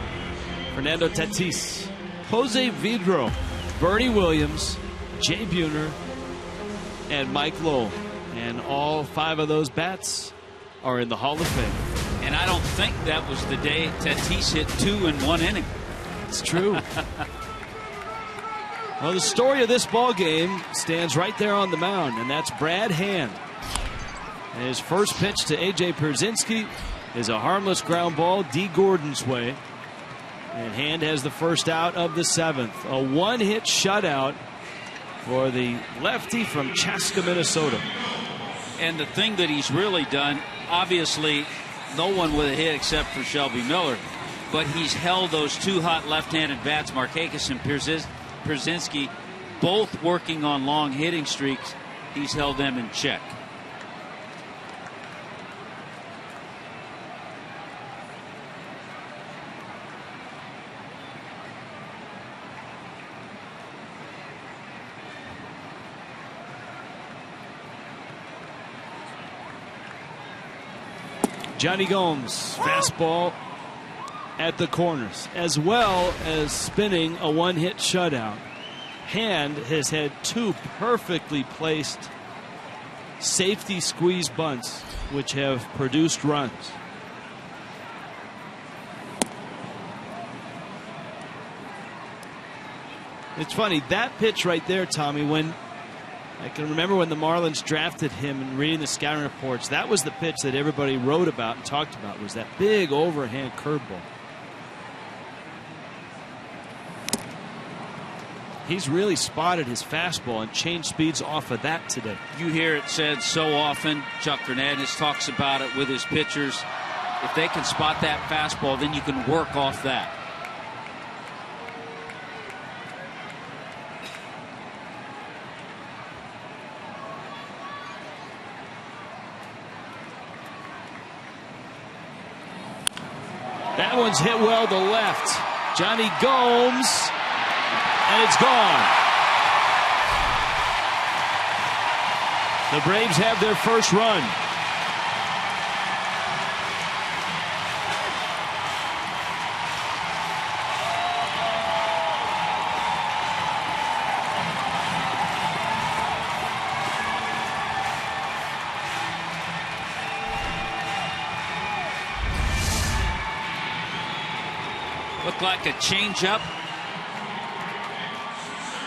Fernando Tatis, Jose Vidro, Bernie Williams, Jay Buhner, and Mike Lowell. And all 5 of those bats are in the Hall of Fame. And I don't think that was the day Tatis hit 2 in 1 inning. It's true. Well, the story of this ball game stands right there on the mound, and that's Brad Hand. And his first pitch to A.J. Pierzynski is a harmless ground ball D. Gordon's way. And Hand has the first out of the 7th. A 1-hit shutout for the lefty from Chaska, Minnesota. And the thing that he's really done, obviously no one with a hit except for Shelby Miller, but he's held those 2 hot left-handed bats, Markakis and Pierzynski, both working on long hitting streaks. He's held them in check. Johnny Gomes, fastball at the corners, as well as spinning a 1-hit shutout. Hand has had 2 perfectly placed safety squeeze bunts, which have produced runs. It's funny, that pitch right there, Tommy, when I can remember when the Marlins drafted him and reading the scouting reports, that was the pitch that everybody wrote about and talked about, was that big overhand curveball. He's really spotted his fastball and changed speeds off of that today. You hear it said so often. Chuck Fernandez talks about it with his pitchers. If they can spot that fastball, then you can work off that. That one's hit well to left. Johnny Gomes, and it's gone. The Braves have their first run. Looked like a changeup.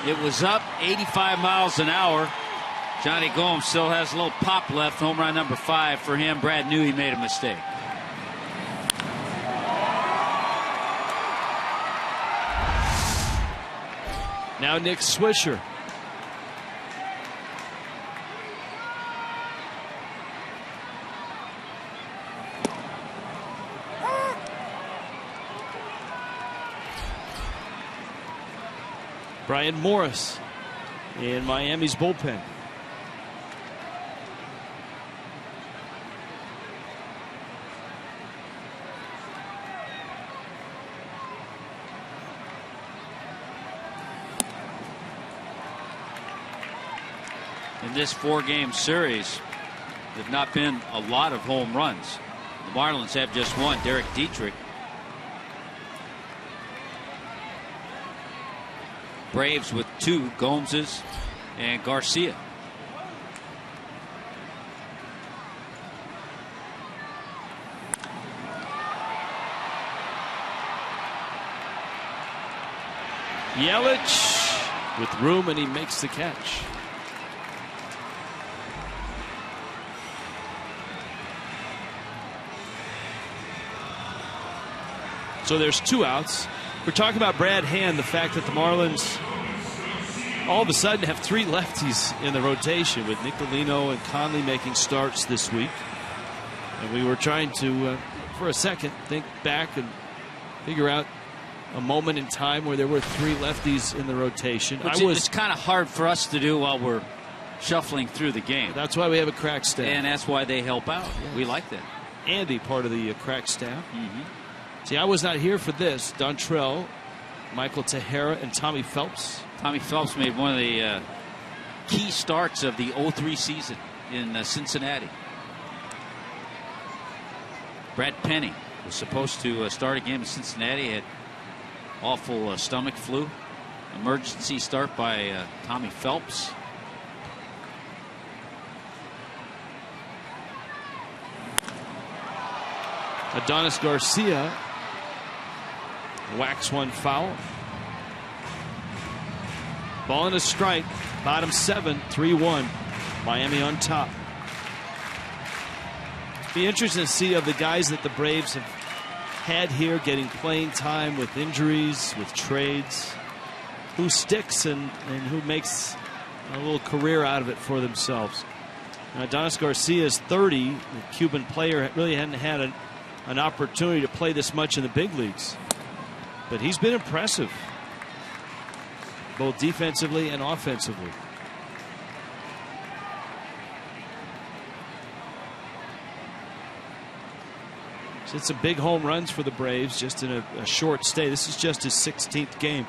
It was up 85 miles an hour. Johnny Gomes still has a little pop left. Home run number 5 for him. Brad knew he made a mistake. Now Nick Swisher. Brian Morris in Miami's bullpen. In this 4-game series, there have not been a lot of home runs. The Marlins have just one, Derek Dietrich. Braves with 2, Gomeses and Garcia. Yelich with room, and he makes the catch. So there's 2 outs. We're talking about Brad Hand, the fact that the Marlins all of a sudden have 3 lefties in the rotation, with Nicolino and Conley making starts this week. And we were trying to, for a second, think back and figure out a moment in time where there were 3 lefties in the rotation. It's kind of hard for us to do while we're shuffling through the game. That's why we have a crack staff. And that's why they help out. Yes. We like that. Andy, part of the crack staff. Mm-hmm. See, I was not here for this. Dontrell, Michael Tejera, and Tommy Phelps. Tommy Phelps made one of the key starts of the 03 season. in Cincinnati. Brad Penny was supposed to start a game in Cincinnati. Had awful stomach flu. Emergency start by Tommy Phelps. Adonis Garcia whacks one foul. Ball and a strike. Bottom 7, 3-1. Miami on top. Be interesting to see of the guys that the Braves have had here getting playing time with injuries, with trades, who sticks and who makes a little career out of it for themselves. Now, Adonis Garcia is 30. The Cuban player really hadn't had an opportunity to play this much in the big leagues. But he's been impressive, both defensively and offensively. So it's some big home runs for the Braves just in a short stay. This is just his 16th game.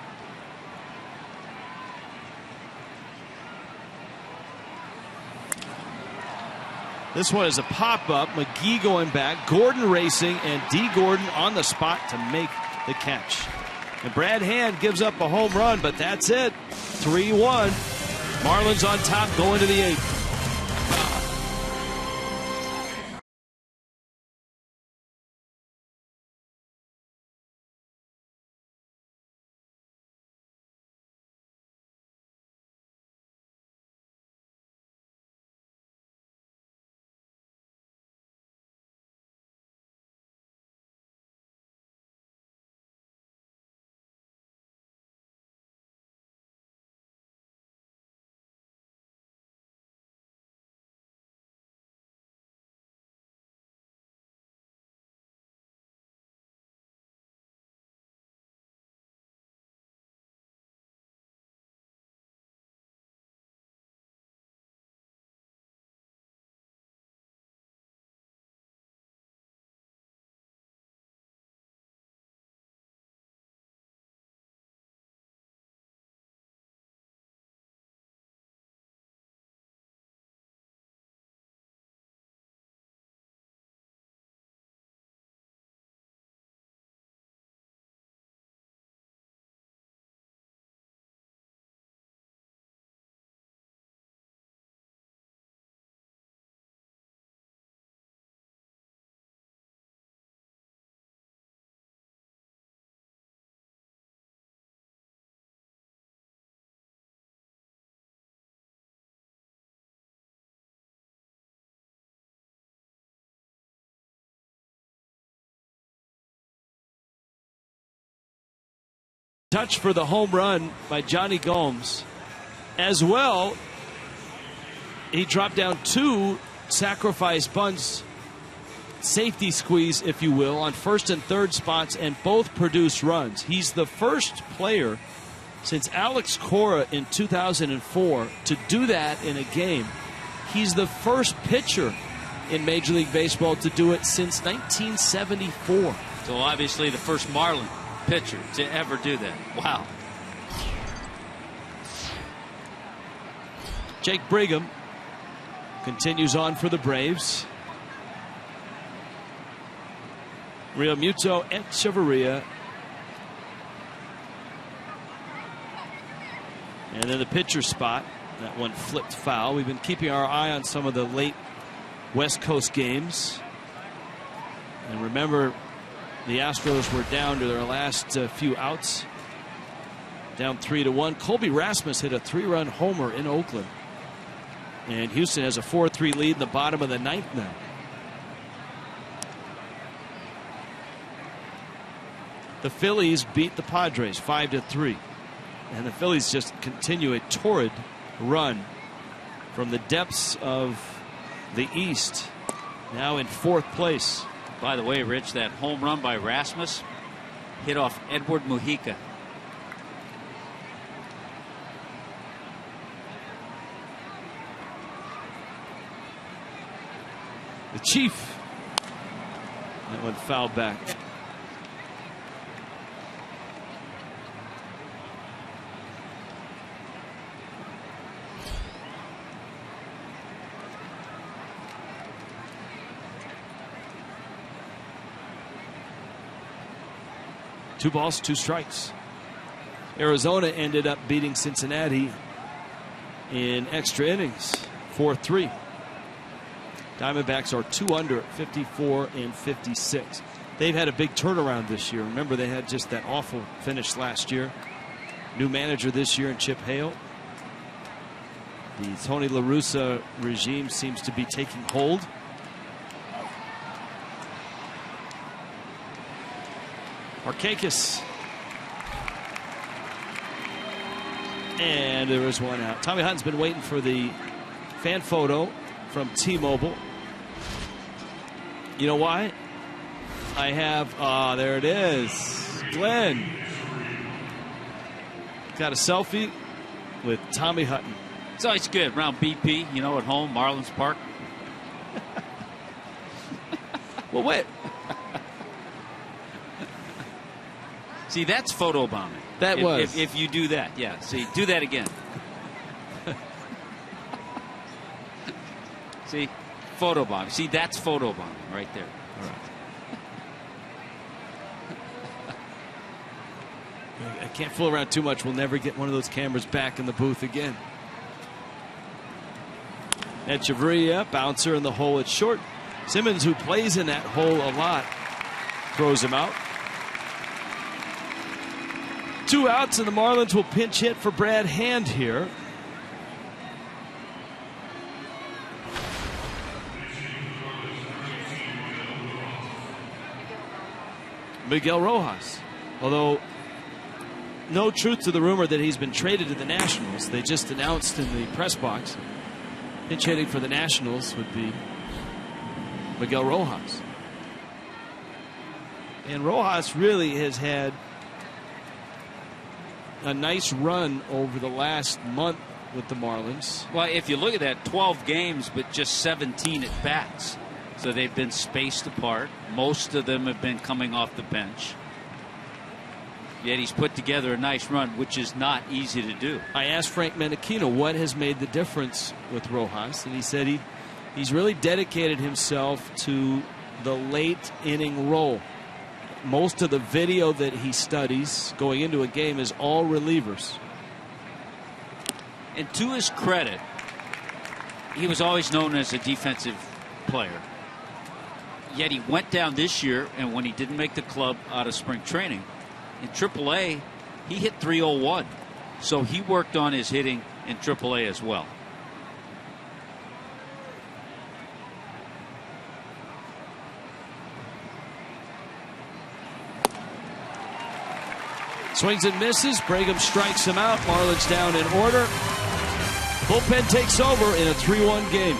This one is a pop-up. McGee going back. Gordon racing, and D. Gordon on the spot to make the catch. And Brad Hand gives up a home run, but that's it. 3-1. Marlins on top going to the 8th. Touch for the home run by Johnny Gomes. As well, he dropped down 2 sacrifice bunts, safety squeeze, if you will, on first and third spots, and both produce runs. He's the first player since Alex Cora in 2004 to do that in a game. He's the first pitcher in Major League Baseball to do it since 1974. So obviously the first Marlin pitcher to ever do that. Wow. Jake Brigham continues on for the Braves. Real Muto Echeverria. And then the pitcher spot. That one flipped foul. We've been keeping our eye on some of the late West Coast games. And remember, the Astros were down to their last few outs. Down 3-1. Colby Rasmus hit a 3-run homer in Oakland. And Houston has a 4-3 lead in the bottom of the 9th now. The Phillies beat the Padres 5-3. And the Phillies just continue a torrid run from the depths of the East. Now in 4th place. By the way, Rich, that home run by Rasmus hit off Edward Mujica. The Chief. That one fouled back. 2 balls, 2 strikes. Arizona ended up beating Cincinnati in extra innings, 4-3. Diamondbacks are 2 under at 54 and 56. They've had a big turnaround this year. Remember, they had just that awful finish last year. New manager this year in Chip Hale. The Tony La Russa regime seems to be taking hold. Markakis. And there is 1 out. Tommy Hutton's been waiting for the fan photo from T-Mobile. You know why? I have, there it is. Glenn got a selfie with Tommy Hutton. It's always good around BP, you know, at home, Marlins Park. Well, wait. See, that's photobombing. That was. If you do that, yeah. See, do that again. See, photobombing. See, that's photobombing right there. All right. I can't fool around too much. We'll never get one of those cameras back in the booth again. Echeverria, bouncer in the hole at short. Simmons, who plays in that hole a lot, throws him out. 2 outs, and the Marlins will pinch hit for Brad Hand here. Miguel Rojas. Although no truth to the rumor that he's been traded to the Nationals. They just announced in the press box pinch hitting for the Nationals would be Miguel Rojas. And Rojas really has had a nice run over the last month with the Marlins. Well, if you look at that, 12 games, but just 17 at bats. So they've been spaced apart. Most of them have been coming off the bench. Yet he's put together a nice run, which is not easy to do. I asked Frank Menachino what has made the difference with Rojas, and he said he's really dedicated himself to the late inning role. Most of the video that he studies going into a game is all relievers. And to his credit, he was always known as a defensive player. Yet he went down this year, and when he didn't make the club out of spring training, in AAA, he hit .301. So he worked on his hitting in AAA as well. Swings and misses. Brigham strikes him out. Marlins down in order. Bullpen takes over in a 3-1 game.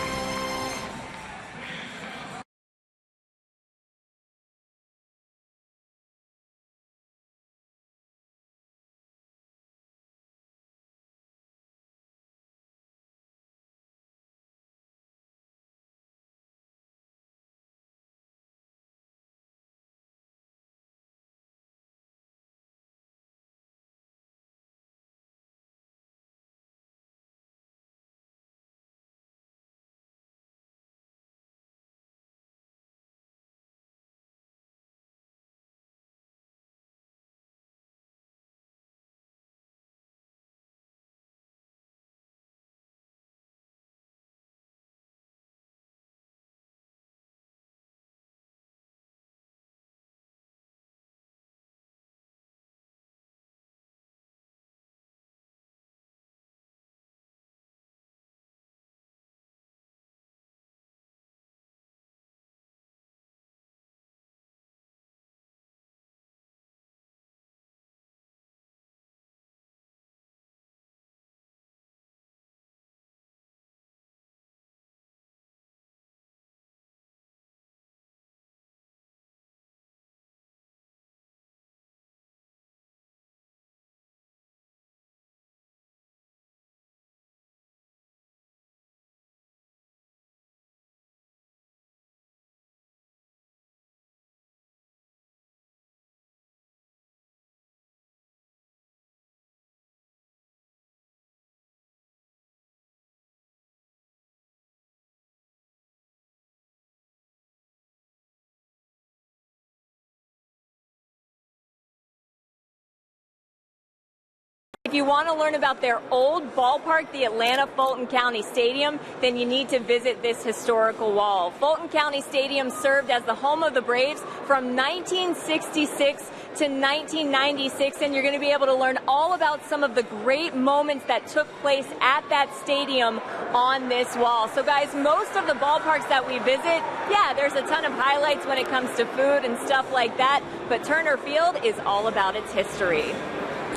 If you want to learn about their old ballpark, the Atlanta Fulton County Stadium, then you need to visit this historical wall. Fulton County Stadium served as the home of the Braves from 1966 to 1996, and you're going to be able to learn all about some of the great moments that took place at that stadium on this wall. So guys, most of the ballparks that we visit, yeah, there's a ton of highlights when it comes to food and stuff like that, but Turner Field is all about its history.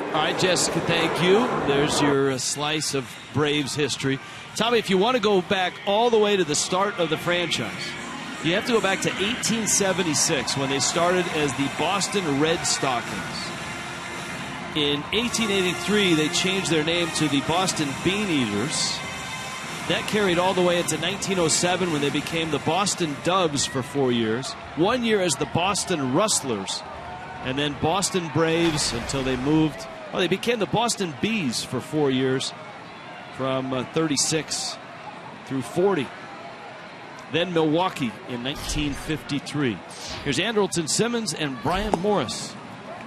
All right, Jessica, thank you. There's your slice of Braves history. Tommy, if you want to go back all the way to the start of the franchise, you have to go back to 1876 when they started as the Boston Red Stockings. In 1883, they changed their name to the Boston Bean Eaters. That carried all the way into 1907 when they became the Boston Dubs for 4 years. 1 year as the Boston Rustlers. And then Boston Braves until they moved. Well, they became the Boston Bees for 4 years from 36 through 40. Then Milwaukee in 1953. Here's Andrelton Simmons and Brian Morris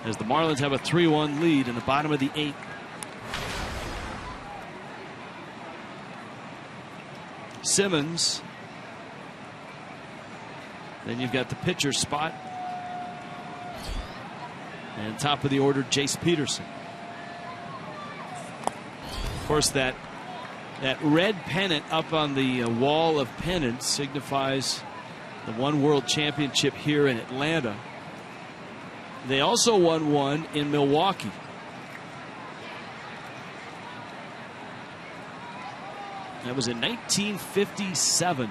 as the Marlins have a 3-1 lead in the bottom of the 8th. Simmons. Then you've got the pitcher spot. And top of the order, Jace Peterson. Of course, that red pennant up on the wall of pennants signifies the one world championship here in Atlanta. They also won one in Milwaukee. That was in 1957.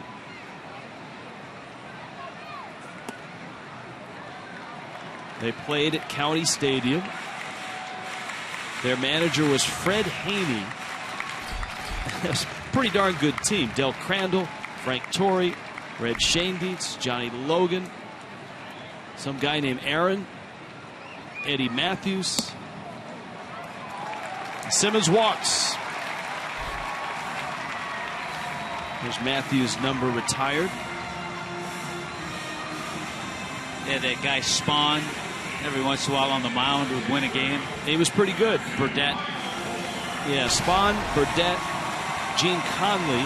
They played at County Stadium. Their manager was Fred Haney. It was a pretty darn good team. Del Crandall, Frank Torrey, Red Shanebeats, Johnny Logan, some guy named Aaron, Eddie Matthews. Simmons walks. There's Matthews' number retired. Yeah, that guy Spahn, every once in a while on the mound, would win a game. He was pretty good. Burdette. Yeah, Spahn, Burdette, Gene Conley,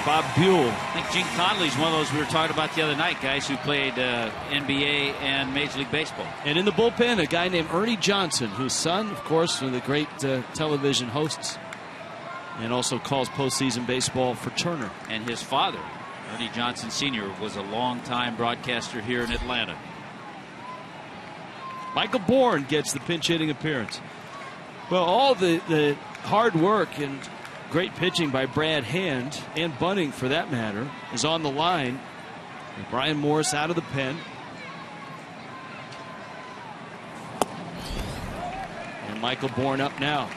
Bob Buell. I think Gene Conley's one of those we were talking about the other night, guys who played NBA and Major League Baseball. And in the bullpen, a guy named Ernie Johnson, whose son, of course, one of the great television hosts, and also calls postseason baseball for Turner. And his father, Ernie Johnson Sr., was a longtime broadcaster here in Atlanta. Michael Bourne gets the pinch hitting appearance. Well, all the hard work and great pitching by Brad Hand, and bunting for that matter, is on the line. And Brian Morris out of the pen. And Michael Bourne up now.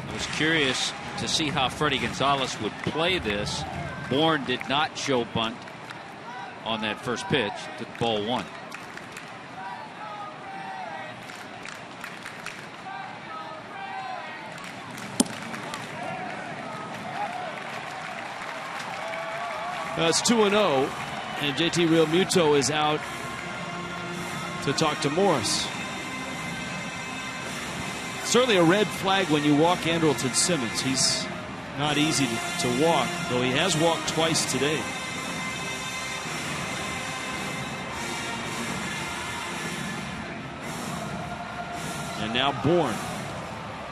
I was curious to see how Freddie Gonzalez would play this. Bourne did not show bunt on that first pitch. Took ball one. It's 2-0, and JT Realmuto is out to talk to Morris. Certainly a red flag when you walk Andrelton Simmons. He's not easy to walk, though he has walked twice today. And now Bourne.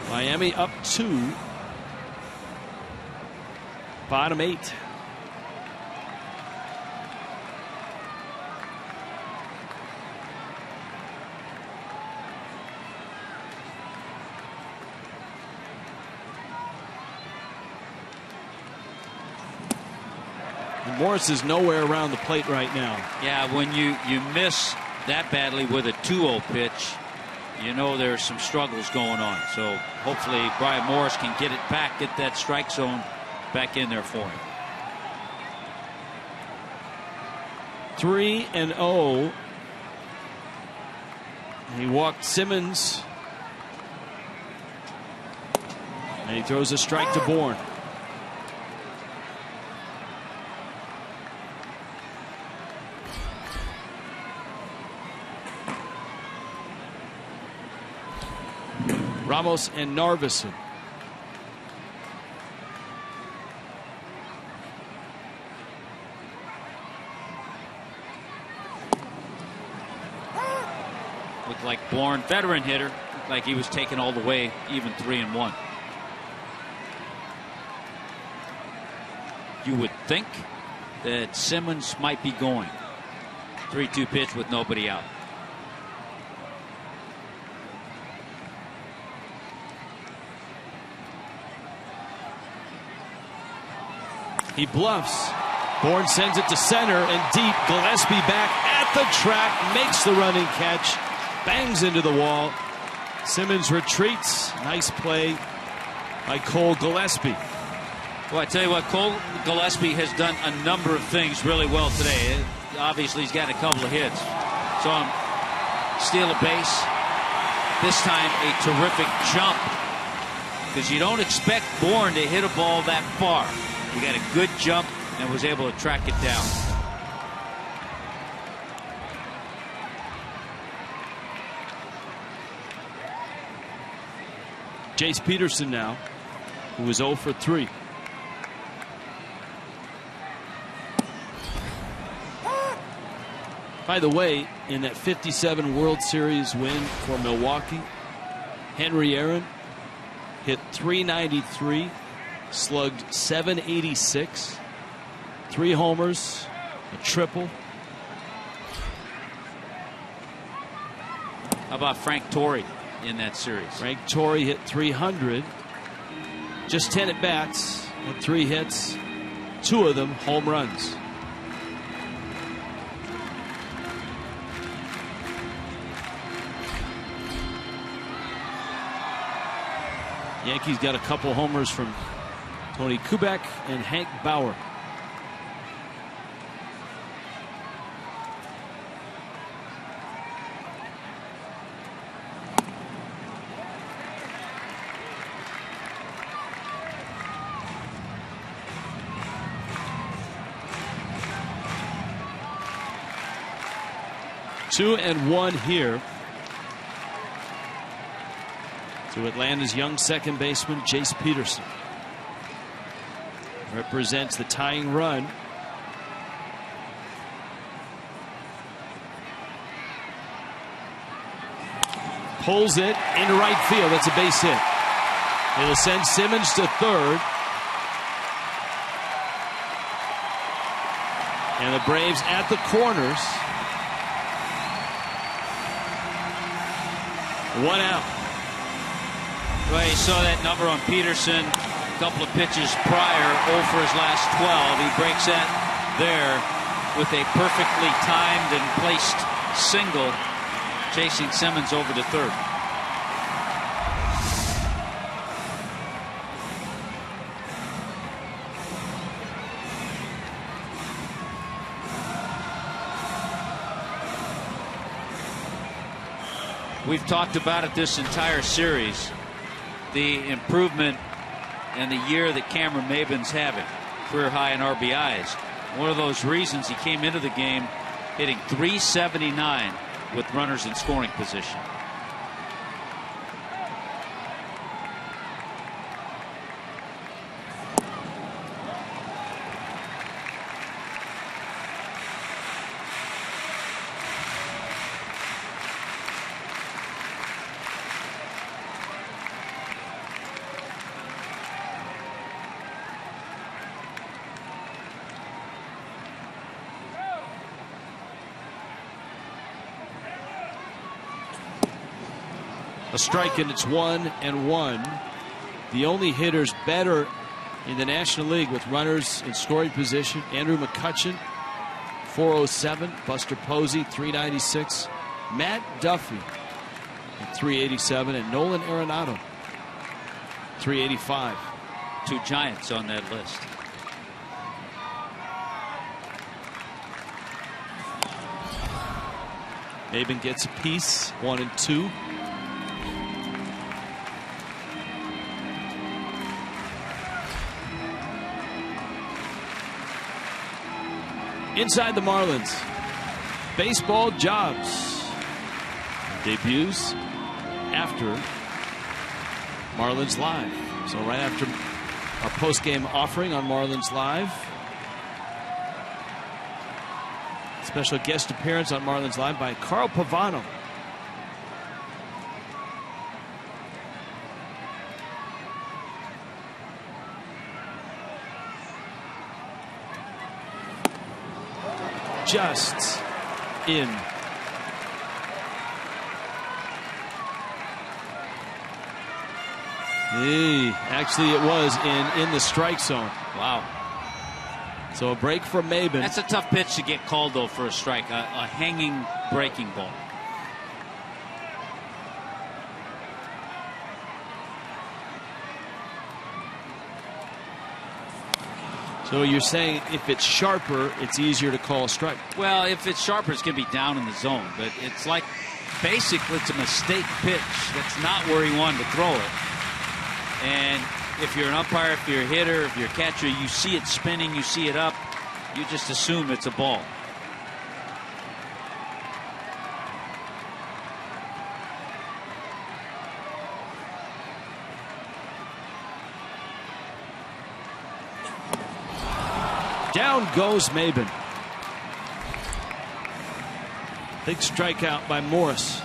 Miami up 2. Bottom 8. Morris is nowhere around the plate right now. Yeah, when you miss that badly with a 2-0 pitch, you know there's some struggles going on. So hopefully Brian Morris can get it back, get that strike zone back in there for him. 3-0. He walked Simmons. And he throws a strike to Bourne. Ramos and Narveson. Looked like Bourne, veteran hitter, looked like he was taken all the way, even 3-1. You would think that Simmons might be going. 3-2 pitch with nobody out. He bluffs. Bourne sends it to center and deep. Gillespie back at the track, makes the running catch, bangs into the wall. Simmons retreats. Nice play by Cole Gillespie. Well, I tell you what, Cole Gillespie has done a number of things really well today. Obviously, he's got a couple of hits. Saw him steal a base. This time, a terrific jump. Because you don't expect Bourne to hit a ball that far. He got a good jump and was able to track it down. Jace Peterson now, who was 0 for 3. By the way, in that 57 World Series win for Milwaukee, Henry Aaron hit .393, slugged .786, 3 homers, a triple. How about Frank Torrey in that series? Frank Torrey hit .300, just 10 at bats, had 3 hits, 2 of them home runs. Yankees got a couple homers from Tony Kubek and Hank Bauer. Two and one here to Atlanta's young second baseman, Jace Peterson. Represents the tying run. Pulls it into right field. That's a base hit. It'll send Simmons to third. And the Braves at the corners. 1 out. Well, you saw that number on Peterson a couple of pitches prior, 0 for his last 12. He breaks that there with a perfectly timed and placed single, chasing Simmons over to third. We've talked about it this entire series, the improvement and the year that Cameron Maybin's having, career high in RBIs. One of those reasons he came into the game hitting .379 with runners in scoring position. A strike, and it's 1-1. The only hitters better in the National League with runners in scoring position: Andrew McCutchen, 407, Buster Posey, 396, Matt Duffy at 387, and Nolan Arenado, 385. 2 Giants on that list. Maybin gets a piece, 1-2. Inside the Marlins, baseball jobs. Debuts after Marlins Live. So right after our post-game offering on Marlins Live, special guest appearance on Marlins Live by Carl Pavano. Just in. Actually, it was in the strike zone. Wow. So a break from Maben. That's a tough pitch to get called, though, for a strike. A hanging breaking ball. So you're saying if it's sharper, it's easier to call a strike? Well, if it's sharper, it's going to be down in the zone. But it's like basically it's a mistake pitch. That's not where he wanted to throw it. And if you're an umpire, if you're a hitter, if you're a catcher, you see it spinning, you see it up, you just assume it's a ball. Down goes Maben. Big strikeout by Morris.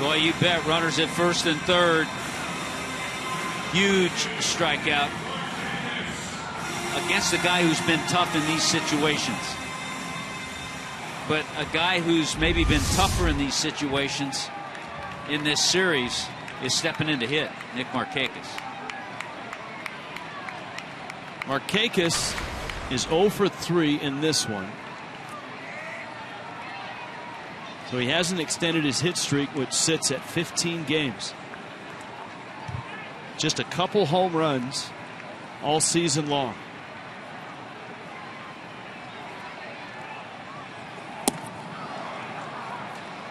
Boy, you bet. Runners at first and third. Huge strikeout against a guy who's been tough in these situations. But a guy who's maybe been tougher in these situations in this series is stepping in to hit, Nick Markakis. Markakis is 0 for 3 in this one. So he hasn't extended his hit streak, which sits at 15 games. Just a couple home runs all season long.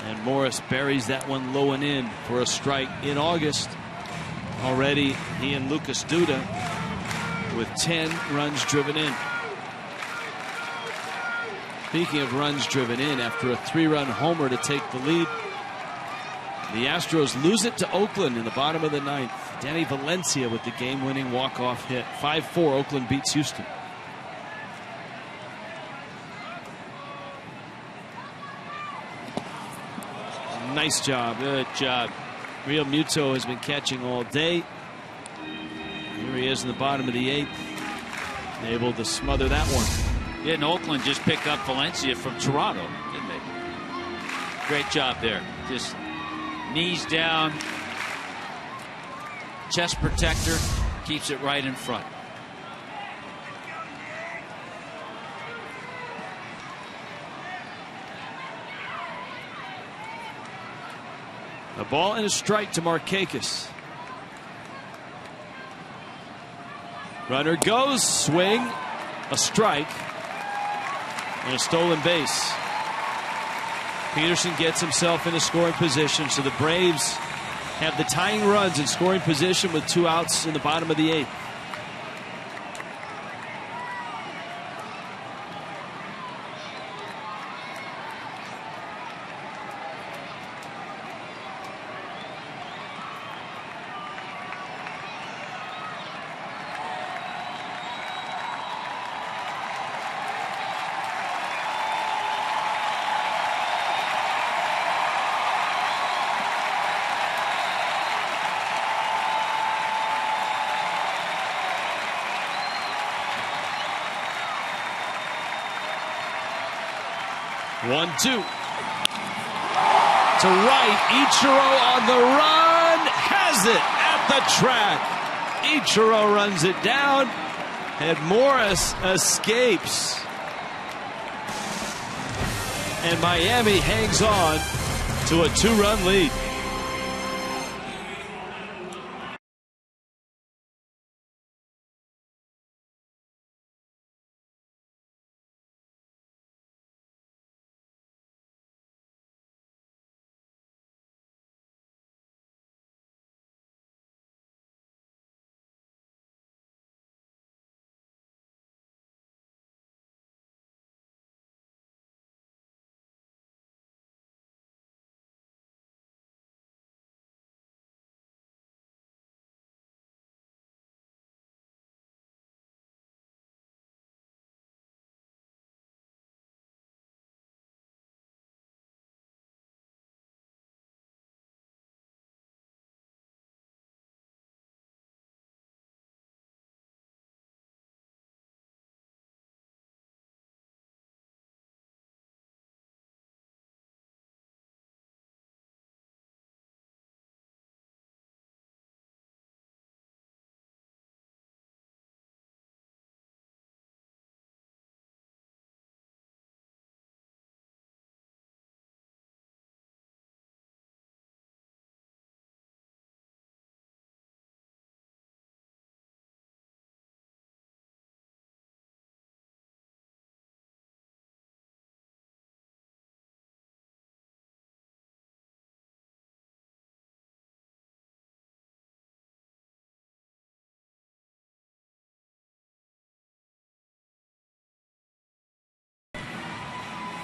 And Morris buries that one low and in for a strike in August. Already he and Lucas Duda with 10 runs driven in. Speaking of runs driven in, after a 3-run homer to take the lead, the Astros lose it to Oakland in the bottom of the 9th. Danny Valencia with the game-winning walk-off hit. 5-4, Oakland beats Houston. Nice job. Good job. Real Muto has been catching all day. Here he is in the bottom of the 8th. Able to smother that one. Yeah, and Oakland just picked up Valencia from Toronto, didn't they? Great job there. Just knees down, chest protector, keeps it right in front. A ball and a strike to Markakis. Runner goes, swing, a strike, and a stolen base. Peterson gets himself in a scoring position, so the Braves have the tying runs in scoring position with 2 outs in the bottom of the 8th. One, two. To right, Ichiro on the run, has it at the track. Ichiro runs it down, and Morris escapes. And Miami hangs on to a 2-run lead.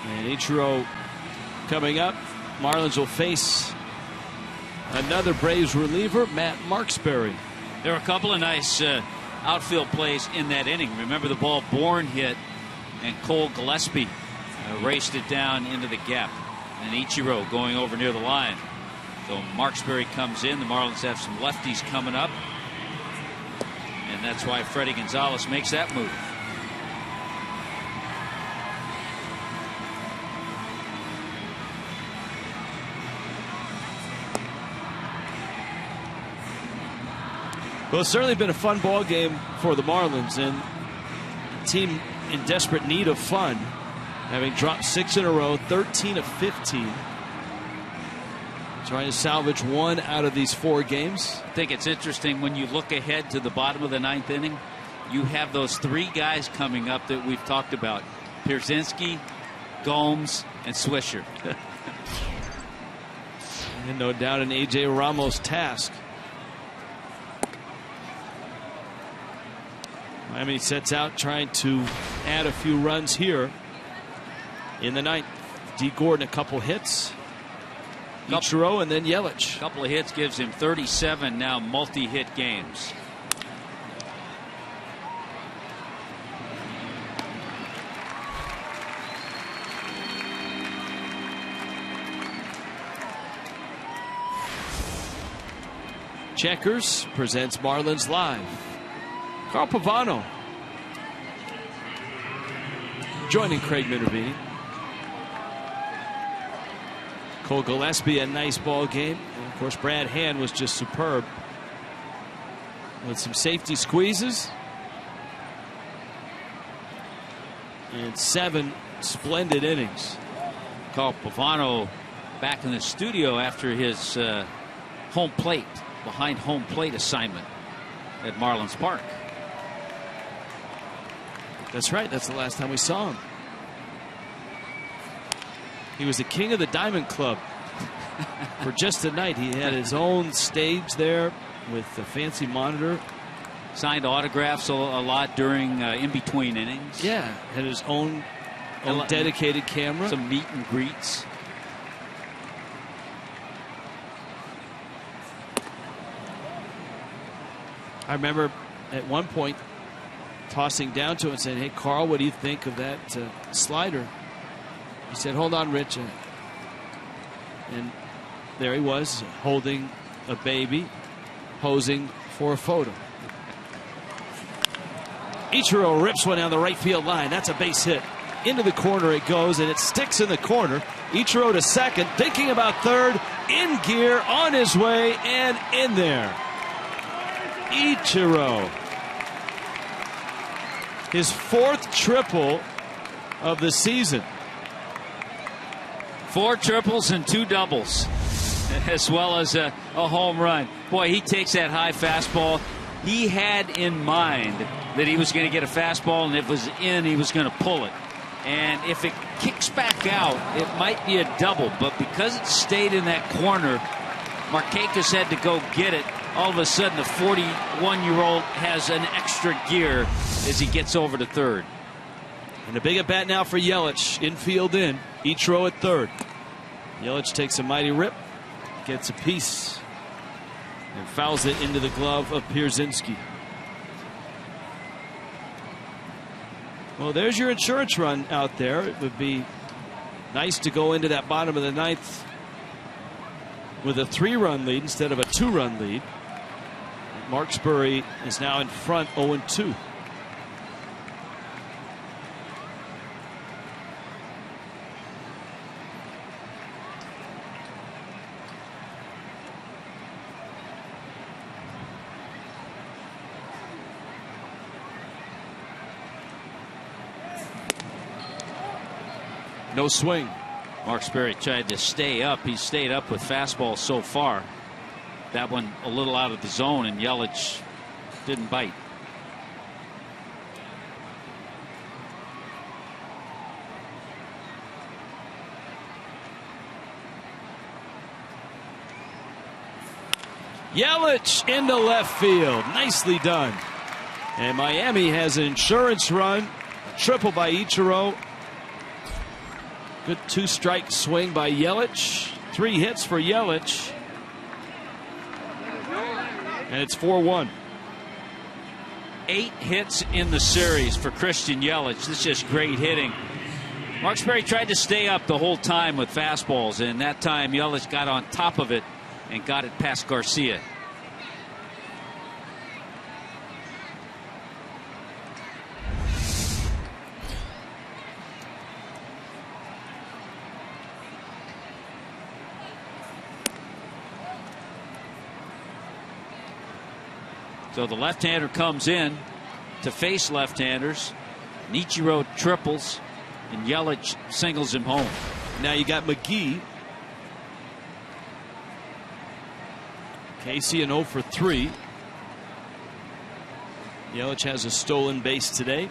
And Ichiro coming up. Marlins will face another Braves reliever, Matt Marksberry. There were a couple of nice outfield plays in that inning. Remember the ball Bourne hit, and Cole Gillespie raced it down into the gap. And Ichiro going over near the line. So Marksberry comes in. The Marlins have some lefties coming up. And that's why Freddie Gonzalez makes that move. Well, it's certainly been a fun ball game for the Marlins, and a team in desperate need of fun, having dropped 6 in a row, 13 of 15. Trying to salvage 1 out of these 4 games. I think it's interesting when you look ahead to the bottom of the 9th inning. You have those 3 guys coming up that we've talked about: Pierzynski, Gomes, and Swisher. And no doubt an A.J. Ramos task. Miami sets out trying to add a few runs here in the 9th. D. Gordon a couple hits. Ichiro and then Yelich. A couple of hits gives him 37 now multi-hit games. Checkers presents Marlins Live. Carl Pavano joining Craig Minervini. Cole Gillespie, a nice ball game. And of course, Brad Hand was just superb with some safety squeezes and 7 splendid innings. Carl Pavano back in the studio after his behind home plate assignment at Marlins Park. That's right. That's the last time we saw him. He was the king of the Diamond Club for just a night. He had his own stage there with a fancy monitor. Signed autographs a lot during in-between innings. Yeah, had his own dedicated camera. Some meet and greets. I remember at one point tossing down to him and saying, "Hey, Carl, what do you think of that slider?" He said, "Hold on, Rich." And there he was, holding a baby, posing for a photo. Ichiro rips one down the right field line. That's a base hit. Into the corner it goes, and it sticks in the corner. Ichiro to second, thinking about third, in gear, on his way, and in there. Ichiro. His 4th triple of the season. 4 triples and 2 doubles, as well as a home run. Boy, he takes that high fastball. He had in mind that he was going to get a fastball, and if it was in, he was going to pull it. And if it kicks back out, it might be a double. But because it stayed in that corner, Markakis had to go get it. All of a sudden, the 41-year-old has an extra gear as he gets over to third. And a big at bat now for Yelich. Infield in. Ichiro at third. Yelich takes a mighty rip. Gets a piece. And fouls it into the glove of Pierzynski. Well, there's your insurance run out there. It would be nice to go into that bottom of the 9th with a 3-run lead instead of a 2-run lead. Marksberry is now in front 0-2. No swing. Marksberry tried to stay up. He stayed up with fastballs so far. That one a little out of the zone, and Yelich didn't bite. Yelich into left field. Nicely done. And Miami has an insurance run. A triple by Ichiro. Good two-strike swing by Yelich. 3 hits for Yelich. And it's 4-1. 8 hits in the series for Christian Yelich. This is just great hitting. Mark Sperry tried to stay up the whole time with fastballs, and that time Yelich got on top of it and got it past Garcia. So the left-hander comes in to face left-handers. Nichiro triples, and Yelich singles him home. Now you got McGee. Casey an 0 for 3. Yelich has a stolen base today.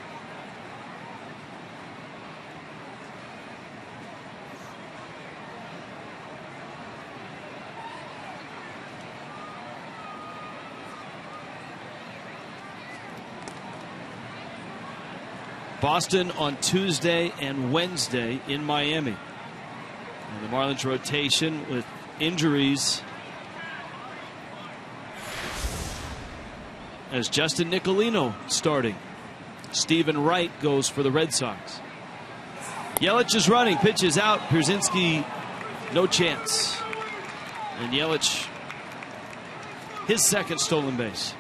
Boston on Tuesday and Wednesday in Miami. And the Marlins rotation with injuries as Justin Nicolino starting. Stephen Wright goes for the Red Sox. Yelich is running, pitches out. Pierzynski, no chance. And Yelich, his second stolen base.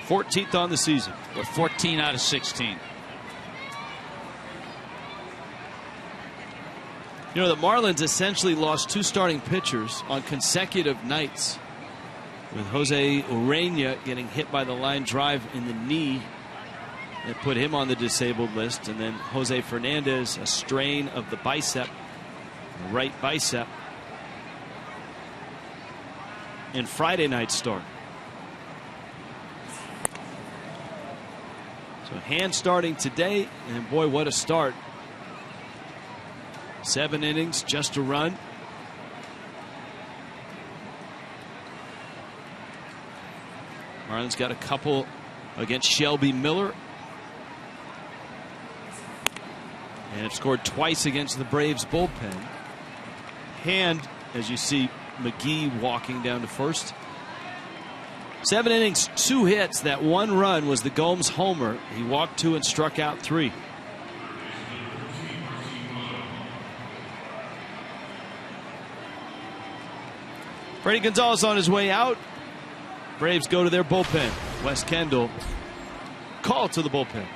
14th on the season. With 14 out of 16. You know, the Marlins essentially lost 2 starting pitchers on consecutive nights, with Jose Urena getting hit by the line drive in the knee that put him on the disabled list, and then Jose Fernandez, a strain of the bicep, the right bicep, in Friday night's start. So Hand starting today, and boy, what a start. 7 innings, just a run. Marlins got a couple against Shelby Miller. And have scored twice against the Braves bullpen. Hand, as you see McGee walking down to first. 7 innings, 2 hits. That 1 run was the Gomes homer. He walked 2 and struck out 3. Freddie Gonzalez on his way out. Braves go to their bullpen. Wes Kendall called to the bullpen.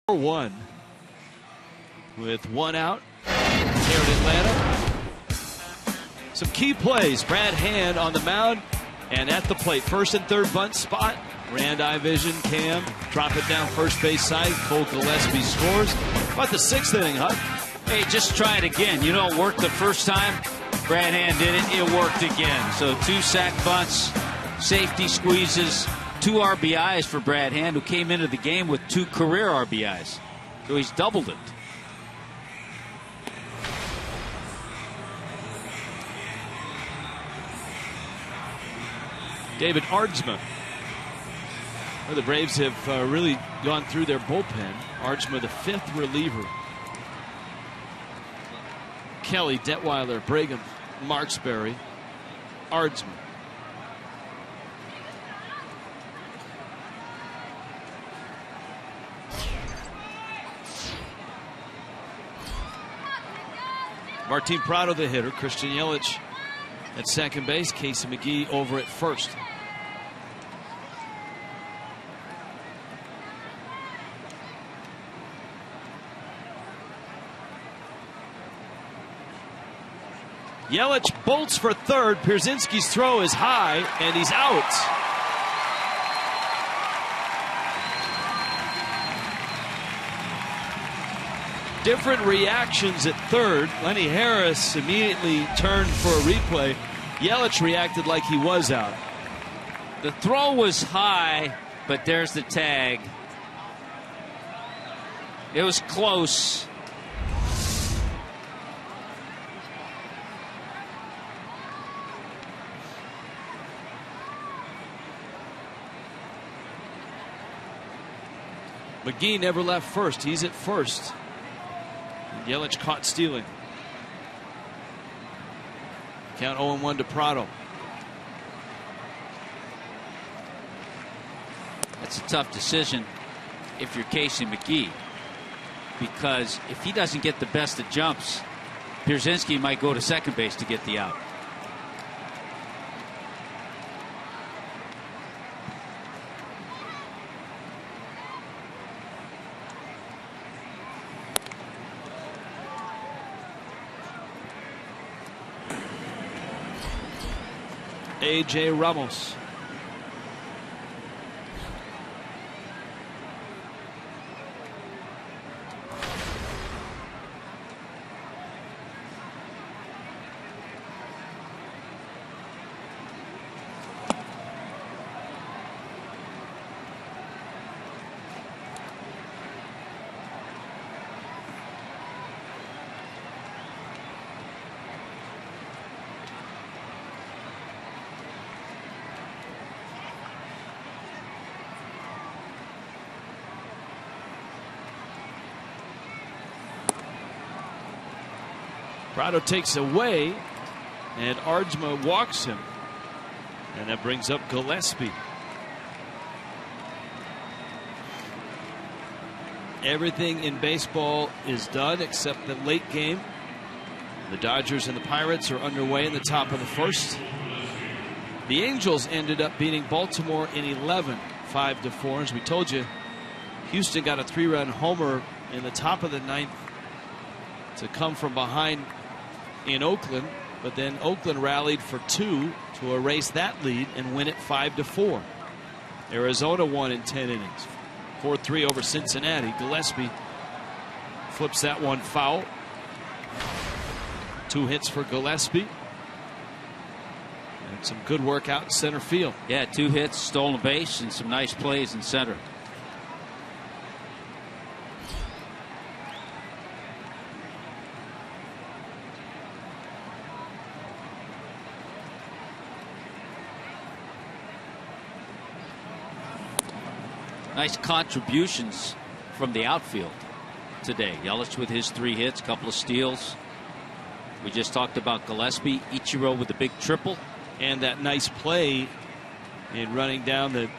One with 1 out here in Atlanta. Some key plays. Brad Hand on the mound And at the plate, first and third bunt spot. Rand eye vision, Cam, drop it down first base side. Cole Gillespie scores. About the 6th inning, Huck. Hey, just try it again. You know, it worked the first time. Brad Hand did it. It worked again. So 2 sack bunts, safety squeezes, 2 RBIs for Brad Hand, who came into the game with 2 career RBIs. So he's doubled it. David Ardsma. Well, the Braves have really gone through their bullpen. Ardsma, the 5th reliever. Kelly, Detweiler, Brigham, Marksberry, Ardsma. Martin Prado, the hitter. Christian Yelich at second base. Casey McGee over at first. Yelich bolts for third. Pierzynski's throw is high, and he's out. Different reactions at third. Lenny Harris immediately turned for a replay. Yelich reacted like he was out. The throw was high, but there's the tag. It was close. McGee never left first. He's at first. Yelich caught stealing. Count 0-1 to Prado. That's a tough decision if you're Casey McGee, because if he doesn't get the best of jumps, Pierzynski might go to second base to get the out. A.J. Ramos. Prado takes away, and Ardsma walks him. And that brings up Gillespie. Everything in baseball is done except the late game. The Dodgers and the Pirates are underway in the top of the first. The Angels ended up beating Baltimore in 11, 5-4. As we told you, Houston got a 3-run homer in the top of the 9th to come from behind in Oakland, but then Oakland rallied for 2 to erase that lead and win it 5-4. Arizona won in 10 innings, 4-3 over Cincinnati. Gillespie flips that one foul. 2 hits for Gillespie. And some good work out in center field. Yeah, 2 hits, stolen base, and some nice plays in center. Nice contributions from the outfield today. Yelich with his 3 hits, couple of steals. We just talked about Gillespie. Ichiro with the big triple. And that nice play in running down the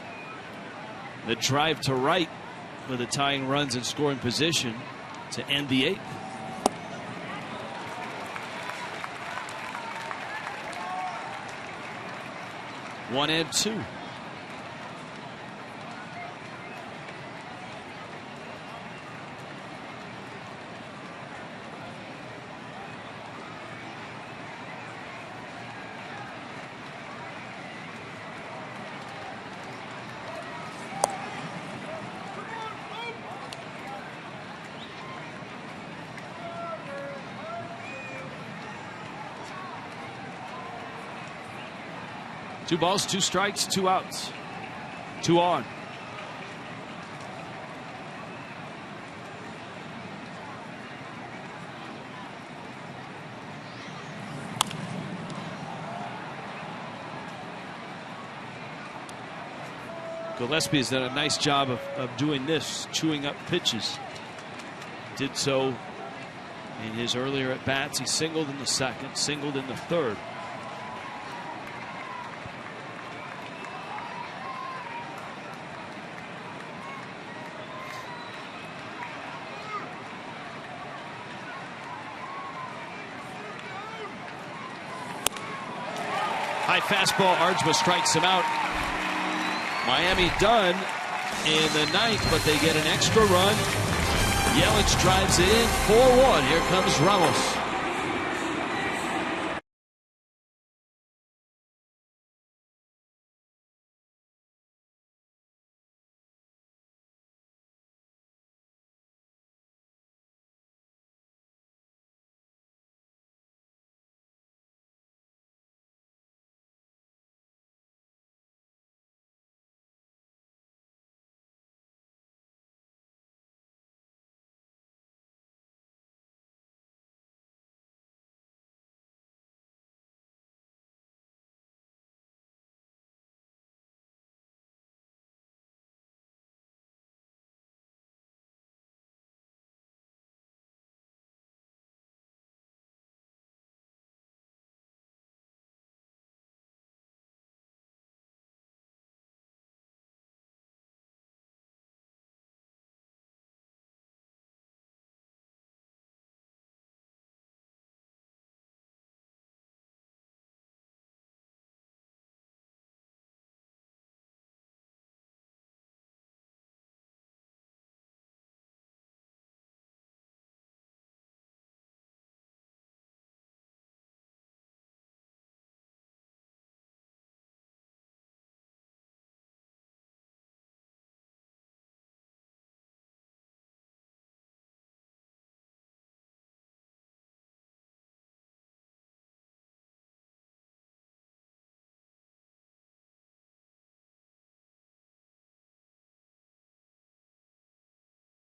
drive to right with the tying runs in scoring position to end the 8th. One and 2. 2 balls, 2 strikes, 2 outs. 2 on. Gillespie has done a nice job of doing this, chewing up pitches. Did so in his earlier at bats. He singled in the second, singled in the third. High fastball, Ardsma strikes him out. Miami done in the 9th, but they get an extra run. Yelich drives it in, 4-1. Here comes Ramos.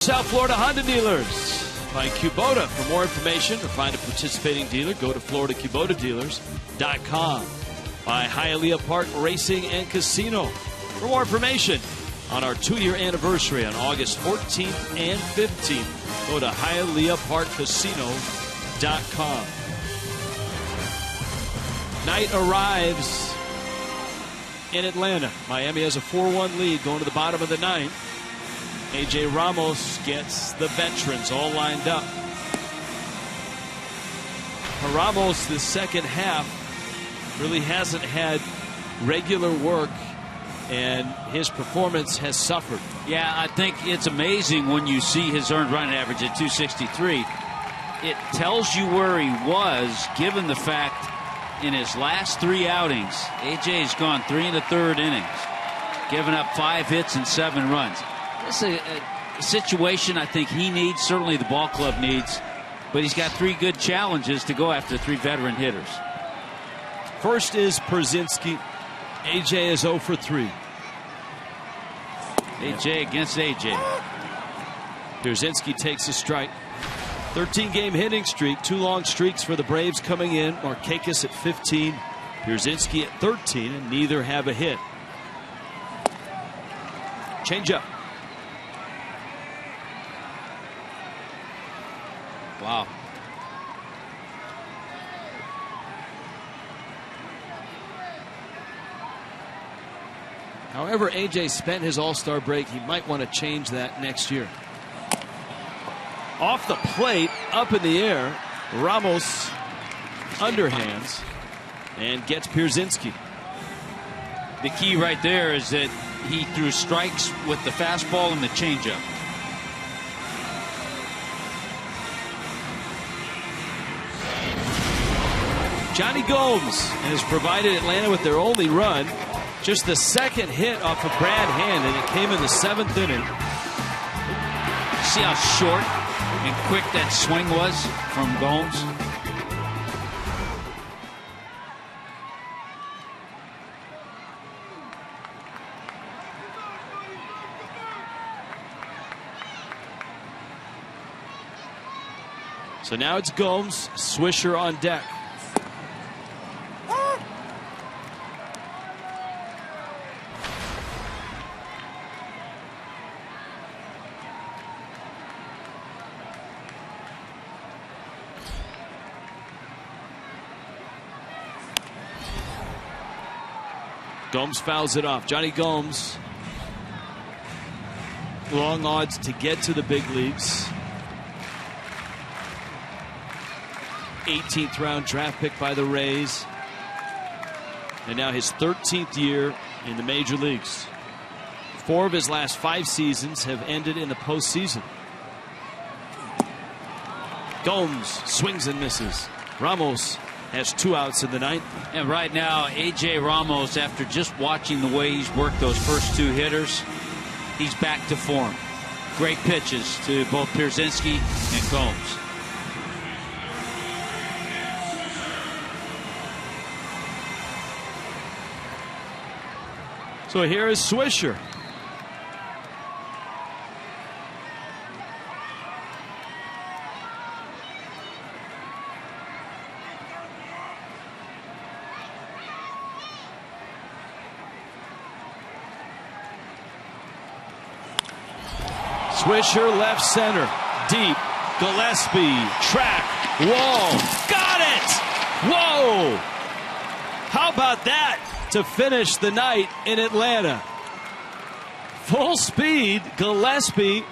South Florida Honda dealers. Find Kubota. For more information or find a participating dealer, go to FloridaKubotaDealers.com. By Hialeah Park Racing and Casino. For more information on our 2-year anniversary on August 14th and 15th, go to HialeahParkCasino.com. Night arrives in Atlanta. Miami has a 4-1 lead going to the bottom of the 9th. A.J. Ramos gets the veterans all lined up. Ramos, the second half, really hasn't had regular work, and his performance has suffered. Yeah, I think it's amazing when you see his earned run average at 263. It tells you where he was, given the fact in his last 3 outings, A.J.'s gone 3 1/3 innings, giving up 5 hits and 7 runs. This is a situation I think he needs, certainly the ball club needs, but he's got 3 good challenges to go after 3 veteran hitters. First is Pierzynski. A.J. is 0 for 3. A.J. against A.J. Pierzynski takes a strike. 13-game hitting streak. 2 long streaks for the Braves coming in. Markakis at 15. Pierzynski at 13, and neither have a hit. Change up. Wow. However, A.J. spent his All-Star break. He might want to change that next year. Off the plate, up in the air, Ramos underhands and gets Pierzynski. The key right there is that he threw strikes with the fastball and the changeup. Johnny Gomes has provided Atlanta with their only run. Just the second hit off of Brad Hand, and it came in the 7th inning. See how short and quick that swing was from Gomes? So now it's Gomes, Swisher on deck. Gomes fouls it off. Johnny Gomes, long odds to get to the big leagues. 18th round draft pick by the Rays. And now his 13th year in the major leagues. 4 of his last 5 seasons have ended in the postseason. Gomes swings and misses. Ramos has 2 outs in the 9th. And right now, A.J. Ramos, after just watching the way he's worked those first 2 hitters, he's back to form. Great pitches to both Pierzynski and Gomes. So here is Swisher. Swisher left center. Deep. Gillespie. Track. Wall. Got it! Whoa! How about that to finish the night in Atlanta? Full speed. Gillespie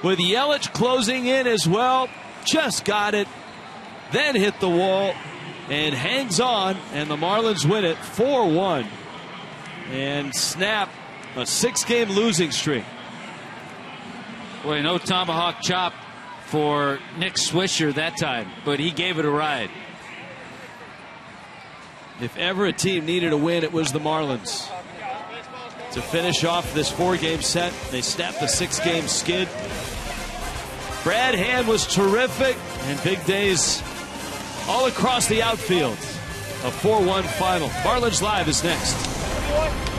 with Yelich closing in as well. Just got it. Then hit the wall and hangs on. And the Marlins win it 4-1. And snap a 6-game losing streak. Boy, no tomahawk chop for Nick Swisher that time, but he gave it a ride. If ever a team needed a win, it was the Marlins. To finish off this 4-game set, they snapped the 6-game skid. Brad Hand was terrific, and big days all across the outfield. A 4-1 final. Marlins Live is next.